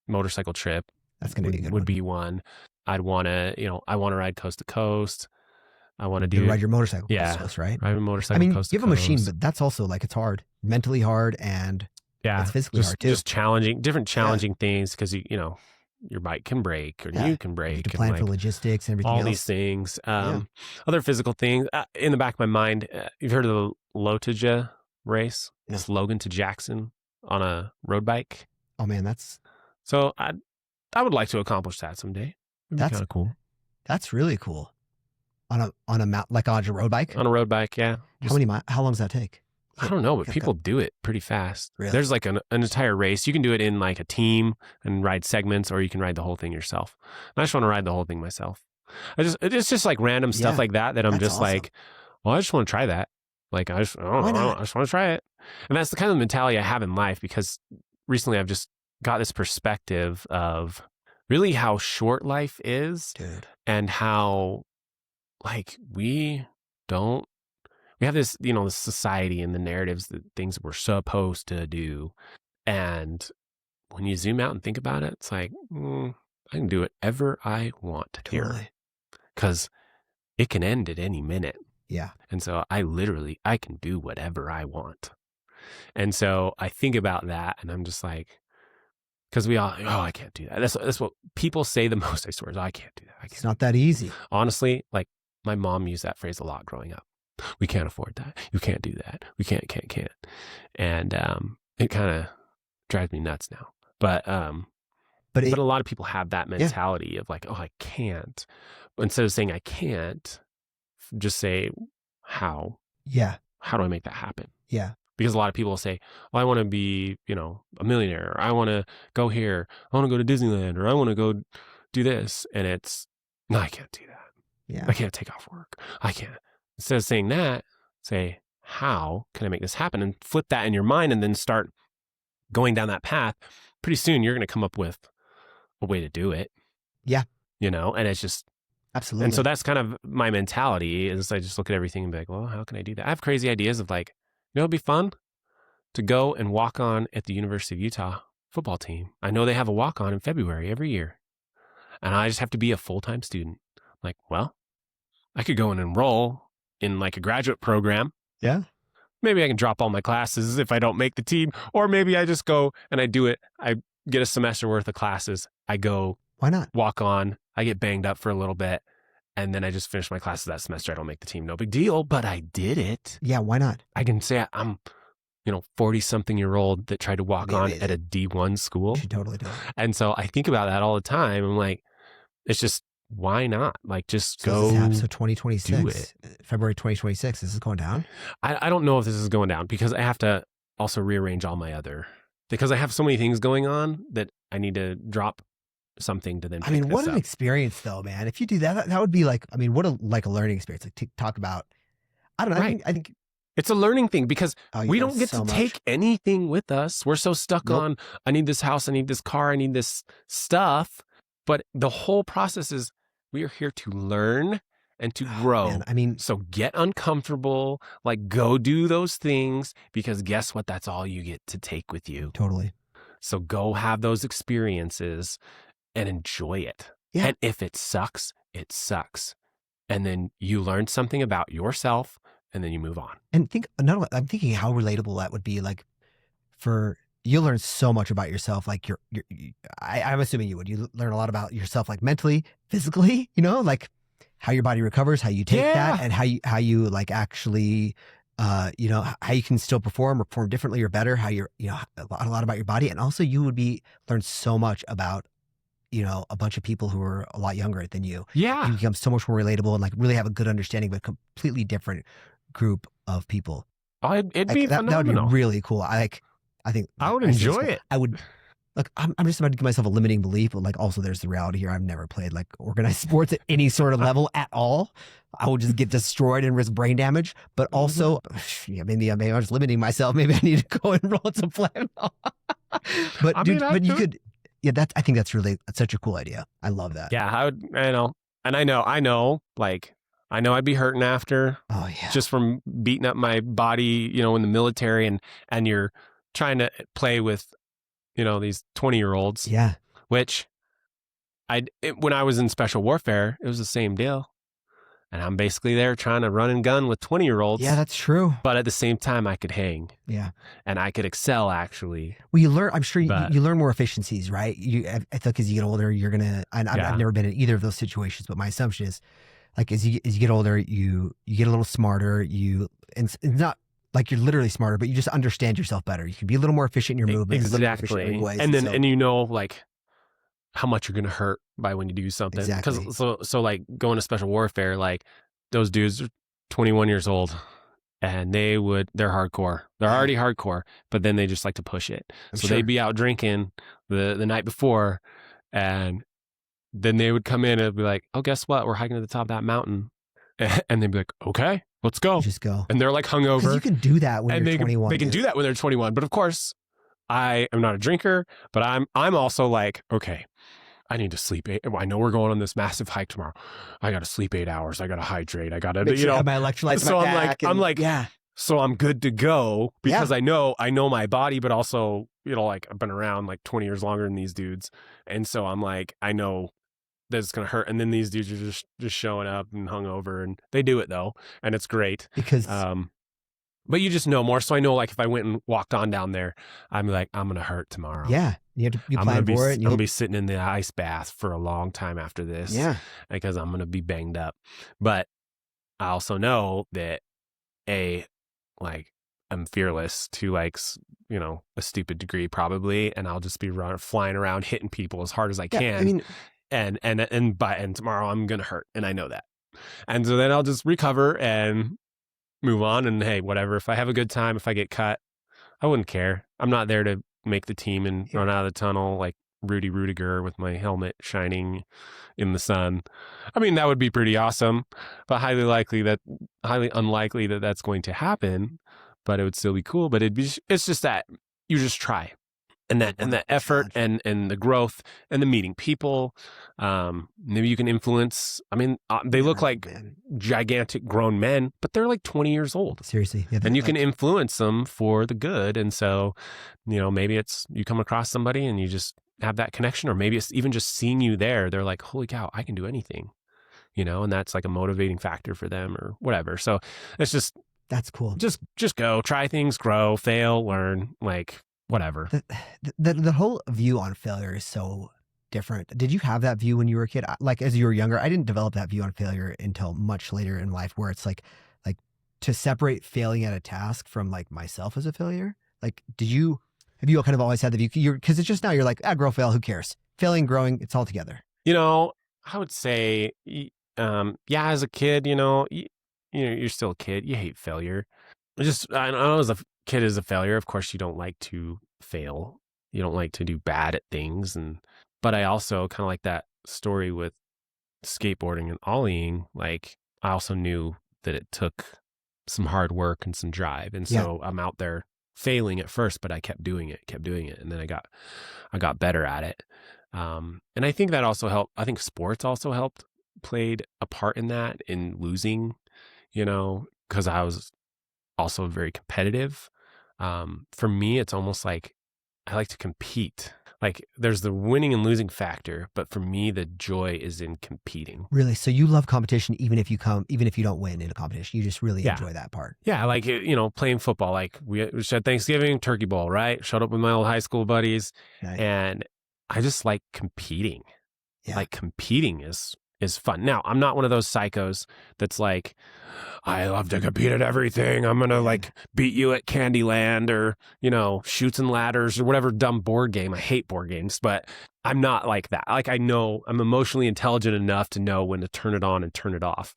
motorcycle trip That's going to be a good would one. be one. I'd want to, I want to ride coast to coast. I want to You do ride your motorcycle coast yeah, to coast, right? ride a motorcycle I mean, coast you to have a coast. machine, but that's also like it's hard, mentally hard, and yeah, it's physically hard too. Just challenging, different challenging things because your bike can break or you can break. You have to plan for logistics and everything all else. these things. Other physical things in the back of my mind. You've heard of the Lotija race? No. It's Logan to Jackson on a road bike. Oh man, that's So I would like to accomplish that someday. That's kind of cool. That's really cool. On a mount, like on a road bike. On a road bike, yeah. How many miles? How long does that take? I don't know, but people do it pretty fast. Really? There's like an entire race. You can do it in like a team and ride segments, or you can ride the whole thing yourself. And I just want to ride the whole thing myself. It's just like random stuff like that I'm just awesome. Like, well, I just want to try that. Like, I just want to try it. And that's the kind of mentality I have in life because recently I've just got this perspective of really how short life is. Dude. And how like we have this, this society and the narratives, that things we're supposed to do. And when you zoom out and think about it, it's like, I can do whatever I want here. Because it can end at any minute. Yeah. And so I can do whatever I want. And so I think about that and I'm just like, because we all, I can't do that. That's what people say the most, I swear. I can't do that. It's not that easy. Honestly, like my mom used that phrase a lot growing up. We can't afford that. You can't do that. We can't. And it kind of drives me nuts now. But a lot of people have that mentality of like, I can't. Instead of saying I can't, just say how. Yeah. How do I make that happen? Yeah. Because a lot of people will say, I want to be, a millionaire. Or I want to go here. I want to go to Disneyland, or I want to go do this. And it's, no, I can't do that. Yeah. I can't take off work. I can't. Instead of saying that, say, how can I make this happen? And flip that in your mind and then start going down that path. Pretty soon you're going to come up with a way to do it. Yeah. And it's just. Absolutely. And so that's kind of my mentality is I just look at everything and be like, well, how can I do that? I have crazy ideas of like, it'd be fun to go and walk on at the University of Utah football team. I know they have a walk on in February every year. And I just have to be a full-time student. Like, well, I could go and enroll in like a graduate program. Yeah. Maybe I can drop all my classes if I don't make the team. Or maybe I just go and I do it. I get a semester worth of classes. I go. Why not? Walk on. I get banged up for a little bit. And then I just finish my classes that semester. I don't make the team. No big deal. But I did it. Yeah. Why not? I can say I'm 40-something-year-old that tried to walk on at a D1 school. You should totally do it. And so I think about that all the time. I'm like, it's just, why not? Like, just go. So 2026, do it. February 2026, is this going down? I don't know if this is going down because I have to also rearrange all my because I have so many things going on that I need to drop something to then pick what an up. experience though, man. If you do that, that would be like, what a learning experience. Like to talk about, I don't know. Right. I think it's a learning thing because we don't get to take anything with us. We're so stuck on, I need this house, I need this car, I need this stuff. But the whole process is we are here to learn and to grow. Man, so get uncomfortable, like go do those things because guess what? That's all you get to take with you. Totally. So go have those experiences and enjoy it. Yeah. And if it sucks, it sucks. And then you learn something about yourself and then you move on. And I'm thinking how relatable that would be. Like you learn so much about yourself. Like I'm assuming you would. You learn a lot about yourself, like mentally, physically. Like how your body recovers, how you take that, and how you like actually, how you can still perform differently or better. How you're, a lot about your body, and also you would learn so much about, a bunch of people who are a lot younger than you. Yeah, you become so much more relatable and like really have a good understanding of a completely different group of people. Oh, it'd be phenomenal. That would be really cool. I think I would enjoy it. I would. Look, I'm just about to give myself a limiting belief, but like also there's the reality here. I've never played like organized sports at any sort of level at all. I would just get destroyed and risk brain damage. But also, maybe I'm just limiting myself. Maybe I need to go enroll in some plan. But you could. Yeah, I think that's such a cool idea. I love that. Yeah, I know. And I know, like I know I'd be hurting after. Oh yeah. Just from beating up my body, in the military, and you're trying to play with, these 20-year-olds. Yeah. Which when I was in special warfare, it was the same deal. And I'm basically there trying to run and gun with 20-year-olds. Yeah, that's true. But at the same time, I could hang. Yeah. And I could excel, actually. Well, you learn, I'm sure you learn more efficiencies, right? I think as you get older, you're going to, I've never been in either of those situations, but my assumption is like, as you get older, you get a little smarter, and it's not like you're literally smarter, but you just understand yourself better. You can be a little more efficient in your movements. Exactly. And then, like how much you're going to hurt by when you do something. Exactly. Because so like going to special warfare, like those dudes are 21 years old and they're hardcore. They're already hardcore, but then they just like to push it. They'd be out drinking the night before, and then they would come in and be like, oh, guess what? We're hiking to the top of that mountain. And they'd be like, okay, let's go. Just go. And they're like hungover. Because you can do that when you're 21. They can do that when they're 21. But of course, I am not a drinker, but I'm also like, okay, I need to sleep 8. I know we're going on this massive hike tomorrow. I got to sleep 8 hours. I got to hydrate. I got to, have my electrolytes. So so I'm good to go because I know my body, but also, like I've been around like 20 years longer than these dudes. And so I'm like, I know that it's going to hurt. And then these dudes are just showing up and hungover, and they do it though. And it's great. Because, but you just know more. So I know, like, if I went and walked on down there, I'm like, I'm going to hurt tomorrow. Yeah. You plan for it. I'm going to be sitting in the ice bath for a long time after this. Yeah. Because I'm going to be banged up. But I also know that I'm fearless to a stupid degree probably. And I'll just be flying around hitting people as hard as I can. I mean, and tomorrow I'm going to hurt. And I know that. And so then I'll just recover and move on, and hey, whatever. If I have a good time, if I get cut, I wouldn't care. I'm not there to make the team and run out of the tunnel like Rudy Rudiger with my helmet shining in the sun. I mean, that would be pretty awesome, but highly unlikely that that's going to happen. But it would still be cool. But it's just that you just try. And that effort and the growth and the meeting people, maybe you can influence. I mean, they look like gigantic grown men, but they're like 20 years old. Seriously. Yeah, and you can influence them for the good. And so, maybe it's you come across somebody and you just have that connection, or maybe it's even just seeing you there. They're like, holy cow, I can do anything, and that's like a motivating factor for them or whatever. So it's just, that's cool. Just go, try things, grow, fail, learn, like, whatever. The whole view on failure is so different. Did you have that view when you were a kid? Like as you were younger, I didn't develop that view on failure until much later in life, where it's like to separate failing at a task from like myself as a failure. Like, have you kind of always had the view? Because it's just now you're like, grow, fail, who cares? Failing, growing, it's all together. I would say, as a kid, you're still a kid. You hate failure. I know as a kid is a failure. Of course, you don't like to fail. You don't like to do bad at things. But I also kind of like that story with skateboarding and ollieing. Like, I also knew that it took some hard work and some drive. And so I'm out there failing at first, but I kept doing it. And then I got better at it. And I think that also helped. I think sports also played a part in that, in losing, because I was also very competitive. For me, it's almost like I like to compete. Like, there's the winning and losing factor, but for me, the joy is in competing. Really? So you love competition, even if you don't win in a competition, you just really enjoy that part. Yeah, like playing football. Like we had Thanksgiving, Turkey Bowl, right? Showed up with my old high school buddies, and I just like competing. Yeah. Like competing is fun. Now, I'm not one of those psychos that's like, I love to compete at everything. I'm going to like beat you at Candyland or, Chutes and Ladders or whatever dumb board game. I hate board games, but I'm not like that. Like, I know I'm emotionally intelligent enough to know when to turn it on and turn it off.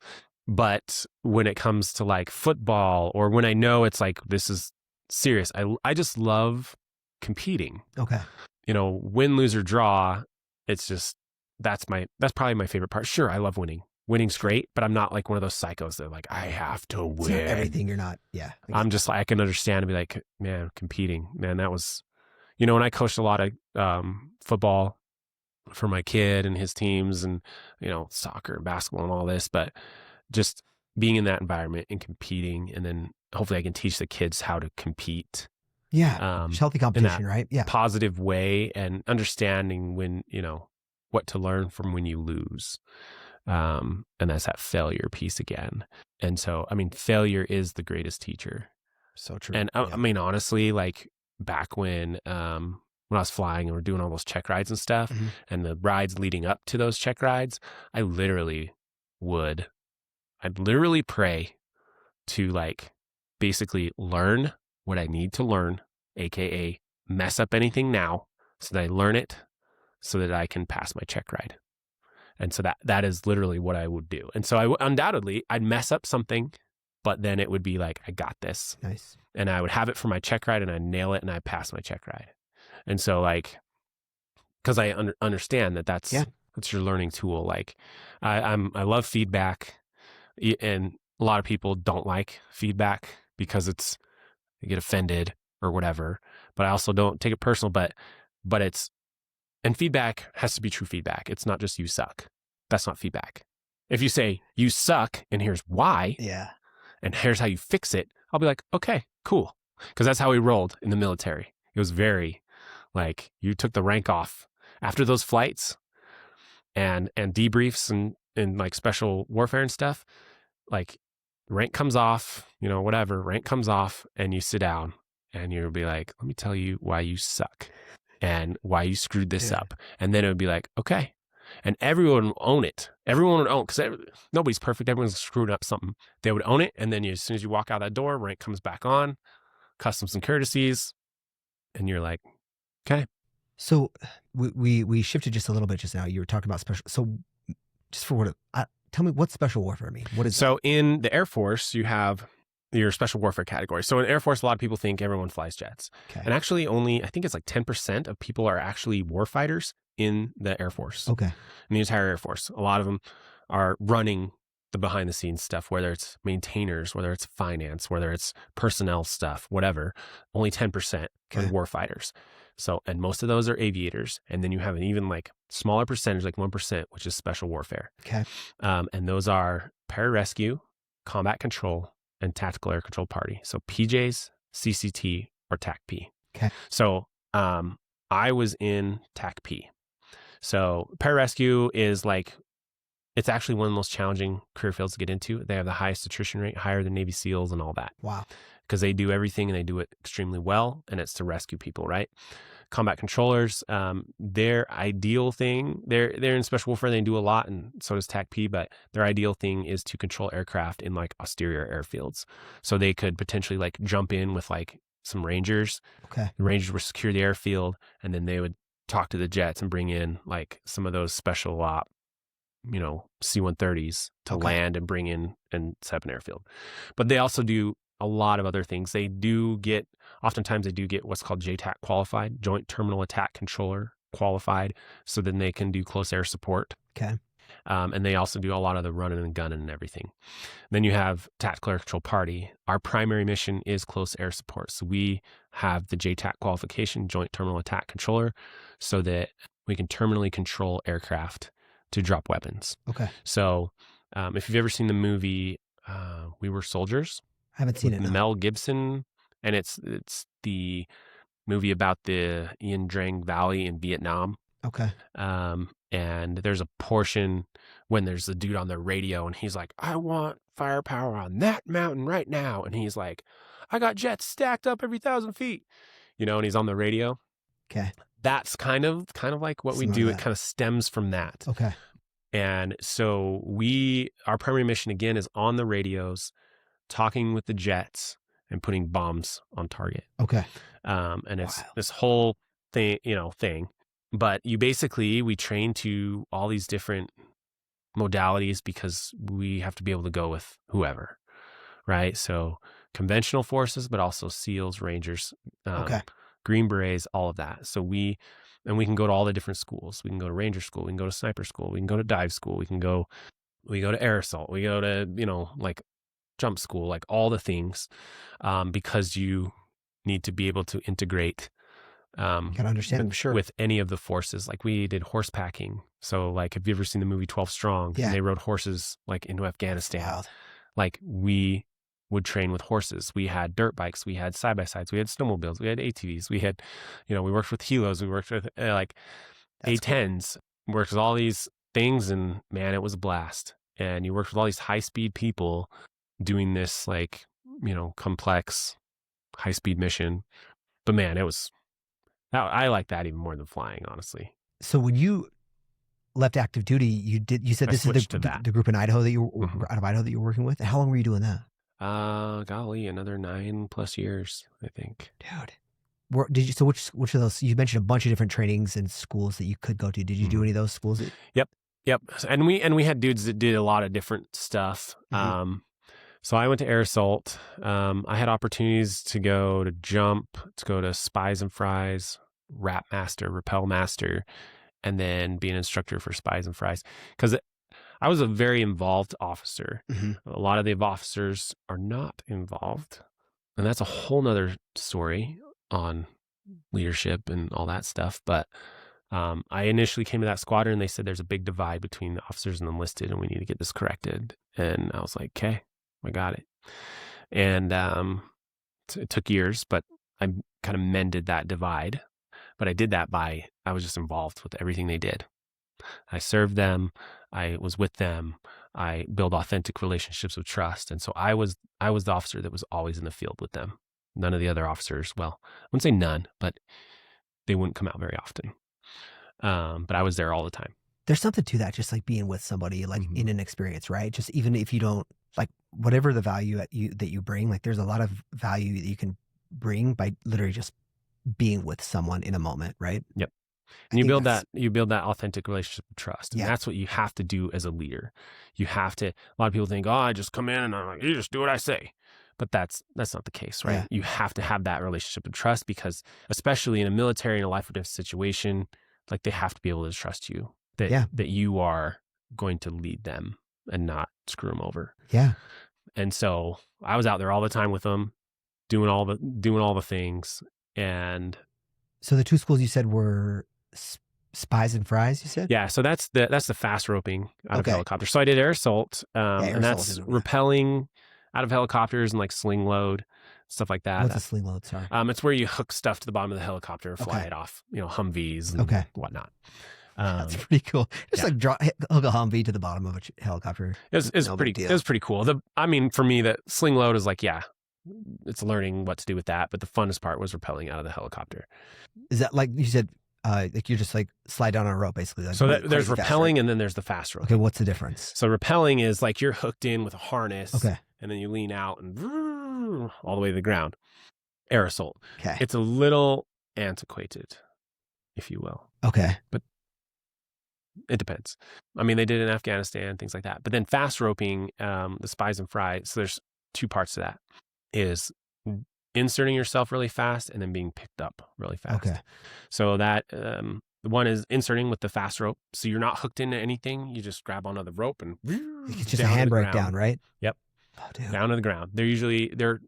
But when it comes to like football, or when I know it's like, this is serious, I just love competing. Okay. Win, lose, or draw. It's just, that's probably my favorite part. Sure, I love winning. Winning's great, but I'm not like one of those psychos that like, I have to win. It's not everything. You're not. Yeah. I'm just like, I can understand and be like, man, competing, man, that was, and I coached a lot of football for my kid and his teams, and, soccer and basketball and all this. But just being in that environment and competing, and then hopefully I can teach the kids how to compete. Yeah. It's healthy competition, right? Yeah. Positive way, and understanding when, what to learn from when you lose. And that's that failure piece again. And so, I mean, failure is the greatest teacher. So true. And I mean, honestly, like back when I was flying and we're doing all those check rides and stuff, and the rides leading up to those check rides, I'd literally pray to like basically learn what I need to learn, AKA mess up anything now so that I learn it so that I can pass my check ride. And so that is literally what I would do. And so I'd mess up something, but then it would be like, I got this. Nice. And I would have it for my check ride and I'd nail it and I'd pass my check ride. And so like, cause I understand that's your learning tool. Like I love feedback, and a lot of people don't like feedback because they get offended or whatever, but I also don't take it personal, but and feedback has to be true feedback. It's not just you suck. That's not feedback. If you say you suck and here's why, and here's how you fix it, I'll be like, okay, cool. Because that's how we rolled in the military. It was very like, you took the rank off after those flights and debriefs and like special warfare and stuff. Like rank comes off, rank comes off, and you sit down and you'll be like, let me tell you why you suck and why you screwed this up. And then it would be like, okay. And everyone would own it. Everyone would own, because nobody's perfect. Everyone's screwed up something. They would own it. And then as soon as you walk out that door, rank comes back on, customs and courtesies. And you're like, okay. So we shifted just a little bit just now. You were talking about special. So just for tell me, what's special warfare mean? What is so in the Air Force, you have your special warfare category. So in Air Force, a lot of people think everyone flies jets. Okay. And actually I think it's like 10% of people are actually warfighters in the Air Force. Okay. In the entire Air Force. A lot of them are running the behind the scenes stuff, whether it's maintainers, whether it's finance, whether it's personnel stuff, whatever. Only 10% are warfighters. So, and most of those are aviators. And then you have an even like smaller percentage, like 1%, which is special warfare. Okay. And those are pararescue, combat control, and tactical air control party. So PJs, CCT, or TAC-P. Okay. So I was in TAC-P. So pararescue is like, it's actually one of the most challenging career fields to get into. They have the highest attrition rate, higher than Navy SEALs and all that. Wow. Because they do everything and they do it extremely well, and it's to rescue people, right? Combat controllers, their ideal thing, they're in special warfare, they do a lot, and so does TAC-P, but their ideal thing is to control aircraft in like austere airfields. So they could potentially like jump in with like some Rangers. Okay. The Rangers would secure the airfield, and then they would talk to the jets and bring in like some of those special op, C-130s to land and bring in and set up an airfield. But they also do a lot of other things. Oftentimes they do get what's called JTAC qualified, Joint Terminal Attack Controller qualified, so then they can do close air support. Okay. And they also do a lot of the running and gunning and everything. Then you have Tactical Air Control Party. Our primary mission is close air support. So we have the JTAC qualification, Joint Terminal Attack Controller, so that we can terminally control aircraft to drop weapons. Okay. So if you've ever seen the movie We Were Soldiers, I haven't seen it. No. Mel Gibson, and it's the movie about the Yen Drang Valley in Vietnam. Okay. And there's a portion when there's a dude on the radio and he's like, I want firepower on that mountain right now. And he's like, I got jets stacked up every 1,000 feet, and he's on the radio. Okay. That's kind of like what we do. It kind of stems from that. Okay. And so our primary mission again is on the radios, talking with the jets and putting bombs on target. Okay. And it's this whole thing, but we train to all these different modalities because we have to be able to go with whoever, right? So conventional forces, but also SEALs, Rangers, Green Berets, all of that. So we can go to all the different schools. We can go to Ranger School. We can go to Sniper School. We can go to Dive School. We go to Air Assault. We go to, like Jump School, like all the things, because you need to be able to integrate Gotta understand, sure, with any of the forces. Like we did horse packing. So like, have you ever seen the movie 12 Strong? Yeah. And they rode horses like into Afghanistan. Wild. Like we would train with horses. We had dirt bikes. We had side-by-sides. We had snowmobiles. We had ATVs. We had, we worked with helos. We worked with like That's A10s. Worked with all these things, and man, it was a blast. And you worked with all these high-speed people doing this like, complex high-speed mission. But man, I like that even more than flying, honestly. So when you left active duty, you said I this is switched to that. the group in Idaho that you were Mhm. out of Idaho that you were working with. How long were you doing that? Golly, another 9+ years, I think. Dude. Did you? So which of those? You mentioned a bunch of different trainings and schools that you could go to. Did you do any of those schools? Yep. And we had dudes that did a lot of different stuff. Mhm. So I went to Air Assault. I had opportunities to go to Jump, to go to Spies and Fries, Rap Master, Rappel Master, and then be an instructor for Spies and Fries. Because I was a very involved officer. Mhm. A lot of the officers are not involved. And that's a whole nother story on leadership and all that stuff. But I initially came to that squadron and they said there's a big divide between the officers and enlisted and we need to get this corrected. And I was like, okay, I got it. And it took years, but I kind of mended that divide. But I did that I was just involved with everything they did. I served them. I was with them. I built authentic relationships of trust. And so I was the officer that was always in the field with them. None of the other officers, well, I wouldn't say none, but they wouldn't come out very often. But I was there all the time. There's something to that, just like being with somebody like in an experience, right? Just even if you don't like whatever the value that you bring, like there's a lot of value that you can bring by literally just being with someone in a moment, right? Yep. And you build that authentic relationship of trust. And Yeah. that's what you have to do as a leader. You have to, a lot of people think, oh, I just come in and I'm like, you just do what I say. But that's not the case, right? Yeah. You have to have that relationship of trust because especially in a military and a life or death situation, like they have to be able to trust you that you are going to lead them and not screw them over. Yeah. And so I was out there all the time with them, doing all the things. And so the two schools you said were Spies and Fries, you said? Yeah, so that's the fast roping out of helicopters. So I did air assault, and that's rappelling out of helicopters and like sling load, stuff like that. What's a sling load? Sorry. It's where you hook stuff to the bottom of the helicopter and fly it off, Humvees and whatnot. That's pretty cool. Just like hook a Humvee to the bottom of a helicopter. It was pretty cool. For me, that sling load is like, it's learning what to do with that. But the funnest part was rappelling out of the helicopter. Is that like you said? Like you just like slide down on a rope, basically. Like so there's rappelling and then there's the fast rope. Okay, what's the difference? So rappelling is like you're hooked in with a harness. Okay. And then you lean out and all the way to the ground. Air assault. Okay. It's a little antiquated, if you will. Okay. But it depends. I mean, they did it in Afghanistan, things like that. But then fast roping, the Spies and Fries. So there's two parts to that. Is inserting yourself really fast and then being picked up really fast. Okay. So that the one is inserting with the fast rope. So you're not hooked into anything. You just grab onto the rope and it's just a handbrake down, right? Yep. Oh, dude. Down to the ground. They're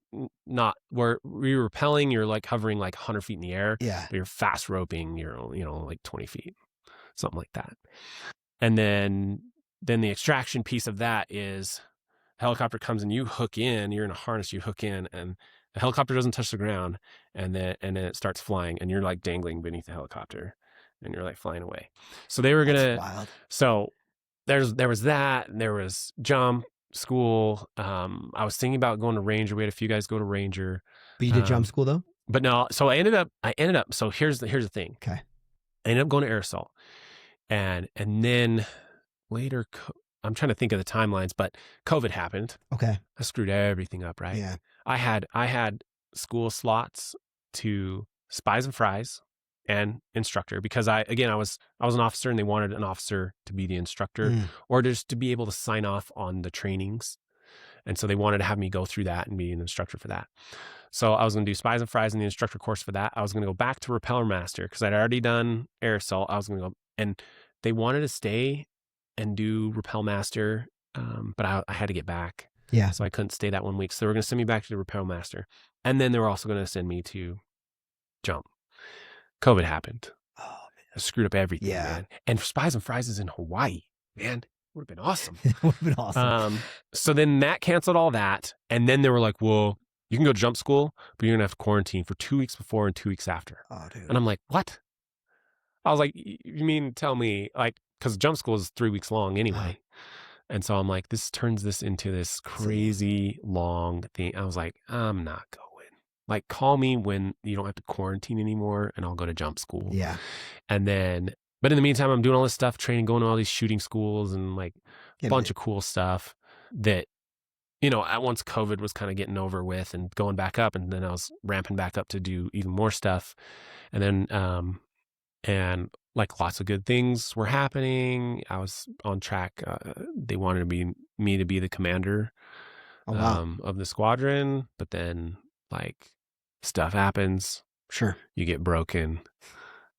not where you're rappelling, you're like hovering like 100 feet in the air. Yeah. But you're fast roping, you're like 20 feet, something like that. And then the extraction piece of that is helicopter comes and you hook in, you're in a harness, you hook in and the helicopter doesn't touch the ground and then it starts flying and you're like dangling beneath the helicopter and you're like flying away. So they were That's wild. So there was that, and there was jump school. I was thinking about going to Ranger. We had a few guys go to Ranger. But you did jump school though? But no, so I ended up, so here's the thing. Okay. I ended up going to air assault. And then later, I'm trying to think of the timelines, but COVID happened. Okay. I screwed everything up, right? Yeah. I had school slots to Spies and Fries and instructor because I was an officer and they wanted an officer to be the instructor or just to be able to sign off on the trainings. And so they wanted to have me go through that and be an instructor for that. So I was going to do Spies and Fries and the instructor course for that. I was going to go back to Repeller Master because I'd already done air assault. I was going to go, and they wanted to stay and do Rappel Master, but I had to get back. Yeah. So I couldn't stay that 1 week. So they were going to send me back to the Rappel Master. And then they were also going to send me to jump. COVID happened. Oh, It screwed up everything, Yeah. man. And Spies and Fries is in Hawaii, man. Would have been awesome. It would have been awesome. So then that canceled all that. And then they were like, well, you can go to jump school, but you're going to have to quarantine for 2 weeks before and 2 weeks after. Oh, dude. And I'm like, what? I was like, you mean tell me, like, because jump school is 3 weeks long anyway. And so I'm like, this turns this into this crazy long thing. I was like, I'm not going. Like, call me when you don't have to quarantine anymore and I'll go to jump school. Yeah. And then, but in the meantime, I'm doing all this stuff, training, going to all these shooting schools and like a bunch of cool stuff that, you know, at once COVID was kind of getting over with and going back up. And then I was ramping back up to do even more stuff. And then, and like lots of good things were happening. I was on track. They wanted me to be the commander of the squadron, but then like stuff happens. Sure. You get broken.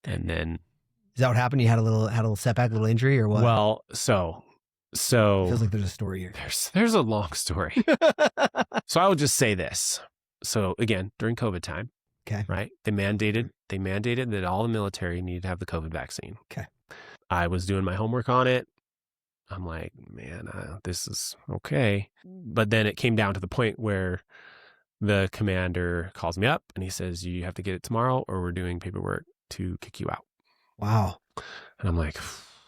And then is that what happened? You had a little setback, a little injury, or what? Well, so it feels like there's a story here. There's a long story. So I will just say this. So again, during COVID time, okay, right? They mandated that all the military needed to have the COVID vaccine. Okay. I was doing my homework on it. I'm like, man, this is okay. But then it came down to the point where the commander calls me up and he says, you have to get it tomorrow or we're doing paperwork to kick you out. Wow. And I'm like,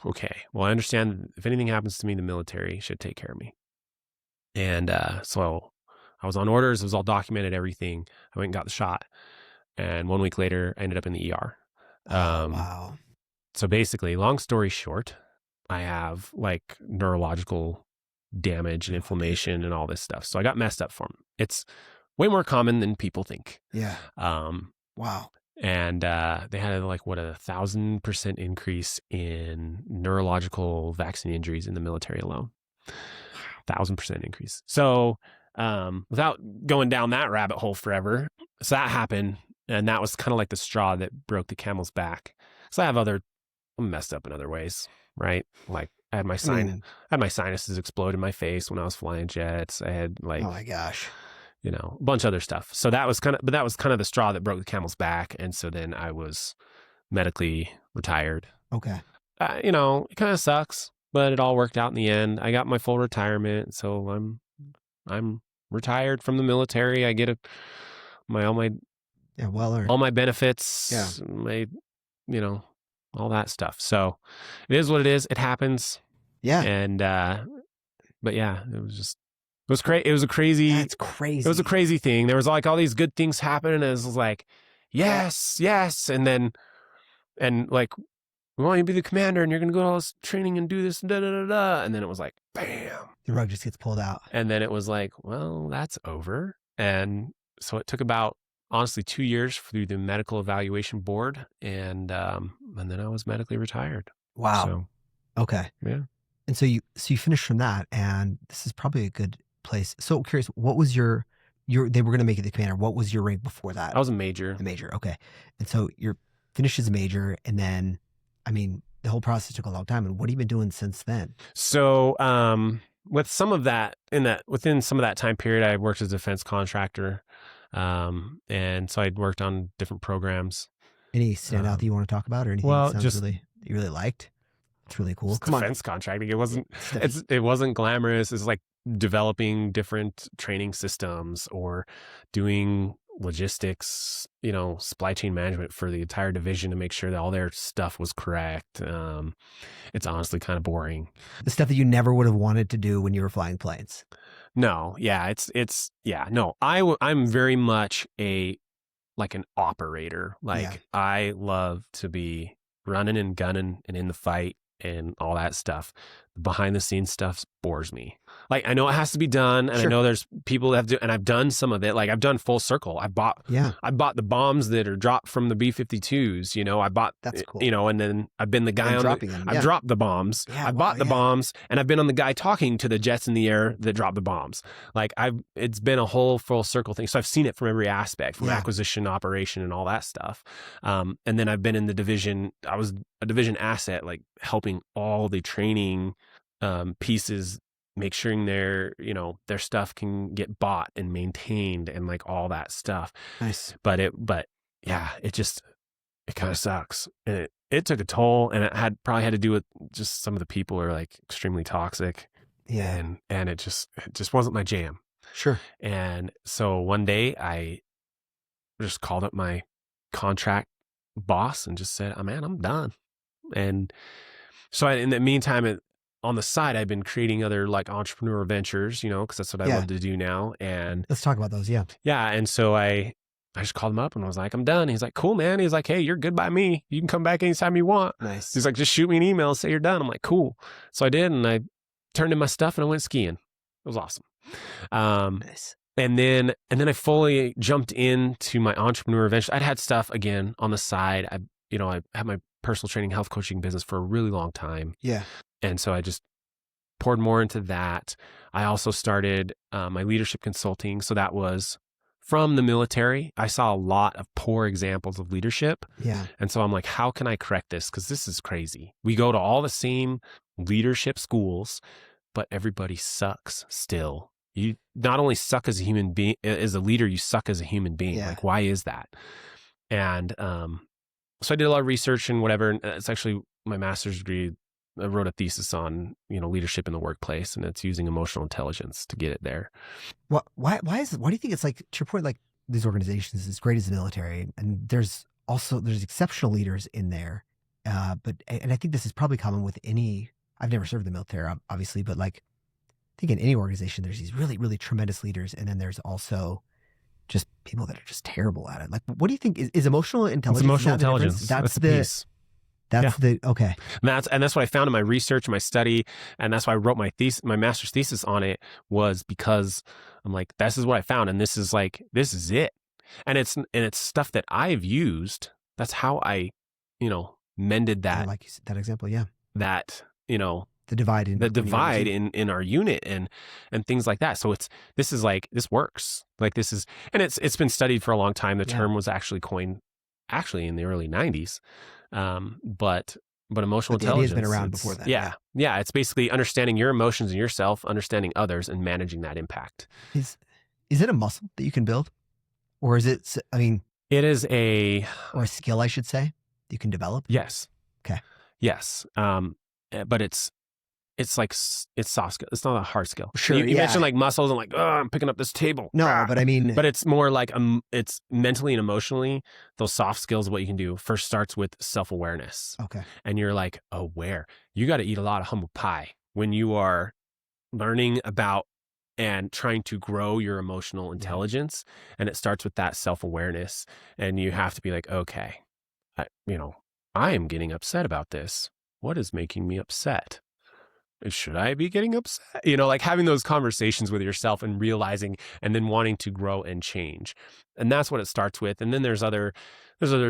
okay, well, I understand if anything happens to me, the military should take care of me. And so I was on orders. It was all documented, everything. I went and got the shot. And 1 week later, I ended up in the ER. Wow. So basically, long story short, I have like neurological damage and inflammation and all this stuff. So I got messed up from it. It's way more common than people think. Yeah. Wow. And they had like, what, 1,000% increase in neurological vaccine injuries in the military alone. 1,000% increase. So without going down that rabbit hole forever, so that happened. And that was kind of like the straw that broke the camel's back. So I'm messed up in other ways, right? Like I had my sinuses explode in my face when I was flying jets. I had like, oh my gosh, you know, a bunch of other stuff. So that was kind of the straw that broke the camel's back. And so then I was medically retired. Okay. You know, it kind of sucks, but it all worked out in the end. I got my full retirement. So I'm retired from the military. I get all my benefits, you know, all that stuff. So it is what it is. It happens. Yeah. And, but yeah, it was crazy. It was a crazy, that's crazy. It was a crazy thing. There was like all these good things happening. And it was like, yes. And like, we want you to be the commander and you're going to go to all this training and do this, da, da, da, da. And then it was like, bam. The rug just gets pulled out. And then it was like, well, that's over. And so it took about, honestly, 2 years through the medical evaluation board. And then I was medically retired. Wow. So, okay. Yeah. And so you finished from that, and this is probably a good place. So curious, what was your they were going to make you the commander. What was your rank before that? I was a major. A major. Okay. And so you're finished as a major, and then, I mean, the whole process took a long time. And what have you been doing since then? So, with some of that, within some of that time period, I worked as a defense contractor. And so I'd worked on different programs. Any standout that you want to talk about, or anything that you really liked? It's really cool. Come defense contracting. It wasn't glamorous. It's like developing different training systems or doing logistics, you know, supply chain management for the entire division to make sure that all their stuff was correct. It's honestly kind of boring. The stuff that you never would have wanted to do when you were flying planes. No, yeah, no. I'm very much an operator. I love to be running and gunning and in the fight and all that stuff. Behind the scenes stuff bores me. Like, I know it has to be done, and Sure. I know there's people that have to, and I've done some of it. Like, I've done full circle. I bought the bombs that are dropped from the B-52s. You know, that's cool. You know, and then I've been the guy on dropping them. I've dropped the bombs. Yeah, I bought the bombs, and I've been on the guy talking to the jets in the air that dropped the bombs. Like, it's been a whole full circle thing. So I've seen it from every aspect, from acquisition, operation, and all that stuff. And then I've been in the division. I was a division asset, like helping all the training pieces, make sure their stuff can get bought and maintained and like all that stuff. Nice. But it it kind of sucks. And it took a toll, and it probably had to do with just some of the people are like extremely toxic. Yeah. And it just wasn't my jam. Sure. And so one day I just called up my contract boss and just said, "Oh, man, I'm done." And so in the meantime, on the side, I've been creating other like entrepreneur ventures, because that's what I love to do now. And let's talk about those. Yeah. Yeah. And so I just called him up and was like, "I'm done." He's like, "Cool, man." He's like, "Hey, you're good by me. You can come back anytime you want." Nice. He's like, "Just shoot me an email, say you're done." I'm like, "Cool." So I did, and I turned in my stuff and I went skiing. It was awesome. Nice. And then I fully jumped into my entrepreneur venture. I'd had stuff again on the side. I had my personal training, health coaching business for a really long time. Yeah. And so I just poured more into that. I also started my leadership consulting. So that was from the military. I saw a lot of poor examples of leadership. Yeah. And so I'm like, how can I correct this? Because this is crazy. We go to all the same leadership schools, but everybody sucks still. You not only suck as a human being, as a leader, you suck as a human being. Yeah. Like, why is that? And so I did a lot of research and whatever. And it's actually my master's degree. I wrote a thesis on, leadership in the workplace, and it's using emotional intelligence to get it there. Why do you think it's like, to your point, like these organizations, as great as the military, and there's exceptional leaders in there. And I think this is probably common with I've never served the military, obviously, but like, I think in any organization, there's these really, really tremendous leaders. And then there's also just people that are just terrible at it. Like, what do you think is emotional intelligence? It's emotional intelligence. That's the piece. Okay. And that's what I found in my research, my study. And that's why I wrote my master's thesis on it, was because I'm like, this is what I found. And this is it. And it's stuff that I've used. That's how I, mended that. I like you said, that example. Yeah. That, the divide in our unit and things like that. So this works. Like this is, and it's been studied for a long time. The term was actually coined in the early 90s. But emotional intelligence has been around before that. Yeah. Yeah. It's basically understanding your emotions and yourself, understanding others, and managing that impact. Is it a muscle that you can build? Or is it, it is or a skill, I should say, that you can develop? Yes. Okay. Yes. But it's soft skill. It's not a hard skill. Sure. You mentioned like muscles and like, oh, I'm picking up this table. No, but I mean, but it's more like it's mentally and emotionally, those soft skills. What you can do first starts with self-awareness. Okay. And you're like aware. You got to eat a lot of humble pie when you are learning about and trying to grow your emotional intelligence. And it starts with that self-awareness. And you have to be like, okay, I am getting upset about this. What is making me upset? Should I be getting upset? Like having those conversations with yourself and realizing, and then wanting to grow and change. And that's what it starts with. And then there's other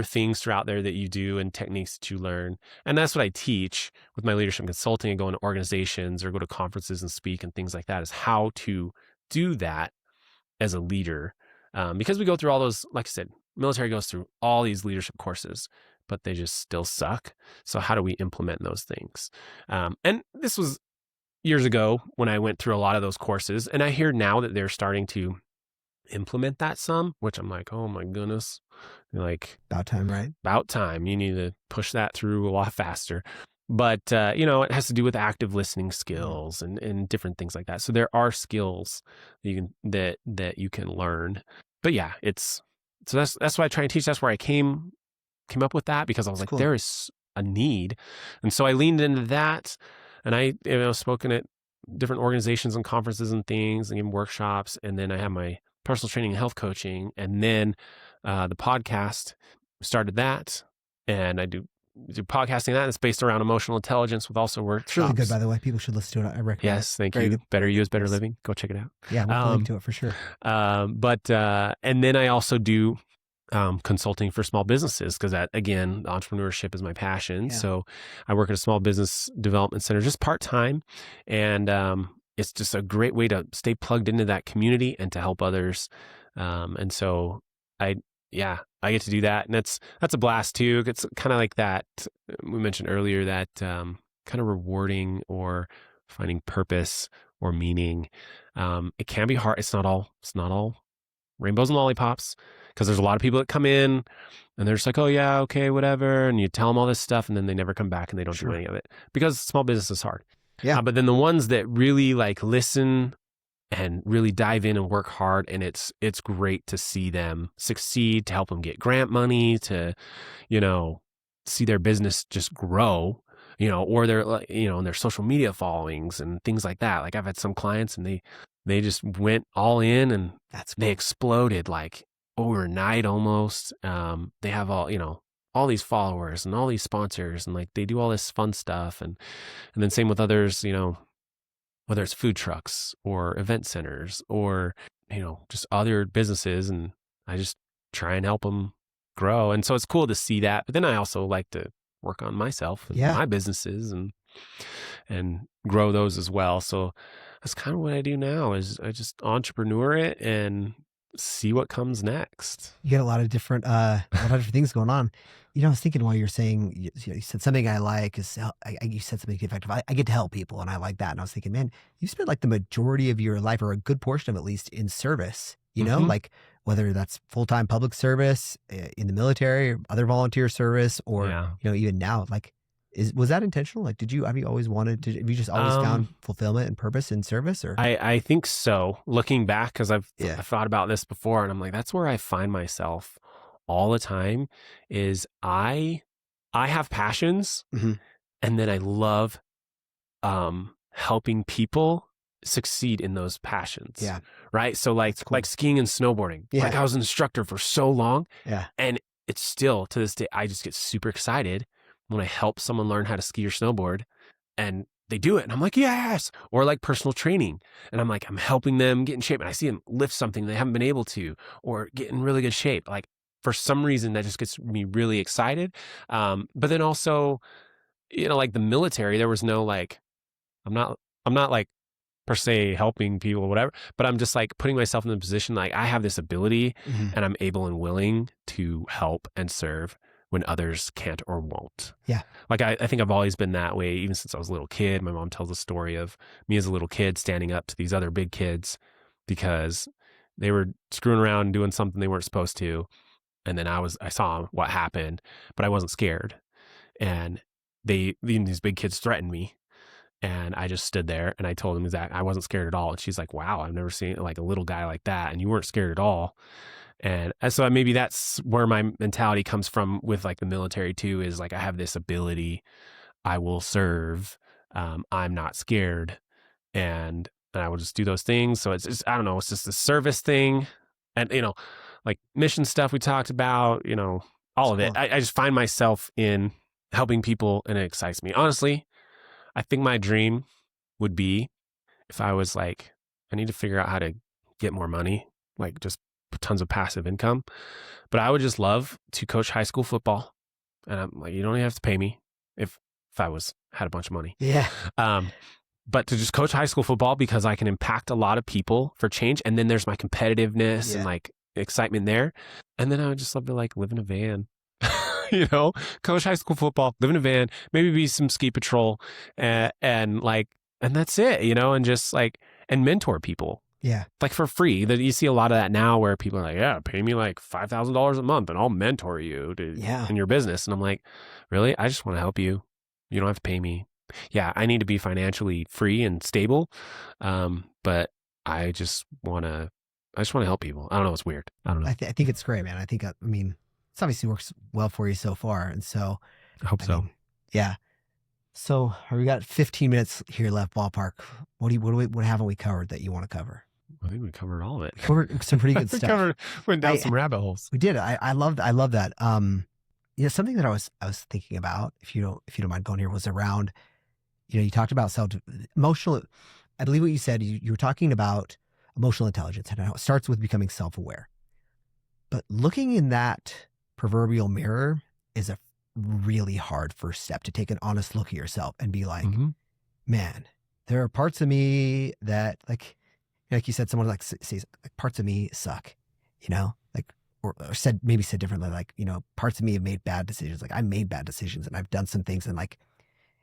things throughout there that you do and techniques that you learn. And that's what I teach with my leadership consulting and go into organizations or go to conferences and speak and things like that, is how to do that as a leader. Because we go through all those, like I said, military goes through all these leadership courses, but they just still suck. So how do we implement those things? And this was years ago when I went through a lot of those courses, and I hear now that they're starting to implement that some, which I'm like, oh my goodness, like about time, right? About time. You need to push that through a lot faster. But, it has to do with active listening skills and different things like that. So there are skills that you can learn. But yeah, that's what I try and teach. That's where I came up with that, because I was like, cool. There is a need. And so I leaned into that, and I spoken at different organizations and conferences and things and given workshops. And then I have my personal training and health coaching. And then the podcast, started that. And I do podcasting that. It's based around emotional intelligence with also workshops. It's really good, by the way. People should listen to it. I recommend it. Yes, thank you. Good. Better You is Better Living. Go check it out. Yeah, we'll link to it for sure. And then I also do consulting for small businesses, because that, again, entrepreneurship is my passion. Yeah. So I work at a small business development center just part-time. And it's just a great way to stay plugged into that community and to help others. And so I get to do that. And that's a blast too. It's kind of like that we mentioned earlier, that kind of rewarding or finding purpose or meaning. It can be hard. It's not all rainbows and lollipops, because there's a lot of people that come in and they're just like, oh yeah, okay, whatever. And you tell them all this stuff and then they never come back and they don't do any of it because small business is hard. Yeah. But then the ones that really like listen and really dive in and work hard, and it's great to see them succeed, to help them get grant money, to, you know, see their business just grow, you know, or their, you know, and their social media followings and things like that. Like I've had some clients and they just went all in and they exploded like overnight almost. They have all, you know, all these followers and all these sponsors, and like they do all this fun stuff. And then same with others, you know, whether it's food trucks or event centers or, you know, just other businesses. And I just try and help them grow. And so it's cool to see that. But then I also like to work on myself and my businesses and grow those as well. So that's kind of what I do now is I just entrepreneur it and see what comes next. You get a lot of different things going on. You know, I was thinking while you're saying, you said something I like is, you said something effective. I get to help people and I like that. And I was thinking, man, you spent like the majority of your life, or a good portion of at least, in service, you know, like whether that's full-time public service in the military or other volunteer service, or, you know, even now, like, was that intentional? Like, have you always wanted to, have you just always found fulfillment and purpose in service? Or I think so. Looking back, because I've thought about this before, and I'm like, that's where I find myself all the time. Is I have passions, and then I love helping people succeed in those passions. Yeah. Right. So like skiing and snowboarding. Yeah. Like I was an instructor for so long. Yeah. And it's still to this day, I just get super excited when I help someone learn how to ski or snowboard and they do it. And I'm like, yes. Or like personal training. And I'm like, I'm helping them get in shape. And I see them lift something they haven't been able to, or get in really good shape. Like for some reason that just gets me really excited. But then also, you know, like the military, there was no like, I'm not like per se helping people or whatever, but I'm just like putting myself in the position, like I have this ability and I'm able and willing to help and serve when others can't or won't. Yeah. Like I think I've always been that way, even since I was a little kid. My mom tells a story of me as a little kid standing up to these other big kids because they were screwing around and doing something they weren't supposed to. And then I saw what happened, but I wasn't scared. And these big kids threatened me. And I just stood there and I told them I wasn't scared at all. And she's like, wow, I've never seen like a little guy like that. And you weren't scared at all. And so maybe that's where my mentality comes from with like the military too, is like, I have this ability, I will serve, I'm not scared, and I will just do those things. So it's just, I don't know, it's just a service thing. And, you know, like mission stuff we talked about, you know, all of it. I just find myself in helping people and it excites me. Honestly, I think my dream would be if I was like, I need to figure out how to get more money, like just tons of passive income. But I would just love to coach high school football. And I'm like, you don't even have to pay me if I had a bunch of money. Yeah. But to just coach high school football because I can impact a lot of people for change. And then there's my competitiveness and like excitement there. And then I would just love to like live in a van. You know, coach high school football, live in a van, maybe be some ski patrol and that's it, you know, and just like, and mentor people. Yeah. Like for free. You see a lot of that now where people are like, yeah, pay me like $5,000 a month and I'll mentor you in your business. And I'm like, really? I just want to help you. You don't have to pay me. Yeah, I need to be financially free and stable. But I just want to help people. I don't know. It's weird. I don't know. I think it's great, man. I mean, it's obviously works well for you so far. And so I hope so. Yeah. So we got 15 minutes here left, ballpark. What haven't we covered that you want to cover? I think we covered all of it. Covered some pretty good stuff. Went down some rabbit holes. We did. I love that. You know, something that I was thinking about, if you don't mind going here, was around, you know, you talked about emotional. I believe what you said, you were talking about emotional intelligence and how it starts with becoming self-aware. But looking in that proverbial mirror is a really hard first step, to take an honest look at yourself and be like, man, there are parts of me that like you said, someone like says like, parts of me suck, you know, like, or said differently, like, you know, parts of me have made bad decisions. Like I made bad decisions and I've done some things, and like,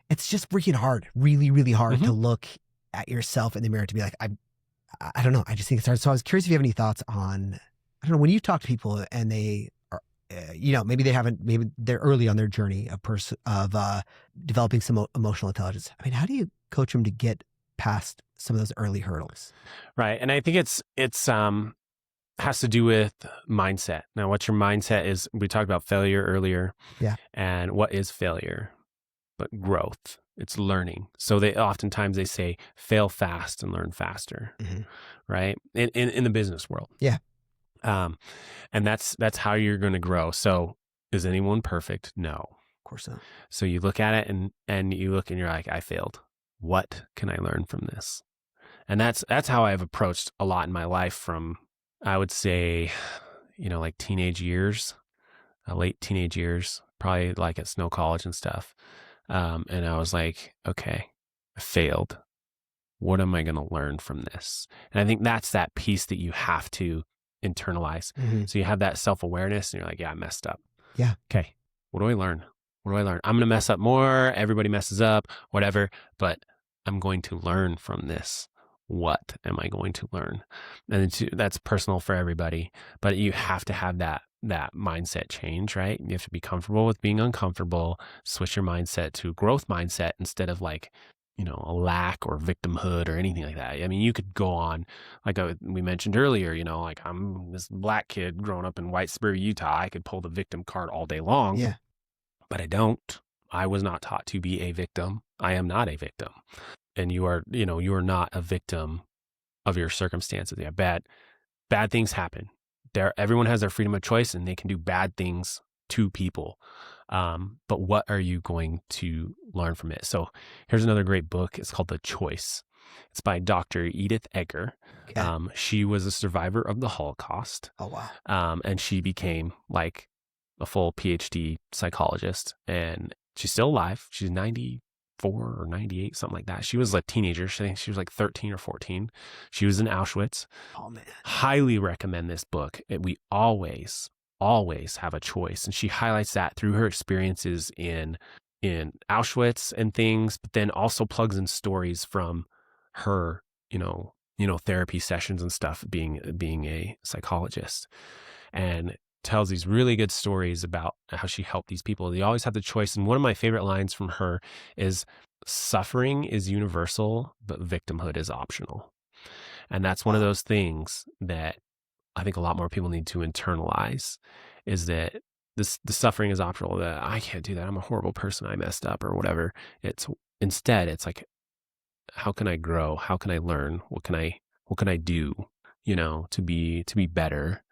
it's just freaking hard, really, really hard to look at yourself in the mirror to be like, I don't know. I just think it's hard. So I was curious if you have any thoughts on I don't know, when you talk to people and they are, maybe they're early on their journey of developing some emotional intelligence. I mean, how do you coach them to get past some of those early hurdles? Right. And I think it's has to do with mindset. Now, what your mindset is, we talked about failure earlier. Yeah. And what is failure? But growth. It's learning. So oftentimes they say fail fast and learn faster. Mm-hmm. Right? In the business world. Yeah. And that's how you're going to grow. So is anyone perfect? No. Of course not. So you look at it and you look and you're like, I failed. What can I learn from this? And that's how I've approached a lot in my life from, I would say, like teenage years, late teenage years, probably like at Snow College and stuff. And I was like, okay, I failed. What am I going to learn from this? And I think that's that piece that you have to internalize. Mm-hmm. So you have that self-awareness and you're like, yeah, I messed up. Yeah. Okay. What do I learn? What do I learn? I'm going to mess up more. Everybody messes up, whatever, but I'm going to learn from this. What am I going to learn? And that's personal for everybody, but you have to have that mindset change, right? You have to be comfortable with being uncomfortable, switch your mindset to growth mindset instead of like, a lack or victimhood or anything like that. I mean, you could go on, like we mentioned earlier, like I'm this black kid growing up in Whitesbury, Utah. I could pull the victim card all day long, Yeah. but I don't. I was not taught to be a victim. I am not a victim. And you are not a victim of your circumstances. Yeah, bad things happen. Everyone has their freedom of choice and they can do bad things to people. But what are you going to learn from it? So here's another great book. It's called The Choice. It's by Dr. Edith Eger. Okay. She was a survivor of the Holocaust. Oh, wow. And she became like a full PhD psychologist, and she's still alive. She's 94 or 98, something like that. She was a teenager. I think she was like 13 or 14. She was in Auschwitz. Oh, man. Highly recommend this book. We always have a choice. And she highlights that through her experiences in Auschwitz and things, but then also plugs in stories from her, therapy sessions and stuff, being a psychologist, and tells these really good stories about how she helped these people. They always have the choice. And one of my favorite lines from her is, suffering is universal, but victimhood is optional. And that's one of those things that I think a lot more people need to internalize, is that the suffering is optional, that I can't do that. I'm a horrible person. I messed up or whatever. Instead, it's like, how can I grow? How can I learn? What can I do, to be better,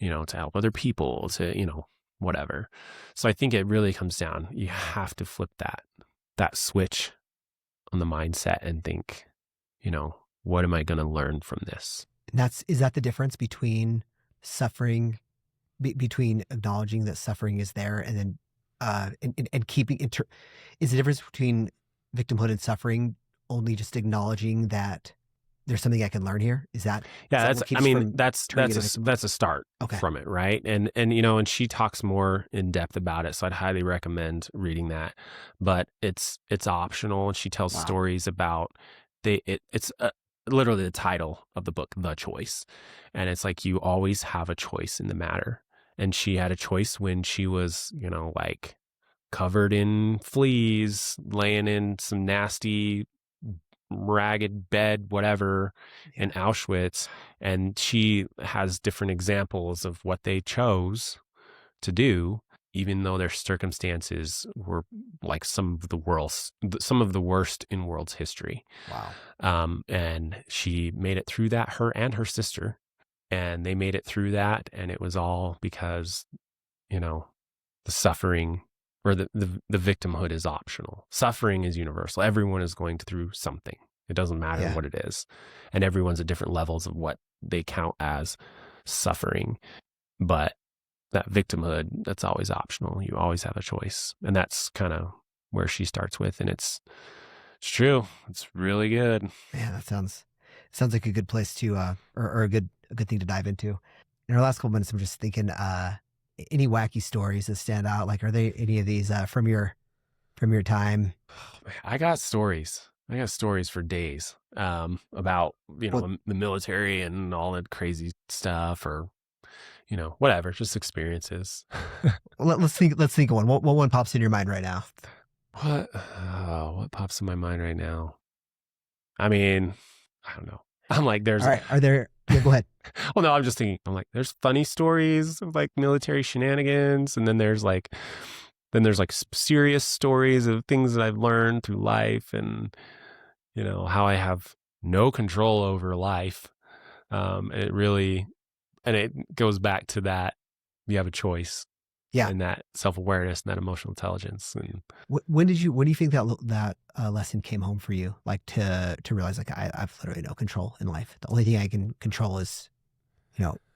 to help other people, to, whatever. So I think it really comes down, you have to flip that switch on the mindset and think, what am I going to learn from this? Is that the difference between suffering, between acknowledging that suffering is there and then, and keeping is the difference between victimhood and suffering only just acknowledging that there's something I can learn here? Is that? Yeah, is that that's a start from it, right? And she talks more in depth about it, so I'd highly recommend reading that. But it's optional, and she tells stories about it's literally the title of the book, The Choice, and it's like you always have a choice in the matter. And she had a choice when she was, like covered in fleas, laying in some nasty, ragged bed, whatever, in Auschwitz. And she has different examples of what they chose to do, even though their circumstances were like some of the worst in world's history. Wow. And she made it through that, her and her sister, and they made it through that. And it was all because, the suffering or the victimhood is optional. Suffering is universal. Everyone is going through something. It doesn't matter what it is. And everyone's at different levels of what they count as suffering. But that victimhood, that's always optional. You always have a choice. And that's kind of where she starts with. And it's true. It's really good. Man, that sounds like a good place to, or a good thing to dive into. In our last couple minutes, I'm just thinking, any wacky stories that stand out? Like, are there any of these from your time? I got stories for days about, the military and all that crazy stuff, or, whatever, just experiences. Let's think of one. What one pops in your mind right now? What pops in my mind right now? I mean, I don't know. I'm like, there's, All right. Are there, go ahead. well, no, I'm just thinking, I'm like, there's funny stories of like military shenanigans. And then there's like serious stories of things that I've learned through life and, how I have no control over life. It goes back to that. You have a choice. Yeah. And that self-awareness and that emotional intelligence. And when do you think that lesson came home for you? Like to realize like I've literally no control in life. The only thing I can control is,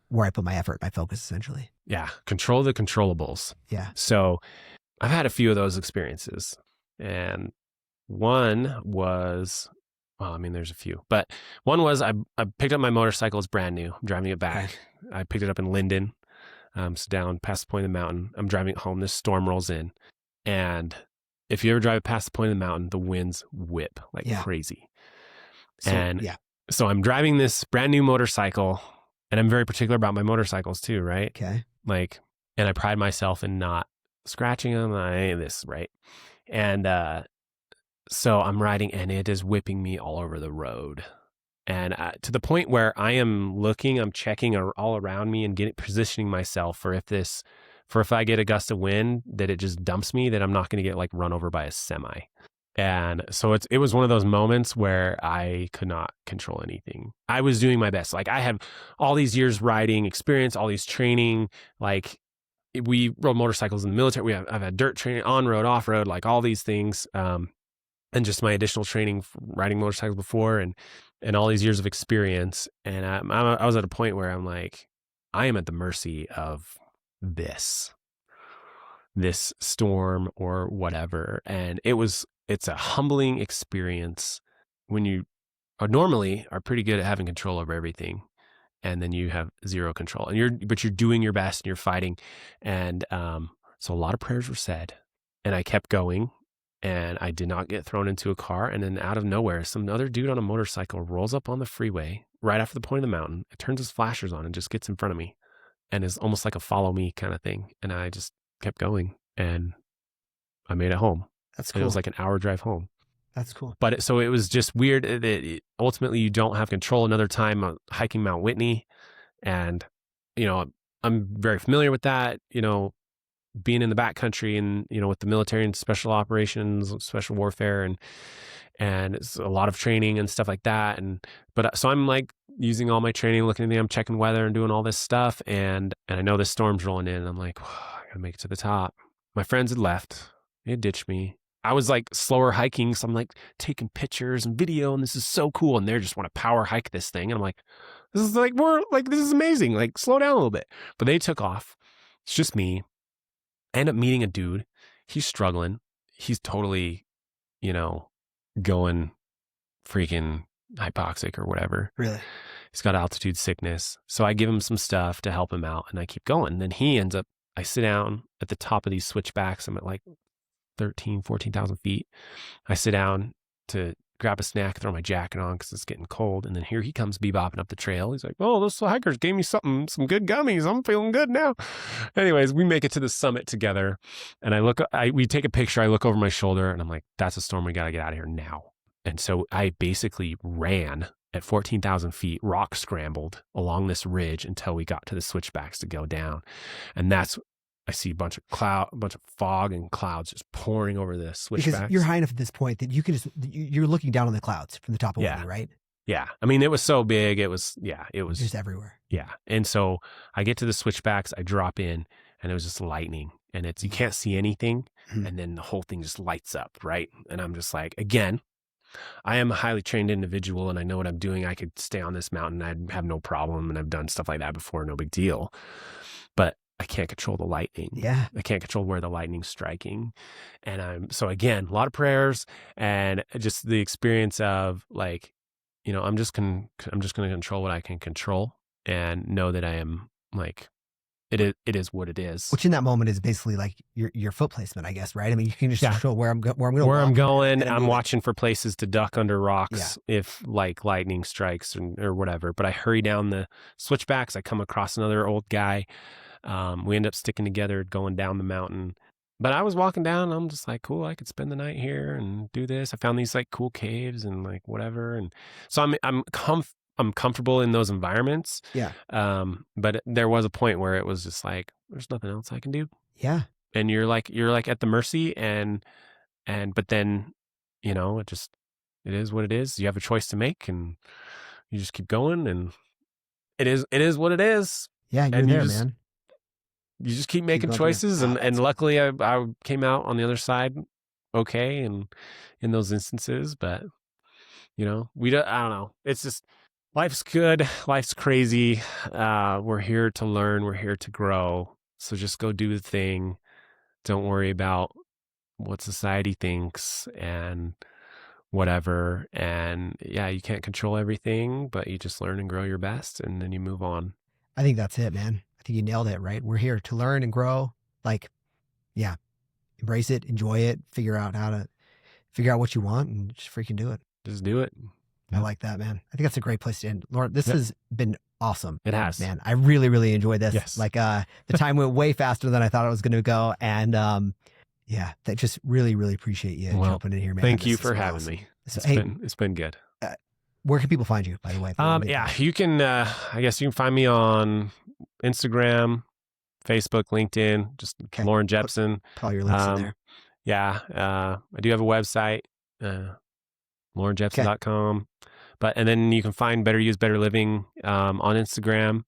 where I put my effort, my focus essentially. Yeah. Control the controllables. Yeah. So I've had a few of those experiences, and one was, there's a few, but one was I picked up my motorcycle. It's brand new. I'm driving it back. Okay. I picked it up in Linden. So down past the point of the mountain, I'm driving it home. This storm rolls in. And if you ever drive past the point of the mountain, the winds whip like crazy. So I'm driving this brand new motorcycle, and I'm very particular about my motorcycles too, right? Okay. And I pride myself in not scratching them. Right? And so I'm riding, and it is whipping me all over the road. And to the point where I am looking, I'm checking all around me and positioning myself for if I get a gust of wind that it just dumps me, that I'm not going to get like run over by a semi. And so it was one of those moments where I could not control anything. I was doing my best. Like I have all these years riding experience, all these training, like we rode motorcycles in the military. I've had dirt training, on road, off road, like all these things. And just my additional training riding motorcycles before and all these years of experience. And I was at a point where I'm like, I am at the mercy of this storm or whatever. And it's a humbling experience when you normally are pretty good at having control over everything. And then you have zero control, but you're doing your best and you're fighting. And so a lot of prayers were said, and I kept going. And I did not get thrown into a car. And then out of nowhere, some other dude on a motorcycle rolls up on the freeway right after the point of the mountain. It turns his flashers on and just gets in front of me, and is almost like a follow me kind of thing. And I just kept going, and I made it home. That's cool. And it was like an hour drive home. That's cool. But it was just weird that ultimately you don't have control. Another time hiking Mount Whitney, and, I'm very familiar with that, being in the backcountry and, with the military and special operations, special warfare, and it's a lot of training and stuff like that. So I'm like using all my training, I'm checking weather and doing all this stuff. And I know this storm's rolling in, and I'm like, I gotta make it to the top. My friends had left. They had ditched me. I was like slower hiking. So I'm like taking pictures and video, and this is so cool. And they just want to power hike this thing. And I'm like, this is amazing. Like, slow down a little bit. But they took off. It's just me. I end up meeting a dude. He's struggling. He's totally, going freaking hypoxic or whatever. Really? He's got altitude sickness. So I give him some stuff to help him out, and I keep going. And then I sit down at the top of these switchbacks. I'm at like 14,000 feet. I sit down to grab a snack, throw my jacket on because it's getting cold. And then here he comes bebopping up the trail. He's like, oh, those hikers gave me some good gummies. I'm feeling good now. Anyways, we make it to the summit together. And we take a picture. I look over my shoulder, and I'm like, that's a storm. We got to get out of here now. And so I basically ran at 14,000 feet, rock scrambled along this ridge until we got to the switchbacks to go down. And I see a bunch of fog and clouds just pouring over the switchbacks. Because you're high enough at this point that you're looking down on the clouds from the top of Whitney, right? Yeah. I mean, it was so big. It was just everywhere. Yeah. And so I get to the switchbacks, I drop in, and it was just lightning, and you can't see anything. Mm-hmm. And then the whole thing just lights up. Right. And I'm just like, again, I am a highly trained individual, and I know what I'm doing. I could stay on this mountain. I'd have no problem. And I've done stuff like that before. No big deal. But I can't control the lightning. Yeah. I can't control where the lightning's striking. And so again, a lot of prayers, and just the experience of like, I'm just going to control what I can control, and know that I am like it is what it is. Which in that moment is basically like your foot placement, I guess, right? I mean, you can just show where I'm going. Where I'm going, I'm watching for places to duck under rocks if like lightning strikes or whatever. But I hurry down the switchbacks. I come across another old guy. We end up sticking together going down the mountain. But I was walking down. I'm just like, cool. I could spend the night here and do this. I found these like cool caves and like whatever. And so I'm comfortable in those environments. Yeah. But there was a point where it was just like, there's nothing else I can do. Yeah. And you're like at the mercy but then, you know, it is what it is. You have a choice to make and you just keep going and it is what it is. Yeah. You're there, man. You just keep making choices and luckily I came out on the other side okay and in those instances, but you know, I don't know. It's just life's good. Life's crazy. We're here to learn. We're here to grow. So just go do the thing. Don't worry about what society thinks and whatever. And yeah, you can't control everything, but you just learn and grow your best and then you move on. I think that's it, man. I think you nailed it, right? We're here to learn and grow. Like, yeah, embrace it, enjoy it, figure out what you want and just freaking do it. Just do it. I like that, man. I think that's a great place to end. Lorin, this has been awesome. It has. Man, I really, really enjoyed this. Yes. Like the time went way faster than I thought it was going to go. And yeah, that just really, really appreciate you jumping in here, man. Thank you for having me. So, it's been good. Where can people find you, by the way? Yeah, you can, I guess you can find me on Instagram, Facebook, LinkedIn, just Lorin Jeppsen. Put all your links in there. Yeah. I do have a website, lorinjeppsen.com. And then you can find Better You is Better Living on Instagram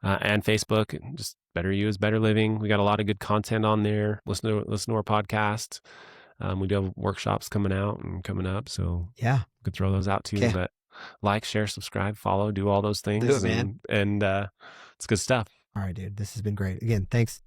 and Facebook. Just Better You is Better Living. We got a lot of good content on there. Listen to our podcast. We do have workshops coming up, so yeah, we could throw those out too. Okay. But like, share, subscribe, follow, do all those things. Do it, man. And it's good stuff. All right, dude. This has been great. Again, thanks